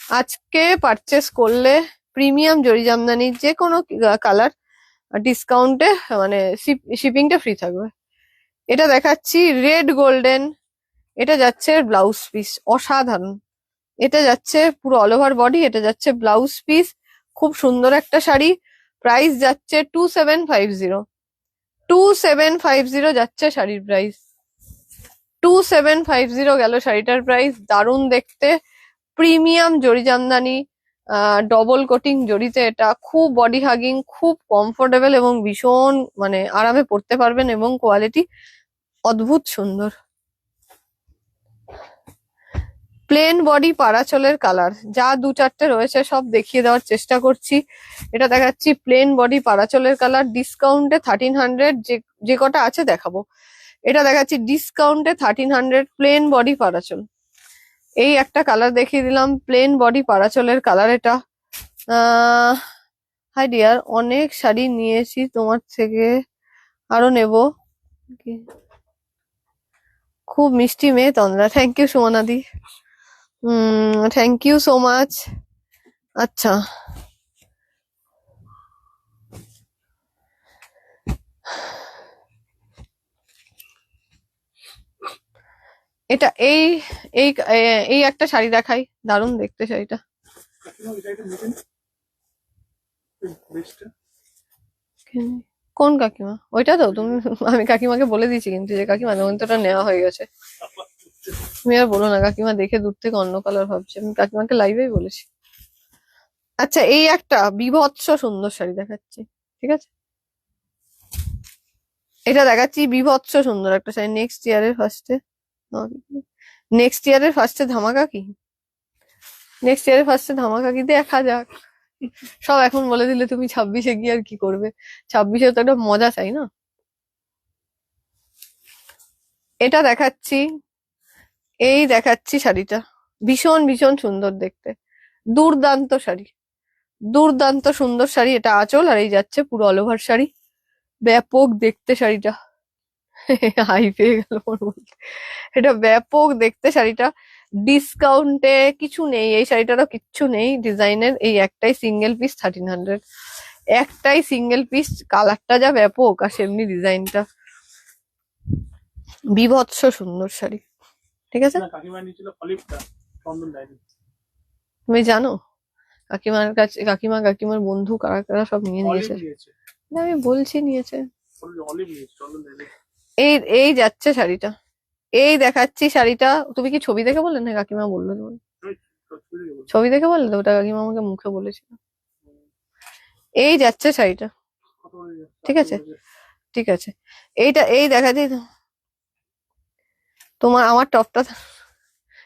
আজকে পারচেস করলে প্রিমিয়াম জরি জামদানির যে কোনো কালার ডিসকাউন্টে মানে শিপিংটা ফ্রি থাকবে। এটা দেখাচ্ছি রেড গোল্ডেন, এটা যাচ্ছে ব্লাউজ পিস অসাধারণ, এটা যাচ্ছে পুরো অল ওভার বডি, এটা যাচ্ছে ব্লাউজ পিস, খুব সুন্দর একটা শাড়ি। প্রাইস যাচ্ছে 2750, 2750 যাচ্ছে শাড়ির প্রাইস, 2750 গেল শাড়িটার প্রাইস। দারুণ দেখতে, প্রিমিয়াম জরি জামদানি, ডবল কোটিং জরিতে, এটা খুব বডি হাগিং, খুব কমফোর্টেবল এবং ভীষণ মানে আরামে পরতে পারবেন, এবং কোয়ালিটি অদ্ভুত সুন্দর। প্লেন বডি পাড়াচলের কালার যা দু চারটে রয়েছে সব দেখিয়ে দেওয়ার চেষ্টা করছি। এটা দেখাচ্ছি প্লেন বডি পাড়াচলের কালার, ডিসকাউন্টে 1300, যে কটা আছে দেখাবো। এটা দেখাচ্ছি ডিসকাউন্টে 1300, প্লেন বডি পাড়াচল। এই একটা কালার দেখিয়ে দিলাম, প্লেন বডি পাড়াচলের কালার এটা। হাই ডিয়ার, অনেক শাড়ি নিয়েছি তোমার থেকে, আরো নেব। খুব মিষ্টি মেয়ে তন্দ্রা, থ্যাংক ইউ সুমনাদি, থ্যাংক ইউ সো মাচ। আচ্ছা এটা এই এই এই একটা শাড়ি দেখাই, দারুণ দেখতে শাড়িটা। কোন কাকিমা? ওইটা তো তুমি, আমি কাকিমাকে বলে দিয়েছি কিন্তু, যে কাকিমা তখন তো ওটা নেওয়া হয়ে গেছে। তুমি আর বলো না, কাকিমা দেখে দূর থেকে অন্য কালার ভাবছে, আমি কাকিমাকে লাইভেই বলেছি। আচ্ছা এই একটা বিভৎস সুন্দর শাড়ি দেখাচ্ছি, ঠিক আছে, এটা দেখাচ্ছি বিভৎস সুন্দর একটা শাড়ি। নেক্সট ইয়ারের ফার্স্টে ধামাকা কি, নেক্সট ইয়ারের ফার্স্টে ধামাকা কি দেখা যাক। সব এখন বলে দিলে তুমি 26-এ গিয়ে আর কি করবে, 26-এ তো একটা মজা চাই না। এটা দেখাচ্ছি, এই দেখাচ্ছি শাড়িটা, ভীষণ ভীষণ সুন্দর দেখতে, দুর্দান্ত শাড়ি, দুর্দান্ত সুন্দর শাড়ি। এটা আঁচল, আর এই যাচ্ছে পুরো অল ওভার শাড়ি, ব্যাপক দেখতে শাড়িটা। হাই পেয়ে গেল ওর বলতে, এটা ব্যাপক দেখতে শাড়িটা। ডিসকাউন্টে কিছু নেই, এই শাড়িটারও কিচ্ছু নেই ডিজাইনের, এই একটাই সিঙ্গেল পিস 1300, একটাই সিঙ্গেল পিস, কালারটা যা ব্যাপক আর সেমনি ডিজাইনটা, বিভৎস সুন্দর শাড়ি, ঠিক আছে। তুমি জানো কাকিমার কাছে, কাকিমার বন্ধু কারা কারা সব নিয়ে নিয়েছে, আমি বলছি নিয়েছে। এই এই যাচ্ছে শাড়িটা, এই দেখাচ্ছি শাড়িটা। তুমি কি ছবি দেখে বললে না কাকিমা বললো তোমার? ছবি দেখে বললে তো, ওটা কাকিমা আমাকে মুখে বলেছিল। এই যাচ্ছে শাড়িটা, ঠিক আছে ঠিক আছে। এইটা এই দেখাচ্ছি তোমার, আমার টপটা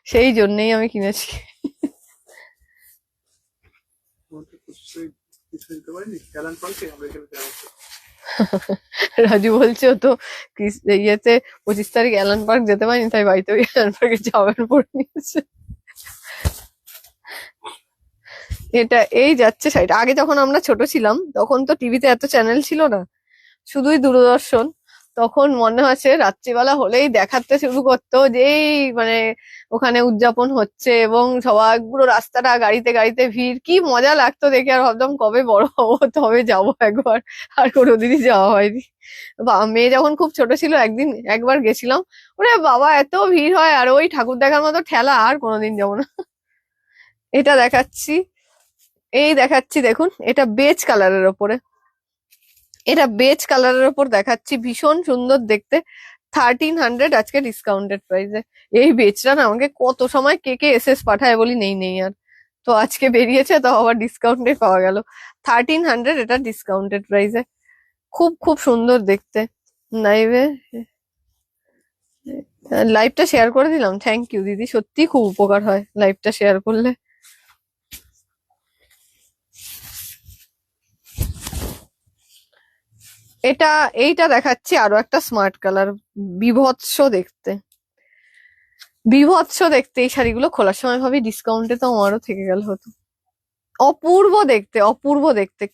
সেই জন্যই আমি কিনেছি। রাজু বলছে ও তো ইয়েতে 25 তারিখ অ্যালান পার্ক যেতে পারিনি, তাই বাড়িতে ওই অ্যালান পার্কে যাওয়ার পরে নিয়েছে। এটা এই যাচ্ছে শাড়িটা। আগে যখন আমরা ছোট ছিলাম তখন তো টিভিতে এত চ্যানেল ছিল না, শুধুই দূরদর্শন। তখন মনে আছে রাত্রিবেলা হলেই দেখাতে শুরু করতো যে এই মানে ওখানে উদযাপন হচ্ছে, এবং সবাই পুরো রাস্তাটা গাড়িতে গাড়িতে ভিড়, কি মজা লাগতো দেখে। আর ভাবতাম কবে বড় হবো তবে যাবো একবার, আর কোনোদিনই যাওয়া হয়নি। মেয়ে যখন খুব ছোট ছিল একবার গেছিলাম, ওরে বাবা এত ভিড় হয়, আর ওই ঠাকুর দেখার মতো ঠেলা, আর কোনোদিন যাবো না। এটা দেখাচ্ছি, এই দেখাচ্ছি দেখুন, এটা বেজ কালারের ওপরে, এটা বেজ কালারের উপর দেখাচ্ছি, ভীষণ সুন্দর দেখতে। 1300 আজকে ডিসকাউন্টেড প্রাইসে। এই বেচটা না আমাকে কত সময় কে কে এসএস পাঠায়, বলি নেই নেই আর, তো আজকে বেরিয়েছে তো আবার ডিসকাউন্টে পাওয়া গেল। 1300 এটা ডিসকাউন্টেড প্রাইসে, খুব খুব সুন্দর দেখতে। লাইভে লাইভটা শেয়ার করে দিলাম, থ্যাংক ইউ দিদি, সত্যি খুব উপকার হয় লাইভটা শেয়ার করলে। এইটা দেখাচ্ছি আরো একটা স্মার্ট কালার, বিভৎস দেখতে, বিভৎস দেখতে। এই শাড়িগুলো খোলার সময় ভাবি ডিসকাউন্টে তো আমারও থেকে গেল হতো। অপূর্ব দেখতে, অপূর্ব দেখতে,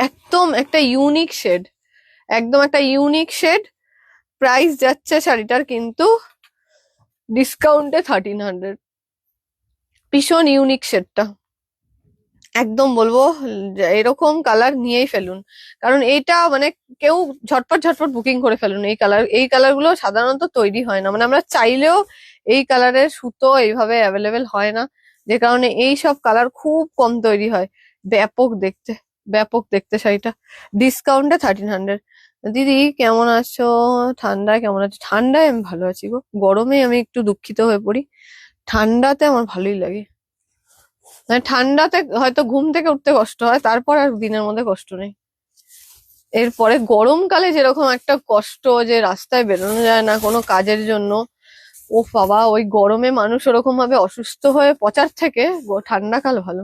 একদম একটা ইউনিক শেড, একদম একটা ইউনিক শেড। প্রাইস যাচ্ছে শাড়িটার কিন্তু ডিসকাউন্টে 1300। ভীষণ ইউনিক শেডটা, একদম বলবো যে এরকম কালার নিয়েই ফেলুন, কারণ এইটা মানে কেউ ঝটপট ঝটপট বুকিং করে ফেলুন। এই কালার গুলো সাধারণত তৈরি হয় না, মানে আমরা চাইলেও এই কালারের সুতো এইভাবে অ্যাভেলেবেল হয় না, যে কারণে এই সব কালার খুব কম তৈরি হয়। ব্যাপক দেখতে, ব্যাপক দেখতে শাড়িটা, ডিসকাউন্টে 1300। দিদি কেমন আছো? ঠান্ডায় কেমন আছো? ঠান্ডায় আমি ভালো আছি গো, গরমে আমি একটু দুঃখিত হয়ে পড়ি, ঠান্ডাতে আমার ভালোই লাগে। মানে ঠান্ডাতে হয়তো ঘুম থেকে উঠতে কষ্ট হয়, তারপর আর দিনের মধ্যে কষ্ট নেই। এরপরে গরমকালে যেরকম একটা কষ্ট, যে রাস্তায় বেরোনো যায় না কোনো কাজের জন্য, ও বাবা, ওই গরমে মানুষ ওরকম ভাবে অসুস্থ হয়ে পচার থেকে ঠান্ডাকাল ভালো।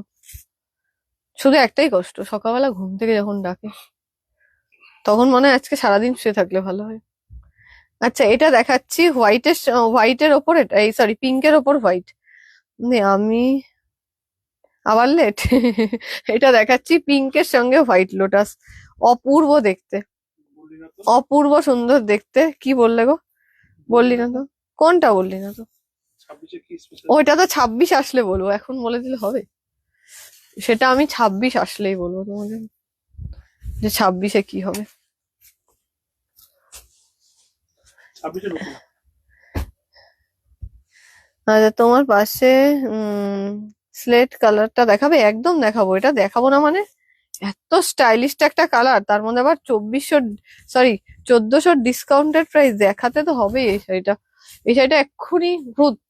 শুধু একটাই কষ্ট, সকালবেলা ঘুম থেকে যখন ডাকে তখন মনে হয় আজকে সারাদিন শুয়ে থাকলে ভালো হয়। আচ্ছা, এটা দেখাচ্ছি হোয়াইটের ওপর, এটা এই সরি পিঙ্কের ওপর হোয়াইট। আমি আবার লেট এটা দেখাচ্ছি পিঙ্কের সঙ্গে হোয়াইট লোটাস, অপূর্ব দেখতে, বললি না তো, অপূর্ব সুন্দর দেখতে। কি বললে গো? বললি না তো, কোনটা বললি না তো? 26-এ কি স্পেশাল? ওইটা তো 26 আসলে বলবো, এখন বলে দিলে হবে? সেটা আমি 26 আসলেই বলবো তোমাকে, যে 26-এ কি হবে। 26-এর উপর আচ্ছা, তোমার পাশে স্লেট কালারটা দেখাবে? একদম দেখাবো, এটা দেখাবো না মানে, এত স্টাইলিশ একটা কালার, তার মধ্যে আবার 1400 ডিসকাউন্টেড প্রাইস, দেখাতে তো হবে এই শাড়িটা। এই শাড়িটা এক্ষুনি ভূত,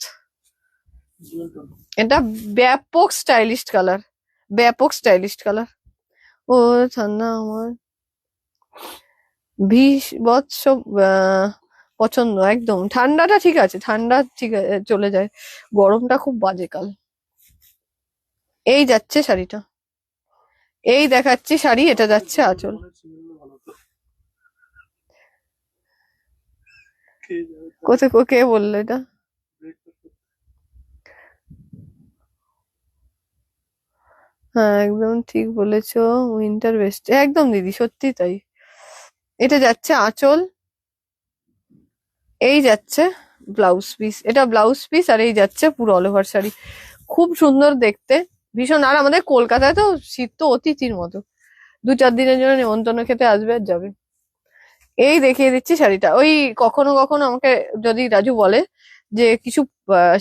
জুয়েল টোন। এটা ব্যাপক স্টাইলিশ কালার, ব্যাপক স্টাইলিশ কালার। ও ঠান্ডা আমার ভীষৎস পছন্দ, একদম। ঠান্ডাটা ঠিক আছে, ঠান্ডা ঠিক আছে, চলে যায়, গরমটা খুব বাজে কাল। এই যাচ্ছে শাড়িটা, এই দেখাচ্ছি শাড়ি, এটা যাচ্ছে আঁচল। মনে হচ্ছে সিঙ্গেল ভালো হতো। কে যাবে তো? কোথায় কে বললো এটা? breakfast করতে। হ্যাঁ, একদম ঠিক বলেছো, উইন্টার বেস্ট, একদম দিদি, সত্যি তাই। এটা যাচ্ছে আঁচল, এই যাচ্ছে ব্লাউজ পিস, এটা ব্লাউজ পিস, আর এই যাচ্ছে পুরো অল ওভার শাড়ি। খুব সুন্দর দেখতে, ভীষণ। আর আমাদের কলকাতায় তো শীত তো অতিথির মতো, 2-4 দিনের জন্য নেমন্তন্ন খেতে আসবে আর যাবে। এই দেখিয়ে দিচ্ছি শাড়িটা। ওই কখনো কখনো আমাকে যদি রাজু বলে যে কিছু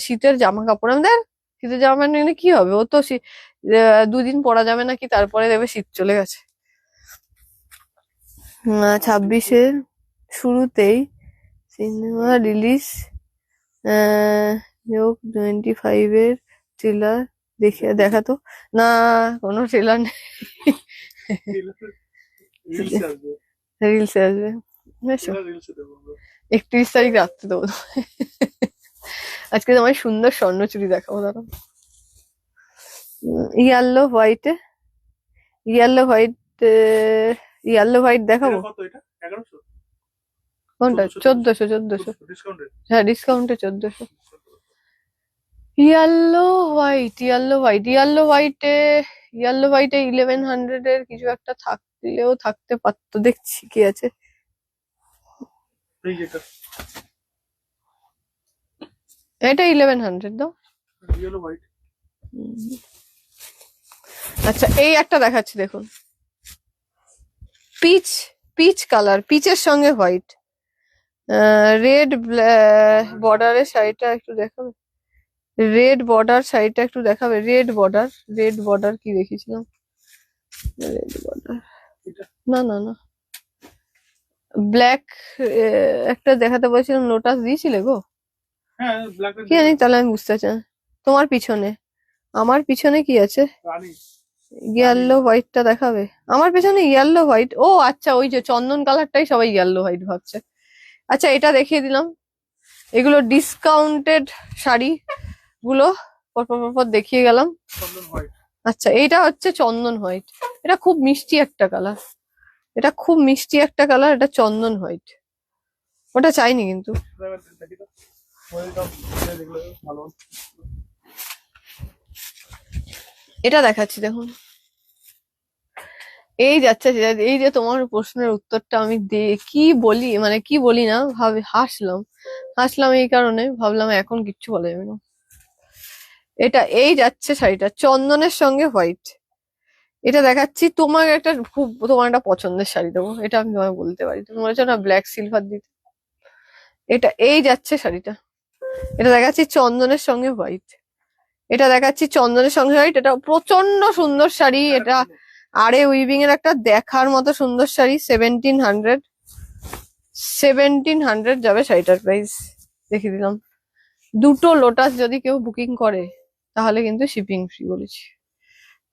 শীতের জামা কাপড়, আমি দেখ শীতের জামা প্যান্ট নিলে কি হবে, ও তো 2 দিন পরা যাবে নাকি, তারপরে দেবে শীত চলে গেছে। 26-এর শুরুতেই সিনেমা রিলিজ, 25-এর ট্রেলার দেখাতো না, কোনো ট্রেলার নেই, রিলসে আসবে, রিলসে আসবে। বুঝেছো? রিলসে দেবো। 31 তারিখ রাত্রে দেবো। আজকে তোমায় সুন্দর স্বর্ণচুড়ি দেখাবো, দাঁড়া। ইয়ালো হোয়াইটে, ইয়ালো হোয়াইট, ইয়ালো হোয়াইট দেখাবো। কত এটা? 1100? কোনটা? 1400 ডিসকাউন্টেড। হ্যাঁ, ডিসকাউন্টে 1400। ইয়ালো হোয়াইট, ইয়ালো হোয়াইট, ইয়ালো হোয়াইটে 1100 এর কিছু একটা থাকলেও থাকতে পারতো, দেখছি কি আছে। এই যেটা এটা 1100 দাও। Yellow white. আচ্ছা, এই একটা দেখাচ্ছি দেখুন, পিচ, পিচ কালার, পিচের সঙ্গে হোয়াইট, রেড বর্ডারের শাড়িটা একটু দেখাবে, রেড বর্ডার শাড়িটা একটু দেখাবে, রেড বর্ডার, রেড বর্ডার কি দেখেছিলাম, রেড বর্ডার, এটা না না না, ব্ল্যাক একটা দেখাতে বলছিলাম, লোটাস দিয়েছিলে গো? হ্যাঁ ব্ল্যাক কি জানি, তাহলে আমি বুঝতে চাই। তোমার পিছনে, আমার পিছনে কি আছে? রানী। ইয়েলো হোয়াইটটা দেখাবে? আমার পেছনে ইয়েলো হোয়াইট? ও আচ্ছা, ওই যে চন্দন কালারটাই সবাই ইয়েলো হোয়াইট ভাবছে। আচ্ছা, এটা দেখিয়ে দিলাম। এগুলো ডিসকাউন্টেড শাড়ি গুলো পরপর পরপর দেখিয়ে গেলাম। চন্দন হোয়াইট। আচ্ছা, এটা হচ্ছে চন্দন হোয়াইট। এটা খুব মিষ্টি একটা কালার, এটা খুব মিষ্টি একটা কালার, এটা চন্দন হোয়াইট। ওটা চাইনি কিন্তু। দেখি তো ওয়েলকাম, দেখলে ভালো। এটা দেখাচ্ছি, দেখুন। এই যাচ্ছে এই যে তোমার প্রশ্নের উত্তরটা আমি কি বলি, মানে কি বলি না ভাবে হাসলাম এই কারণে, ভাবলাম এখন কিচ্ছু বলা যাবে না। এটা এই যাচ্ছে শাড়িটা চন্দনের সঙ্গে হোয়াইট। এটা দেখাচ্ছি তোমার একটা খুব, তোমার একটা পছন্দের শাড়ি দেবো, এটা আমি তোমায় বলতে পারি। তুমি বলেছো না ব্ল্যাক সিলভার দিতে, এটা এই যাচ্ছে শাড়িটা। এটা দেখাচ্ছি চন্দনের সঙ্গে হোয়াইট। এটা দেখাচ্ছি চন্দনের সঙ্গে হোয়াইট। এটা প্রচন্ড সুন্দর শাড়ি এটা। আরে উইভিং এর একটা দেখার মতো সুন্দর শাড়ি। 1700 যাবে শাড়িটার প্রাইস, দেখিয়ে দিলাম। দুটো লোটাস যদি কেউ বুকিং করে তাহলে কিন্তু শিপিং ফ্রি বলেছি,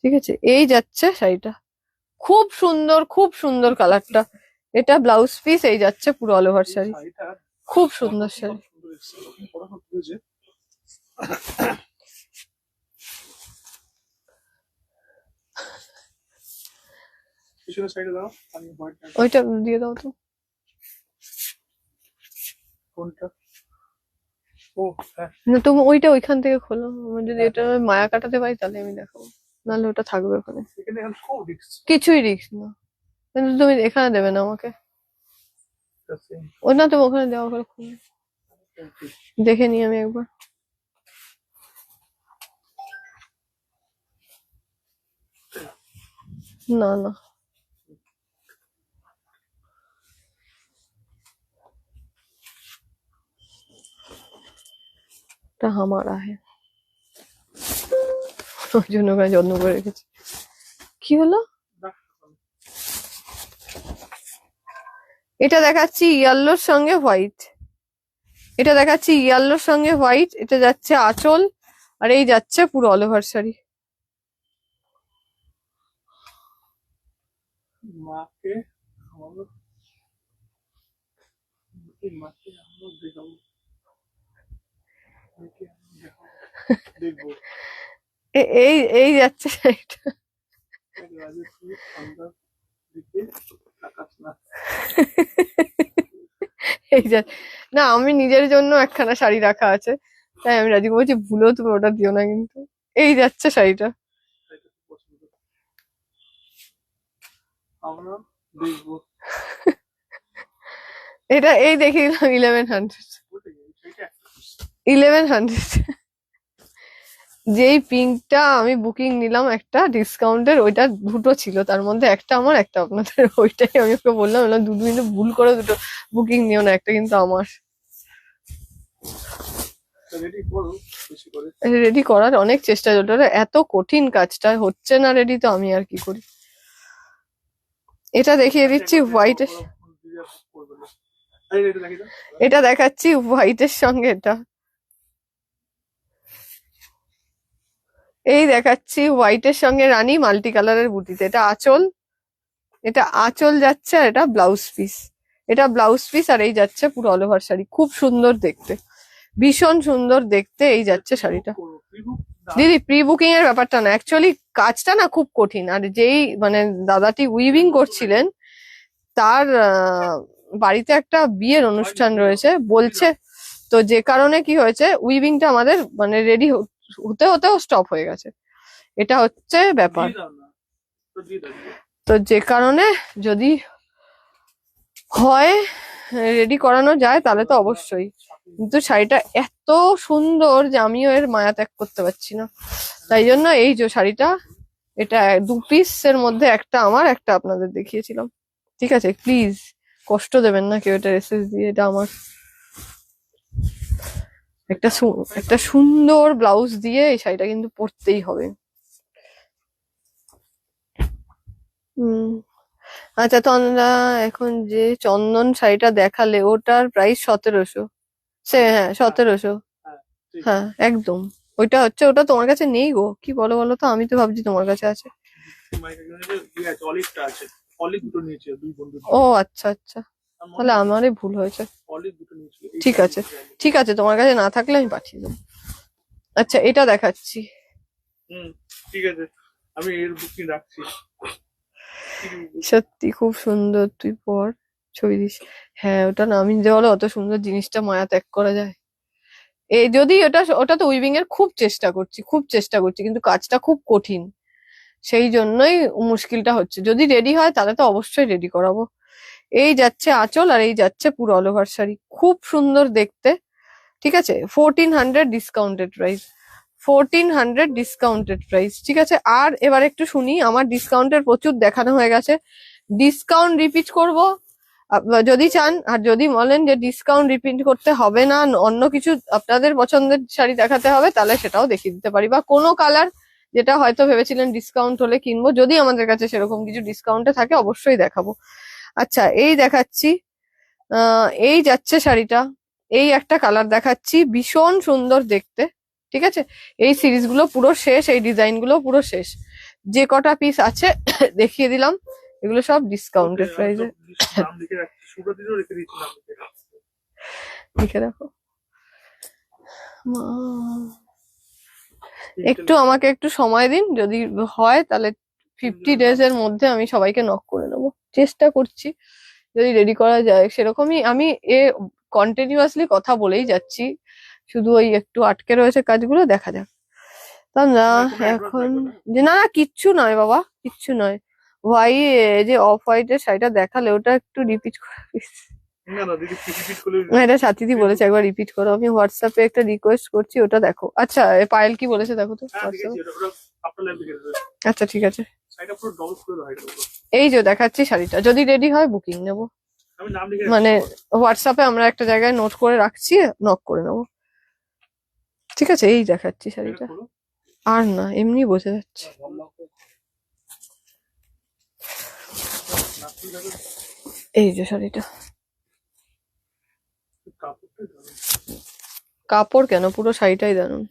ঠিক আছে? এই যাচ্ছে শাড়িটা, খুব সুন্দর, খুব সুন্দর কালারটা। এটা ব্লাউজ পিস, এই যাচ্ছে পুরো অল ওভার শাড়ি, খুব সুন্দর শাড়ি। ওইটা দিয়ে দাও তো। কোনটা? ও হ্যাঁ, না, তুমি ওইটা ওইখান থেকে খোলো। আমার যদি এটা মায়া কাটাতে পারি তাহলে আমি দেখাবো, নাহলে ওটা থাকবে ওখানে। এখানে এখন খুব রিস্ক কিছুই রিস্ক না, কিন্তু তুমি এখানে দেবে না আমাকে। আছে। ও না, তুমি ওখানে দেওয়া, ওখানে খুলে দেখে নি আমি একবার। না না, এটা হামারা है, ওই জন্য ওখানে যত্ন করে রেখেছি। কি হলো? এটা দেখাচ্ছি ইয়েলোর সঙ্গে হোয়াইট। এটা দেখাচ্ছি ইয়েলোর সঙ্গে হোয়াইট। এটা যাচ্ছে আঁচল, আর এই যাচ্ছে পুরো অল ওভার শাড়ি। মাকে আমাদের, মাকে আমরা দেখাবো, মাকে আমরা দেখবো। এই এই যাচ্ছে শাড়িটা। রাজশ্রী আমরা দিকে আকাশ না। এই যা, না আমি নিজের জন্য একখানা শাড়ি রাখা আছে, তাই আমি রাজি বলছি, ভুলেও তুমি ওটা দিও না কিন্তু। এই যাচ্ছে শাড়িটা, এটা খুব পছন্দ, আমরা দেখবো। এটা এই দেখিয়ে দিলাম 1100। ওটাই, সেইটা 1100 যেই পিঙ্কটা আমি বুকিং নিলাম একটা ডিসকাউন্টের, ওইটা দুটো ছিল, তার মধ্যে একটা আমার একটা আপনাদের। ওইটাই আমি ওকে বললাম, দুটো কিন্তু ভুল করে দুটো বুকিং নিও না, একটা কিন্তু আমার। রেডি করো বেশি করে। রেডি করার অনেক চেষ্টা চলছে, এত কঠিন কাজটা হচ্ছে না রেডি, তো আমি আর কি করি। এটা দেখিয়ে দিচ্ছি হোয়াইটের, এটা দেখাচ্ছি হোয়াইটের সঙ্গে এটা। এই দেখাচ্ছি হোয়াইটের সঙ্গে রানী মাল্টি কালারের বুটিতে। এটা আঁচল, এটা আঁচল যাচ্ছে, আর এটা ব্লাউজ পিস। এটা ব্লাউজ পিস, আর এই যাচ্ছে পুরো অল ওভার শাড়ি। খুব সুন্দর দেখতে, ভীষণ সুন্দর দেখতে এই যাচ্ছে শাড়িটা। দিদি প্রি বুকিং এর ব্যাপারটা না, অ্যাকচুয়ালি কাজটা না খুব কঠিন। আর যেই মানে দাদাটি উইভিং করছিলেন, তার বাড়িতে একটা বিয়ের অনুষ্ঠান রয়েছে বলছে, তো যে কারণে কি হয়েছে, উইভিংটা আমাদের মানে রেডি হতে হতেও স্টপ হয়ে গেছে। এটা হচ্ছে ব্যাপার। তো যে কারণে যদি হয় রেডি করানো যায় তাহলে তো অবশ্যই, কিন্তু শাড়িটা এত সুন্দর যে আমিও এর মায়া ত্যাগ করতে পারছি না। তাই জন্য এই যে শাড়িটা, এটা 2 পিসের মধ্যে একটা আমার, একটা আপনাদের দেখিয়েছিলাম। ঠিক আছে, প্লিজ কষ্ট দেবেন না কেউ এটা এসএস দিয়ে, এটা আমার। একটা সুন্দর ব্লাউজ দিয়ে এই শাড়িটা কিন্তু পরতেই হবে। আচ্ছা তোমরা এখন যে চন্দন শাড়িটা দেখালে ওটার প্রাইস 1700। হ্যাঁ হ্যাঁ 1700। হ্যাঁ ঠিক। হ্যাঁ একদম। ওইটা হচ্ছে, ওটা তোমার কাছে নেই গো, কি বলো বলো তো, আমি তো ভাবছি তোমার কাছে আছে। আছে অলিভটা আছে, অলিভ দুটো নিয়েছে দুই বন্ধু। ও আচ্ছা আচ্ছা, আমার মনে তাহলে নেই, আমারই ভুল হয়েছে। অলিভ দুটো নিয়েছিল ঠিক এইটা আছে, ঠিক আছে, তোমার কাছে না থাকলে আমি পাঠিয়ে দেবো। আচ্ছা এটা দেখাচ্ছি। হুম ঠিক আছে, আমি এর বুকিং রাখছি। সত্যি খুব সুন্দর, তুই পর ছবি দিস। হ্যাঁ ওটা নামিয়ে দেওয়া হলে অত সুন্দর জিনিসটা মায়া ত্যাগ করা যায়। এই যদি ওটা, ওটা তো উইভিং এর খুব চেষ্টা করছি, খুব চেষ্টা করছি, কিন্তু কাজটা খুব কঠিন, সেই জন্যই মুশকিলটা হচ্ছে। যদি রেডি হয় তাহলে তো অবশ্যই রেডি করাবো। এই যাচ্ছে আঁচল, আর এই যাচ্ছে পুরো অল ওভার শাড়ি, খুব সুন্দর দেখতে। ঠিক আছে, 1400 ডিসকাউন্টেড প্রাইস, 1400 ডিসকাউন্টেড প্রাইস। ঠিক আছে, আর এবার একটু শুনি, আমার ডিসকাউন্টের প্রচুর দেখানো হয়ে গেছে, ডিসকাউন্ট রিপিট করব যদি চান, আর যদি বলেন যে ডিসকাউন্ট রিপিট করতে হবে না, অন্য কিছু আপনাদের পছন্দের শাড়ি দেখাতে হবে, তাহলে সেটাও দেখিয়ে দিতে পারি, বা কোনো কালার যেটা হয়তো ভেবেছিলেন ডিসকাউন্ট হলে কিনবো, যদি আমাদের কাছে সেরকম কিছু ডিসকাউন্টে থাকে অবশ্যই দেখাবো। আচ্ছা এই দেখাচ্ছি, এই যাচ্ছে শাড়িটা, এই একটা কালার দেখাচ্ছি, ভীষণ সুন্দর দেখতে। ঠিক আছে, এই সিরিজ গুলো পুরো শেষ, এই ডিজাইন গুলো পুরো শেষ, যে কটা পিস আছে দেখিয়ে দিলাম, এগুলো সব ডিসকাউন্টেড প্রাইসে। নাম লিখে রাখছি, সুব্রতিরও রেখে দিচ্ছি নাম লিখে। লিখে রাখো। মা, একটু আমাকে একটু সময় দিন, যদি হয় তাহলে 50 ডেজ এর মধ্যে আমি সবাইকে নক করে নেবো, চেষ্টা করছি যদি রেডি করা যায় সেরকমই। আমি এ কন্টিনিউয়াসলি কথা বলেই যাচ্ছি, শুধু ওই একটু আটকে রয়েছে কাজগুলো, দেখা যাক। তা না এখন, যে না না কিচ্ছু নয় বাবা, কিচ্ছু নয়। ভাই যে অফ হোয়াইটের শাড়িটা দেখালে ওটা একটু রিপিট করে দিস। না না দিদি রিপিট করলে না, এটা সাথীদি বলেছে একবার রিপিট করো, আমি হোয়াটসঅ্যাপে একটা রিকোয়েস্ট করছি, ওটা দেখো। আচ্ছা পায়েল কি বলেছে দেখো তো হ্যাঁ হোয়াটসঅ্যাপে। দেখেছি, ওটা আপনার লাইভ লিখে দেবে। আচ্ছা ঠিক আছে, সাইডটা পুরো ডবল করে দাও এটা পুরো। এই যে দেখাচ্ছি শাড়িটা, যদি রেডি হয় বুকিং নেবো, আমি নাম লিখে মানে রাখছি। হোয়াটসঅ্যাপে আমরা একটা জায়গায় নোট করে রাখছি, নক করে নেবো। ঠিক আছে, এই দেখাচ্ছি এটা শাড়িটা, খোলো। আর না এমনি বোঝা যাচ্ছে। নাপি লাগবে, এই যে শাড়িটা, কাপড়টা দাও। কাপড় কেন, পুরো শাড়িটাই দারুন।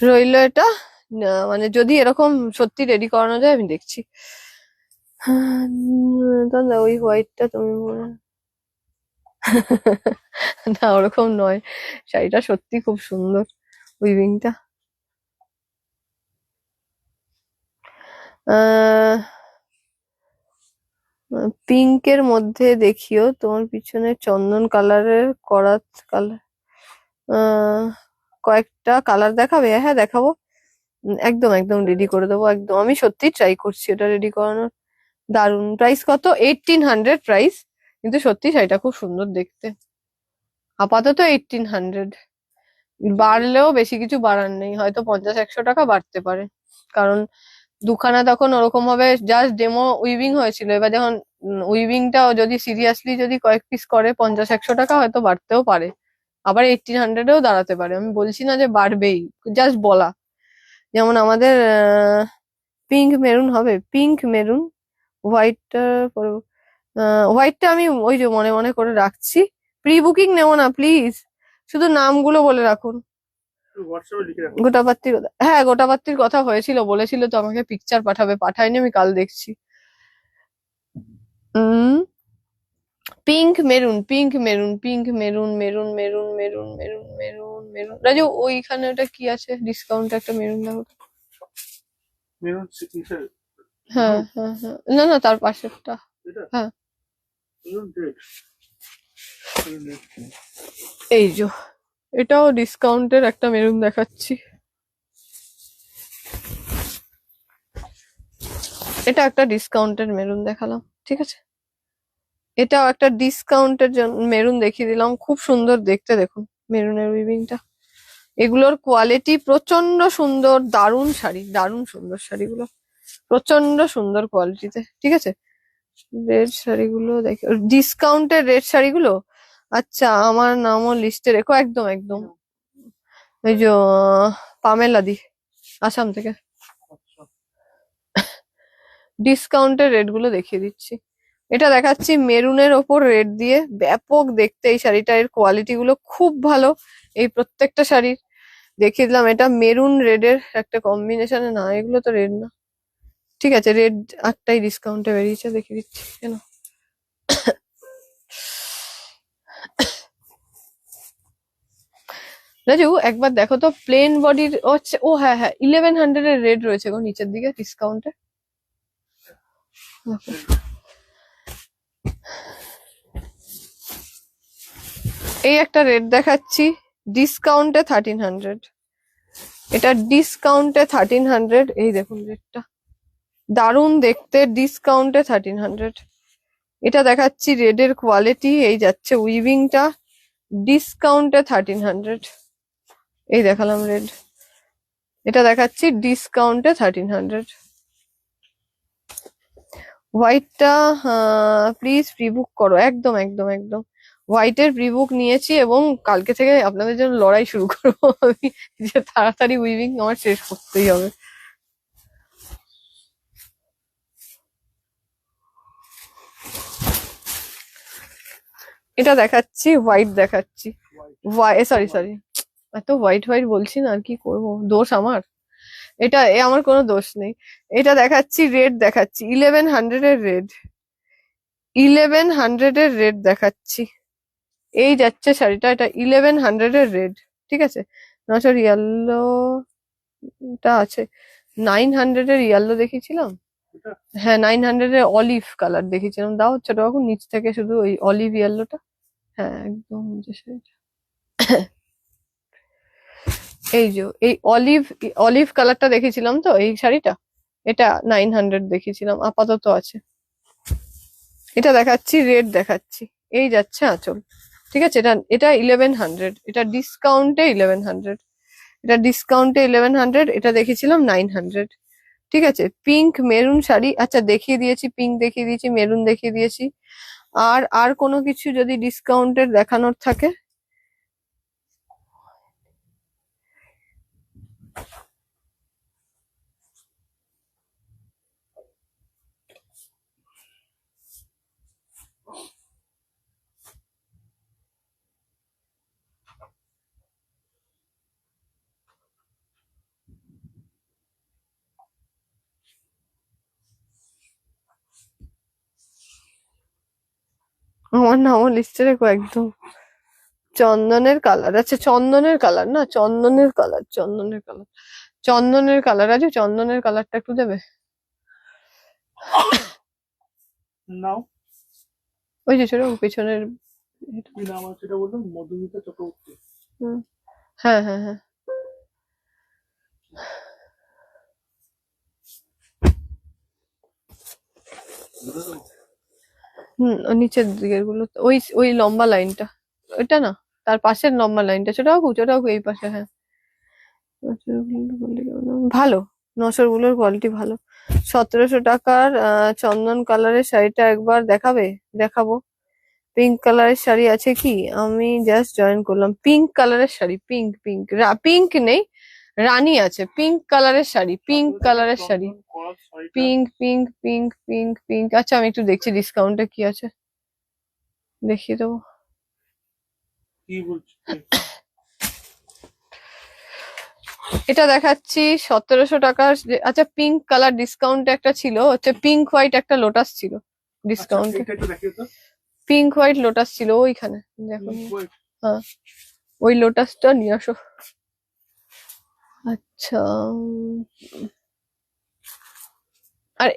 রইলো এটা, মানে যদি এরকম সত্যি রেডি করানো যায় আমি দেখছি। তাহলে ওই হোয়াইটটা তুমি না ওরকম নয়, শাড়িটা সত্যি খুব সুন্দর, উইভিংটা। আহ পিঙ্কের মধ্যে দেখিও, তোমার পিছনে চন্দন কালারের করা কালার, আহ কয়েকটা কালার দেখাবে, হ্যাঁ দেখাবো। একদম একদম রেডি করে দেবো, একদম আমি সত্যি ট্রাই করছি এটা রেডি করানোর। দারুন, প্রাইস কত, 1800 প্রাইস, কিন্তু সত্যি শাড়িটা খুব সুন্দর দেখতে। আপাতত 1800, বাড়লেও বেশি কিছু বাড়ার নেই, হয়তো 50-100 টাকা বাড়তে পারে, কারণ দুখানা তখন ওরকম ভাবে জাস্ট ডেমো উইভিং হয়েছিল, এবার যখন উইভিংটা যদি সিরিয়াসলি যদি কয়েক পিস করে 50-100 টাকা হয়তো বাড়তেও পারে, আবার 1800-এও দাঁড়াতে পারে, আমি বলছি না যে বাড়বেই, জাস্ট বলা। যেমন আমাদের পিঙ্ক মেরুন হবে, পিঙ্ক মেরুন, হোয়াইটটা পরে, হোয়াইটটা আমি ওই যে মনে মনে করে রাখছি, প্রি বুকিং নেবো না প্লিজ, শুধু নামগুলো বলে রাখুন। হোয়াটসঅ্যাপে লিখে রাখো। গোটাপাত্তির কথা, হ্যাঁ গোটাপাত্তির কথা হয়েছিল, বলেছিল তো আমাকে পিকচার পাঠাবে, পাঠায়নি, আমি কাল দেখছি। Pink maroon, pink maroon, pink maroon, maroon maroon maroon maroon maroon maroon, Raju ওইখানে ওটা কি আছে ডিসকাউন্ট, একটা মেরুন দেখো তো। মেরুন কিসের? হ্যাঁ হ্যাঁ হ্যাঁ, না না তার পাশেরটা। এটা হ্যাঁ মেরুন রেড, মেরুন রেড। এই যে, এটাও ডিসকাউন্টের একটা মেরুন দেখাচ্ছি, এটা একটা ডিসকাউন্টের মেরুন দেখালাম। ঠিক আছে, এটাও একটা ডিসকাউন্টের জন্য মেরুন দেখিয়ে দিলাম, খুব সুন্দর দেখতে, দেখুন মেরুনের উইভিংটা, এগুলোর কোয়ালিটি প্রচন্ড সুন্দর, দারুণ শাড়ি, দারুণ সুন্দর শাড়িগুলো, প্রচন্ড সুন্দর কোয়ালিটিতে। ঠিক আছে, রেড শাড়িগুলো দেখো, ডিসকাউন্টের রেড শাড়িগুলো। আচ্ছা, আমার নামও লিস্টে রেখো, একদম একদম। ওই যে পামেলা দি, আসাম থেকে। আচ্ছা, ডিসকাউন্টের রেট গুলো দেখিয়ে দিচ্ছি। এটা দেখাচ্ছি মেরুনের ওপর রেড দিয়ে, ব্যাপক দেখতে এই শাড়িটা, এর কোয়ালিটি গুলো খুব ভালো। এই প্রত্যেকটা শাড়ির দেখিয়ে দিলাম। এটা মেরুন রেড এর একটা কম্বিনেশনে, না এগুলো তো রেড না, ঠিক আছে রেড একটাই ডিসকাউন্টে বেরিয়েছে, দেখিয়ে দিচ্ছি কেন। রাজু একবার দেখো তো প্লেন বডির, হচ্ছে ও হ্যাঁ হ্যাঁ 1100 এর রেড রয়েছে গো নিচের দিকে ডিসকাউন্টে। এই একটা রেট দেখাচ্ছি ডিসকাউন্টে 1300, এটা ডিসকাউন্টে 1300। এই দেখুন রেটটা দারুণ দেখতে, ডিসকাউন্টে 1300। এটা দেখাচ্ছি রেড এর কোয়ালিটি, এই যাচ্ছে উইভিংটা, ডিসকাউন্টে 1300। এই দেখালাম রেড, এটা দেখাচ্ছি ডিসকাউন্টে 1300। হোয়াইটটা প্লিজ প্রিবুক করো, একদম একদম একদম। হোয়াইটের প্রিবুক নিয়েছি এবং কালকে থেকে আপনাদের জন্য লড়াই শুরু করবো আমি, যে তাড়াতাড়ি উইভিং আমার শেষ করতেই হবে। এটা দেখাচ্ছি হোয়াইট দেখাচ্ছি, সরি সরি, এত হোয়াইট হোয়াইট বলছি না, আর কি করব, দোষ আমার, এটা আমার কোনো দোষ নেই। এটা দেখাচ্ছি রেড দেখাচ্ছি 1100 এর রেড, 1100 এর রেড দেখাচ্ছি। এই যাচ্ছে শাড়িটা, এটা 1100 এর রেড, ঠিক আছে। না সরি ইয়েলো টা আছে, 900 এর ইয়েলো দেখিয়েছিলাম। এটা হ্যাঁ 900 এর অলিভ কালার দেখিয়েছিলাম, দাও ছোট বাবু নিচ থেকে শুধু ওই অলিভ ইয়েলোটা। হ্যাঁ একদম যে শাড়িটা, এই যে এই অলিভ অলিভ কালারটা দেখেছিলাম তো এই শাড়িটা, এটা 900 দেখিয়েছিলাম, আপাতত আছে। এটা দেখাচ্ছি রেড দেখাচ্ছি, এই যাচ্ছে আঁচল, ঠিক আছে। এটা এটা 1100, এটা ডিসকাউন্টে 1100, এটা ডিসকাউন্টে 1100, এটা দেখেছিলাম 900, ঠিক আছে। পিঙ্ক মেরুন শাড়ি, আচ্ছা দেখিয়ে দিয়েছি, পিঙ্ক দেখিয়ে দিয়েছি, মেরুন দেখিয়ে দিয়েছি। আর কোনো কিছু যদি ডিসকাউন্টের দেখানোর থাকে। আমার নামও লিস্টে রেখো একদম। চন্দনের কালার, আচ্ছা চন্দনের কালার না, চন্দনের কালার, চন্দনের কালার, চন্দনের কালার আছে, চন্দনের কালারটা একটু দেবে। নাও, ওই যে ছোট পেছনের এটা। কি নাম আছে এটা বলুন? মধুমিতা চক্রবর্তী। হুম, হ্যাঁ হ্যাঁ হ্যাঁ। ও নিচের দিকের গুলো ওই ওই লম্বা লাইনটা, ওইটা না, তার পাশের লম্বা লাইনটা, ছোট কাকু ছোট কাকু এই পাশে, হ্যাঁ। নসরগুলোর quality কেমন? ভালো, নসরগুলোর কোয়ালিটি ভালো। 1700 টাকার চন্দন কালারের শাড়িটা একবার দেখাবে? দেখাবো। পিঙ্ক কালারের শাড়ি আছে কি? আমি জাস্ট জয়েন করলাম, পিঙ্ক কালারের শাড়ি, পিঙ্ক পিঙ্ক পিঙ্ক নেই, রানী আছে, পিঙ্ক কালারের শাড়ি, পিঙ্ক কালারের শাড়ি, চন্দন করা শাড়িটা pink pink pink pink pink. আচ্ছা আমি একটু দেখছি ডিসকাউন্টে কি আছে, দেখিয়ে দেবো। কি বলছি? এটা দেখাচ্ছি 1700 টাকার আচ্ছা পিঙ্ক কালার ডিসকাউন্টে একটা ছিল, হচ্ছে পিঙ্ক হোয়াইট একটা লোটাস ছিল আচ্ছা, ডিসকাউন্টে, এটা একটু দেখিয়ে তো। পিঙ্ক হোয়াইট লোটাস ছিল ওইখানে, দেখুন। Wait, হ্যাঁ ওই লোটাসটা নিয়ে আসো। আচ্ছা আরে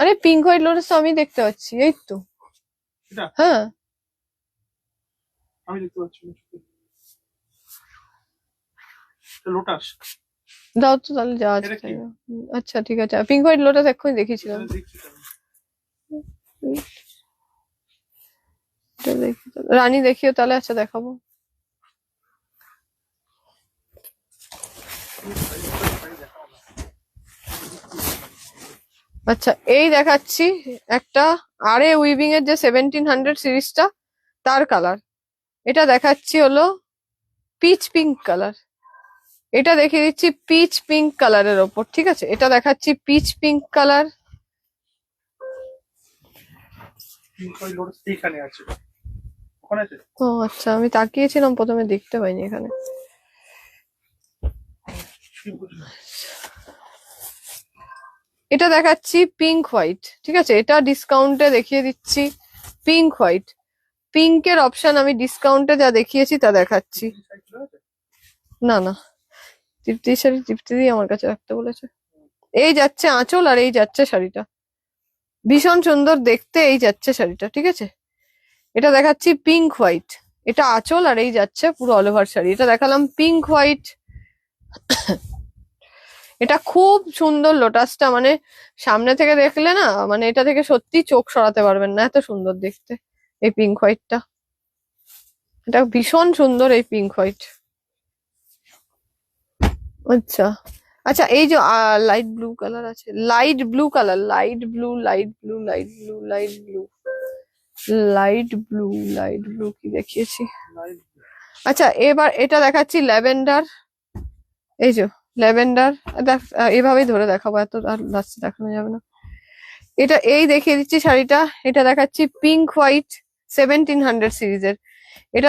আরে পিঙ্ক হোয়াইট লোটাস তো আমি দেখতে পাচ্ছি, এই তো। এটা হ্যাঁ আমি দেখতে পাচ্ছি না। এটা লোটাস। দাও তো তাহলে যা আছে এটা কি? তাই দাও। আচ্ছা ঠিক আছে, পিঙ্ক হোয়াইট লোটাস এক্ষুনি দেখিয়েছিলাম। এখানে দেখছি তো আমি। এটা দেখি তাহলে। রানী দেখিও তাহলে, আচ্ছা দেখাবো। আচ্ছা এই দেখাচ্ছি একটা আরে উইভিং এর যে 1700 সিরিজটা তার কালার। এটা দেখাচ্ছি হলো পিচ পিঙ্ক কালার। এটা দেখিয়ে দিচ্ছি পিচ পিঙ্ক কালারের ওপর, ঠিক আছে? এটা দেখাচ্ছি পিচ পিঙ্ক কালার। ওই লোড এইখানে আছে, ওখানে আছে। ও আচ্ছা, আমি তাকিয়েছিলাম প্রথমে, দেখতে পাইনি এখানে। কি বুঝলি? এটা দেখাচ্ছি পিঙ্ক হোয়াইট, ঠিক আছে? এটা ডিসকাউন্টে দেখিয়ে দিচ্ছি পিঙ্ক হোয়াইট। পিঙ্কের অপশন আমি ডিসকাউন্টে যা দেখিয়েছি তা দেখাচ্ছি। না না, তৃপ্তি শাড়ি তৃপ্তি দিয়ে আমার কাছে রাখতে বলেছে। এই যাচ্ছে আঁচল আর এই যাচ্ছে শাড়িটা, ভীষণ সুন্দর দেখতে এই যাচ্ছে শাড়িটা, ঠিক আছে? এটা দেখাচ্ছি পিঙ্ক হোয়াইট, এটা আঁচল আর এই যাচ্ছে পুরো অল ওভার শাড়ি। এটা দেখালাম পিঙ্ক হোয়াইট। এটা খুব সুন্দর লোটাসটা, মানে সামনে থেকে দেখলে না, মানে এটা থেকে সত্যি চোখ সরাতে পারবেন না, এত সুন্দর দেখতে এই পিঙ্ক হোয়াইটটা। এটা ভীষণ সুন্দর এই পিঙ্ক হোয়াইট। আচ্ছা আচ্ছা, এই যে লাইট ব্লু কালার আছে, light blue colour, light blue, light blue, light blue, light blue, light blue, light blue কি দেখিয়েছি? আচ্ছা এবার এটা দেখাচ্ছি ল্যাভেন্ডার। এই যে ল্যাভেন্ডার, এভাবেই ধরে দেখাবো, এত আর লাস্টে দেখানো যাবে না। এটা এই দেখিয়ে দিচ্ছি শাড়িটা। এটা দেখাচ্ছি পিঙ্ক হোয়াইট 1700 সিরিজের। এটা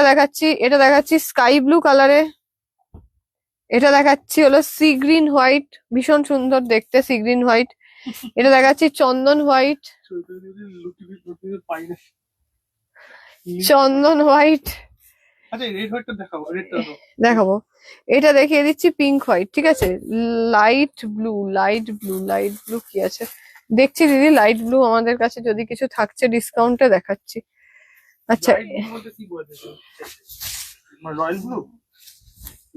দেখাচ্ছি স্কাই ব্লু কালারে। এটা দেখাচ্ছি হলো সি গ্রিন হোয়াইট, ভীষণ সুন্দর দেখতে সি গ্রিন হোয়াইট। এটা দেখাচ্ছি চন্দন হোয়াইট, চন্দন হোয়াইট আচ্ছা রেড হোয়াইটটা দেখাবো, রেডটা দাও। দেখাবো। এটা দেখিয়ে দিচ্ছি পিঙ্ক হোয়াইট, ঠিক আছে? Light blue, light blue, light blue কি আছে দেখছি দিদি, লাইট ব্লু আমাদের কাছে যদি কিছু থাকছে ডিসকাউন্টে দেখাচ্ছি। আচ্ছা লাইট ব্লু বলতে কি বোঝাচ্ছে? মানে রয়্যাল ব্লু,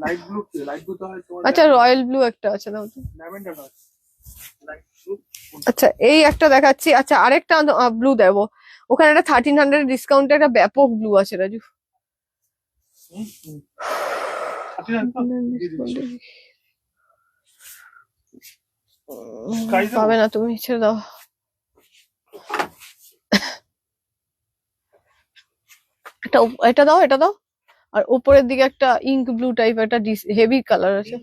লাইট ব্লু কি? লাইট ব্লু তো হয় তোমার। আচ্ছা রয়্যাল ব্লু একটা আছে, দাও তো। ল্যাভেন্ডার হয় লাইট ব্লু। আচ্ছা এই একটা দেখাচ্ছি। আচ্ছা আরেকটা ব্লু দেবো, ওখানে একটা 1300 ডিসকাউন্টে একটা ব্যাপক ব্লু আছে রাজু। পাবে না তুমি, ছেড়ে দাও। এটা দাও, এটা দাও। আর উপরের দিকে একটা ইঙ্ক ব্লু টাইপ একটা হেভি কালার আছে,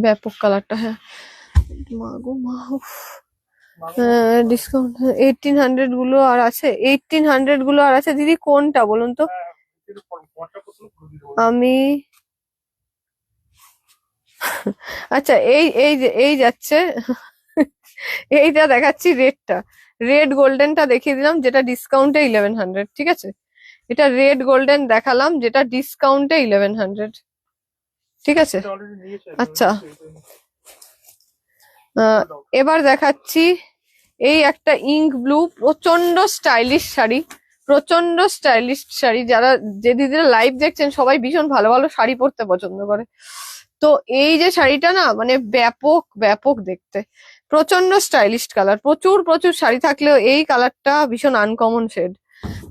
ব্যাপক কালারটা। হ্যাঁ মা গো মা, ডিসকাউন্ট 1800 গুলো আর আছে, 1800 গুলো আর আছে দিদি, কোনটা বলুন তো? আমি আচ্ছা এই যাচ্ছে এইটা দেখাচ্ছি রেডটা, রেড গোল্ডেনটা দেখিয়ে দিলাম যেটা ডিসকাউন্টে 1100, ঠিক আছে? এটা রেড গোল্ডেন দেখালাম যেটা ডিসকাউন্টে 1100, ঠিক আছে? আচ্ছা এবার দেখাচ্ছি এই একটা ইঙ্ক ব্লু, প্রচন্ড স্টাইলিশ শাড়ি, প্রচন্ড স্টাইলিশ শাড়ি। যারা যে দিদিরা লাইভ দেখছেন সবাই ভীষণ ভালো ভালো শাড়ি পরতে পছন্দ করে, তো এই যে শাড়িটা না মানে ব্যাপক ব্যাপক দেখতে, প্রচন্ড স্টাইলিশ কালার। প্রচুর প্রচুর শাড়ি থাকলেও এই কালারটা ভীষণ uncommon shade.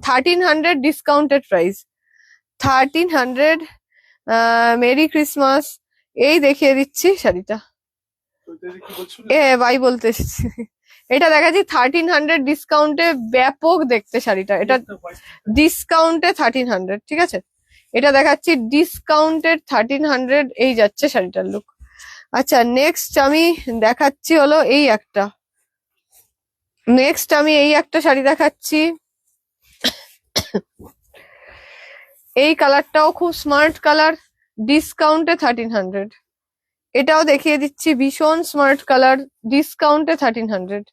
1300 discounted price, 1300। Merry Christmas. এই দেখিয়ে দিচ্ছি শাড়িটা, বাই বলতে এসেছি। এটা দেখাচ্ছি 1300 ডিসকাউন্টে, ব্যাপক দেখতে শাড়িটা। এটা ডিসকাউন্টে 1300, ঠিক আছে? এটা দেখাচ্ছি ডিসকাউন্টেড 1300, এই যাচ্ছে শাড়িটার লুক। আচ্ছা নেক্সট আমি দেখাচ্ছি হলো এই একটা, শাড়ি দেখাচ্ছি। এই কালারটাও খুব স্মার্ট কালার, ডিসকাউন্টে 1300। এটাও দেখিয়ে দিচ্ছি, ভীষণ স্মার্ট কালার, ডিসকাউন্টে 1300।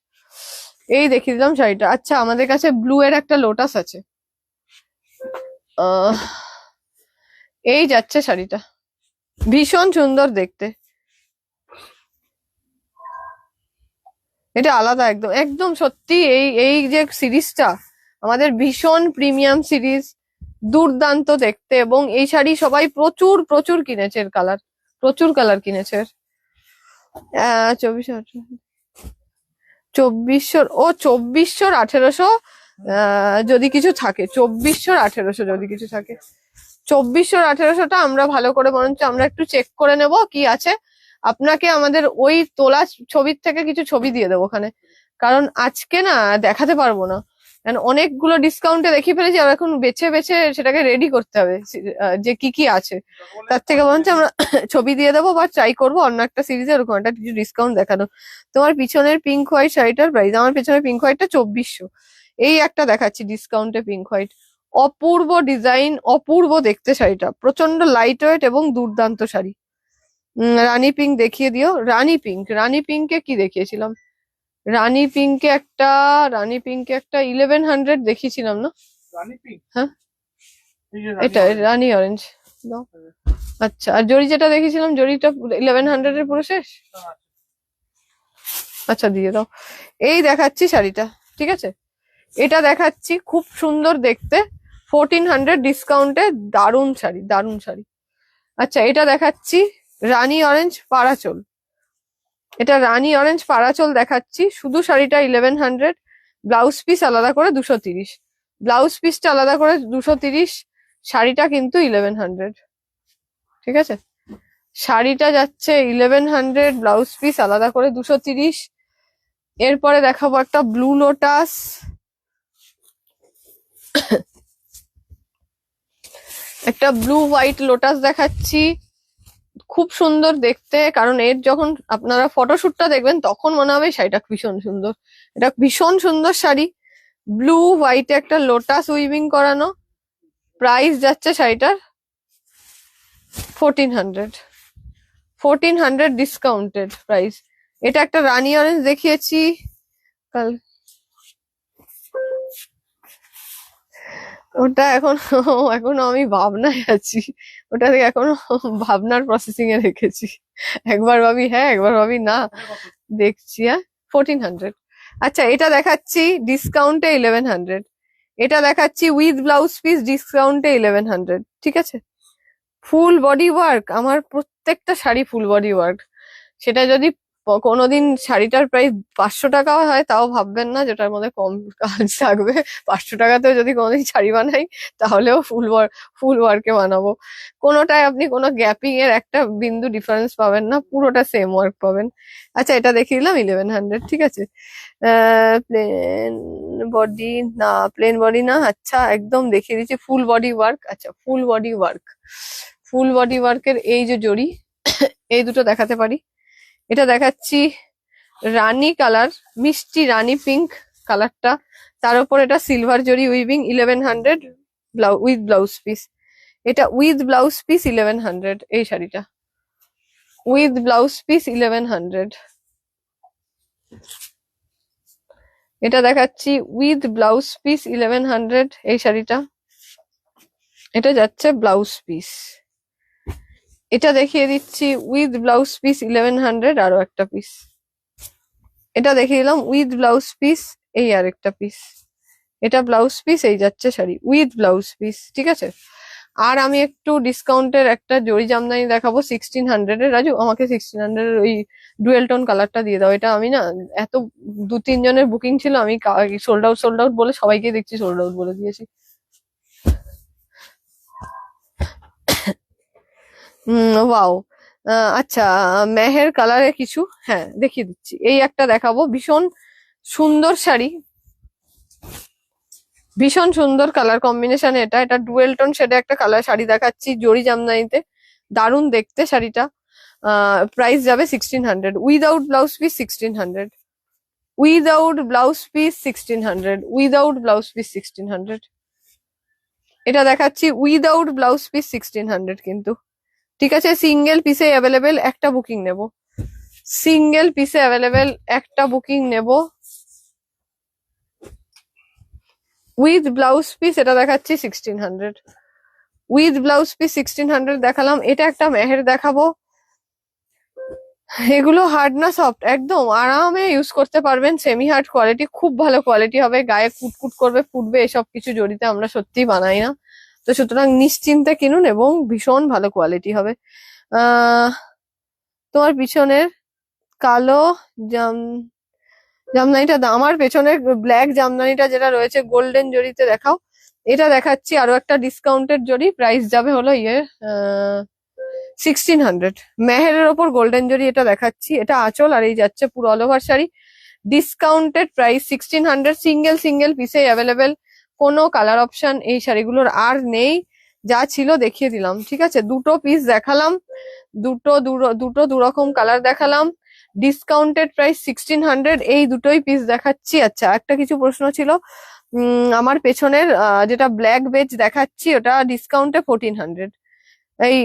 এই দেখিয়ে দিলাম শাড়িটা। আচ্ছা আমাদের কাছে ব্লু এর একটা লোটাস আছে, এই যাচ্ছে শাড়িটা, ভীষণ সুন্দর দেখতে। এটা আলাদা একদম, একদম সত্যি এই যে সিরিজটা আমাদের ভীষণ প্রিমিয়াম সিরিজ, দুর্দান্ত দেখতে। এবং এই শাড়ি সবাই প্রচুর প্রচুর কিনেছে, এর কালার প্রচুর কালার কিনেছে। 2400 ও 2400 1800 যদি কিছু থাকে, 2400 1800 যদি কিছু থাকে, 2400 1800টা আমরা ভালো করে বরঞ্চ আমরা একটু চেক করে নেব কি আছে। আপনাকে আমাদের ওই তোলা ছবির থেকে কিছু ছবি দিয়ে দেবো ওখানে, কারণ আজকে না দেখাতে পারবো না, কারণ অনেকগুলো ডিসকাউন্টে দেখিয়ে ফেলেছি, আর এখন বেছে বেছে সেটাকে রেডি করতে হবে যে কি কি আছে। তার থেকে বরঞ্চ আমরা ছবি দিয়ে দেবো বা ট্রাই করবো অন্য একটা সিরিজে ওরকম একটা কিছু ডিসকাউন্ট দেখানো। তোমার পিছনের পিঙ্ক হোয়াইট শাড়িটার প্রাইস, আমার পিছনের পিঙ্ক হোয়াইটটা 2400। এই একটা দেখাচ্ছি ডিসকাউন্টে পিঙ্ক হোয়াইট, অপূর্ব ডিজাইন, অপূর্ব দেখতে শাড়িটা, প্রচন্ড লাইট ওয়েট এবং দুর্দান্ত শাড়ি। রানী পিঙ্ক দেখিয়ে দিও। রানী পিঙ্কে কি দেখিয়েছিলাম, রানী পিঙ্কে একটা 1100 দেখিয়েছিলাম না? রানী পিঙ্ক, হ্যাঁ এই যে এটা রানী অরেঞ্জ দাও। আচ্ছা, আর জরি যেটা দেখেছিলাম, জরিটা 1100 এর পুরো শেষ। আচ্ছা দিয়ে দাও। এই দেখাচ্ছি শাড়িটা, ঠিক আছে, এটা দেখাচ্ছি, খুব সুন্দর দেখতে, 1400 ডিসকাউন্টে, দারুণ শাড়ি, দারুণ শাড়ি। আচ্ছা এটা দেখাচ্ছি রানী অরেঞ্জ পাড়াচল, এটা রানী অরেঞ্জ পাড়াচল দেখাচ্ছি, শুধু শাড়িটা 1100, ব্লাউজ পিস আলাদা করে 230, ব্লাউজ পিসটা আলাদা করে 230, শাড়িটা কিন্তু 1100, ঠিক আছে, শাড়িটা যাচ্ছে 1100, ব্লাউজ পিস আলাদা করে 230। এরপরে দেখাবো একটা ব্লু লোটাস, একটা ব্লু হোয়াইট লোটাস দেখাচ্ছি, খুব সুন্দর দেখতে, কারণ এর যখন আপনারা ফটোশুটটা দেখবেন তখন মনে হবে শাড়িটা ভীষণ সুন্দর, এটা ভীষণ সুন্দর শাড়ি, ব্লু হোয়াইটে একটা লোটাস উইভিং করানো, প্রাইস যাচ্ছে শাড়িটার 1400 ডিসকাউন্টেড প্রাইস। এটা একটা রানী অরেঞ্জ দেখিয়েছি কাল, ওটা এখনো আমি ভাবনায় আছি, ওটাকে এখনো ভাবনার প্রসেসিং এ রেখেছি, একবার ভাবি হ্যাঁ একবার ভাবি না, দেখছি। হ্যাঁ 1400। আচ্ছা এটা দেখাচ্ছি ডিসকাউন্টে 1100, এটা দেখাচ্ছি উইথ ব্লাউজ পিস ডিসকাউন্টে 1100, ঠিক আছে, ফুল বডি ওয়ার্ক, আমার প্রত্যেকটা শাড়ি ফুল বডি ওয়ার্ক, সেটা যদি কোনোদিন শাড়িটার প্রাইস 500 টাকাও হয় তাও ভাববেন না যেটার মধ্যে কম কাজ থাকবে, 500 টাকাতেও যদি কোনোদিন শাড়ি বানাই তাহলেও ফুল ওয়ার্কে বানাবো, কোনোটায় আপনি কোনো গ্যাপিং এর একটা বিন্দু ডিফারেন্স পাবেন না, পুরোটা সেম ওয়ার্ক পাবেন। আচ্ছা এটা দেখিয়ে দিলাম 1100, ঠিক আছে, প্লেন বডি না, প্লেন বডি না, আচ্ছা একদম দেখিয়ে দিচ্ছি ফুল বডি ওয়ার্ক। আচ্ছা full body work, full body ওয়ার্কের এই যে জড়ি, এই দুটো দেখাতে পারি। এটা দেখাচ্ছি রানী কালার, মিষ্টি রানী পিঙ্ক কালারটা, তার উপর এটা সিলভার জরি উইভিং 1100, উইথ ব্লাউজ পিস, এটা উইথ ব্লাউজ পিস 1100, এই শাড়িটা উইথ ব্লাউজ পিস 1100। এটা দেখাচ্ছি উইথ ব্লাউজ পিস 1100, এই শাড়িটা, এটা যাচ্ছে ব্লাউজ পিস। এটা দেখিয়ে দিচ্ছি উইথ ব্লাউজ পিস 1100, আরো একটা পিস, এটা দেখিয়ে দিলাম উইথ ব্লাউজ পিস, এই আর একটা পিস, এটা ব্লাউজ পিস, এই যাচ্ছে শাড়ি উইথ ব্লাউজ পিস, ঠিক আছে। আর আমি একটু ডিসকাউন্টের একটা জরি জামদানি দেখাবো 1600 এর, রাজু আমাকে 1600 এর ওই ডুয়েল টোন কালারটা দিয়ে দাও, এটা আমি না এত 2-3 জনের বুকিং ছিল, আমি সোল্ড আউট বলে সবাইকে দেখছি সোল্ড আউট বলে দিয়েছি। ওয়াও, আচ্ছা মেহের কালারে কিছু, হ্যাঁ দেখিয়ে দিচ্ছি, এই একটা দেখাবো, ভীষণ সুন্দর শাড়ি, ভীষণ সুন্দর কালার কম্বিনেশন, এটা এটা ডুয়েল টোন শেডে একটা কালার শাড়ি দেখাচ্ছি জরি জামদানিতে, দারুণ দেখতে শাড়িটা, প্রাইস যাবে 1600, without blouse piece 1600, without blouse piece 1600, without blouse piece 1600, এটা দেখাচ্ছি উইদাউট ব্লাউজ পিস 1600 কিন্তু, ঠিক আছে, সিঙ্গেল পিসে অ্যাভেলেবেল, একটা বুকিং নেব, সিঙ্গেল পিসে অ্যাভেলেবেল একটা বুকিং নেব, উইথ ব্লাউজ পিস এটা দেখাচ্ছি 1600, উইথ ব্লাউজ পিস 1600 দেখালাম। এটা একটা মেহের দেখাবো, এগুলো হার্ড না সফট, একদম আরামে ইউজ করতে পারবেন, সেমি হার্ড কোয়ালিটি, খুব ভালো কোয়ালিটি হবে, গায়ে কুটকুট করবে ফুটবে এসব কিছু জড়িতে আমরা সত্যি বানাই না, তো সুতরাং নিশ্চিন্তে কিনুন এবং ভীষণ ভালো কোয়ালিটি হবে। তোমার পিছনের কালো জামদানিটা আমার পেছনের ব্ল্যাক জামদানিটা যেটা রয়েছে গোল্ডেন জরিতে দেখাও, এটা দেখাচ্ছি আরো একটা ডিসকাউন্টেড জরি, প্রাইস যাবে হলো 1600 মেহেরের ওপর গোল্ডেন জরি এটা দেখাচ্ছি, এটা আঁচল আর এই যাচ্ছে পুরো all over sari. Discounted price 1600, single single পিসে অ্যাভেলেবেল, কোনো কালার অপশন এই শাড়িগুলোর আর নেই, যা ছিল দেখিয়ে দিলাম, ঠিক আছে? দুটো পিস দেখালাম, দুটো দুরকম কালার দেখালাম, ডিসকাউন্টেড প্রাইস 1600, এই দুটোই পিস দেখাচ্ছি। আচ্ছা, একটা কিছু প্রশ্ন ছিল, আমার পেছনের যেটা ব্ল্যাক বেজ দেখাচ্ছি ওটা ডিসকাউন্টে 1400, এই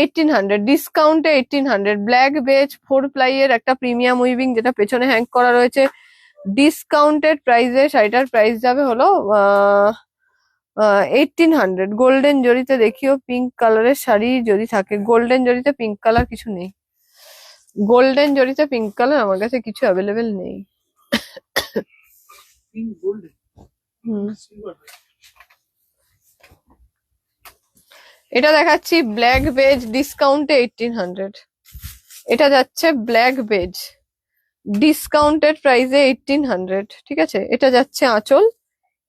1800, ডিসকাউন্টে 1800, ব্ল্যাক বেজ 4 প্লাই এর একটা প্রিমিয়াম উইভিং যেটা পেছনে হ্যাং করা রয়েছে, ডিসকাউন্টেড প্রাইসে শাড়িটার প্রাইস যাবে হলো 1800। গোল্ডেন জরিতে দেখিও পিঙ্ক কালারের শাড়ি যদি থাকে, গোল্ডেন জরিতে পিঙ্ক কালার কিছু নেই, গোল্ডেন জরিতে পিঙ্ক কালার আমার কাছে কিছু অ্যাভেলেবেল নেই। পিঙ্ক গোল্ডেন হুম, সিলভার। এটা দেখাচ্ছি ব্ল্যাক বেজ, ডিসকাউন্টে 1800, এটা যাচ্ছে ব্ল্যাক বেজ, ডিসকাউন্টেড প্রাইসে 1800, ঠিক আছে? এটা যাচ্ছে আঁচল,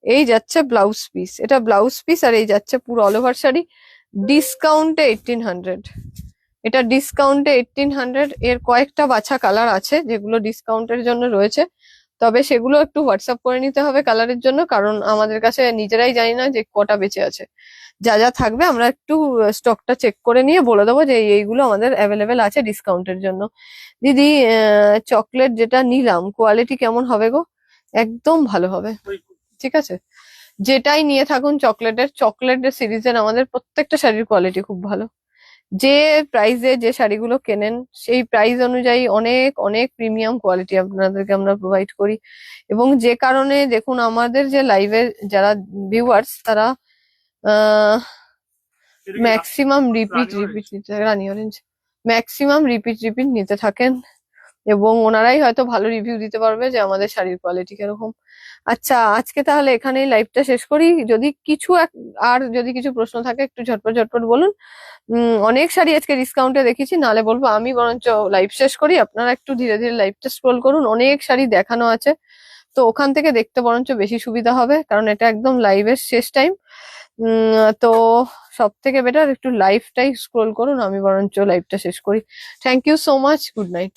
এই যাচ্ছে ব্লাউজ পিস, এটা ব্লাউজ পিস আর এই যাচ্ছে পুরো অল ওভার শাড়ি, ডিসকাউন্টে 1800, এটা ডিসকাউন্টে 1800। এর কয়েকটা বাছা কালার আছে যেগুলো ডিসকাউন্টের জন্য রয়েছে, তবে সেগুলো একটু হোয়াটসঅ্যাপ করে নিতে হবে কালারের জন্য, কারণ আমাদের কাছে নিজেরাই জানি না যে কটা বেঁচে আছে। যা যা থাকবে আমরা একটু স্টকটা চেক করে নিয়ে বলে দেবো যে এইগুলো আমাদের অ্যাভেলেবেল আছে ডিসকাউন্টের জন্য। দিদি, চকলেট যেটা নিলাম কোয়ালিটি কেমন হবে গো? একদম ভালো হবে, ঠিক আছে? যেটাই নিয়ে থাকুন চকলেটের সিরিজের আমাদের প্রত্যেকটা শাড়ির কোয়ালিটি খুব ভালো। যে প্রাইসে যে শাড়িগুলো কেনেন সেই প্রাইস অনুযায়ী অনেক অনেক প্রিমিয়াম কোয়ালিটি আপনাদেরকে আমরা প্রোভাইড করি, এবং যে কারণে দেখুন আমাদের যে লাইভের যারা ভিউয়ার্স তারা ম্যাক্সিমাম রিপিট নিতে, রানি অরেঞ্জ ম্যাক্সিমাম রিপিট নিতে থাকেন, এবং ওনারাই হয়তো ভালো রিভিউ দিতে পারবে যে আমাদের শাড়ির কোয়ালিটি কিরকম। আচ্ছা, আজকে তাহলে এখানেই লাইভটা শেষ করি। যদি কিছু আর যদি কিছু প্রশ্ন থাকে একটু ঝটপট বলুন। অনেক শাড়ি আজকে ডিসকাউন্টে দেখেছি, নালে বলবো আমি বরঞ্চ লাইভ শেষ করি, আপনারা একটু ধীরে ধীরে লাইভটা স্ক্রোল করুন, অনেক শাড়ি দেখানো আছে, তো ওখান থেকে দেখতে বরঞ্চ বেশি সুবিধা হবে, কারণ এটা একদম লাইভের শেষ টাইম। তো সব থেকে বেটার একটু লাইভটাই স্ক্রোল করুন, আমি বরঞ্চ লাইভটা শেষ করি। Thank you so much, good night.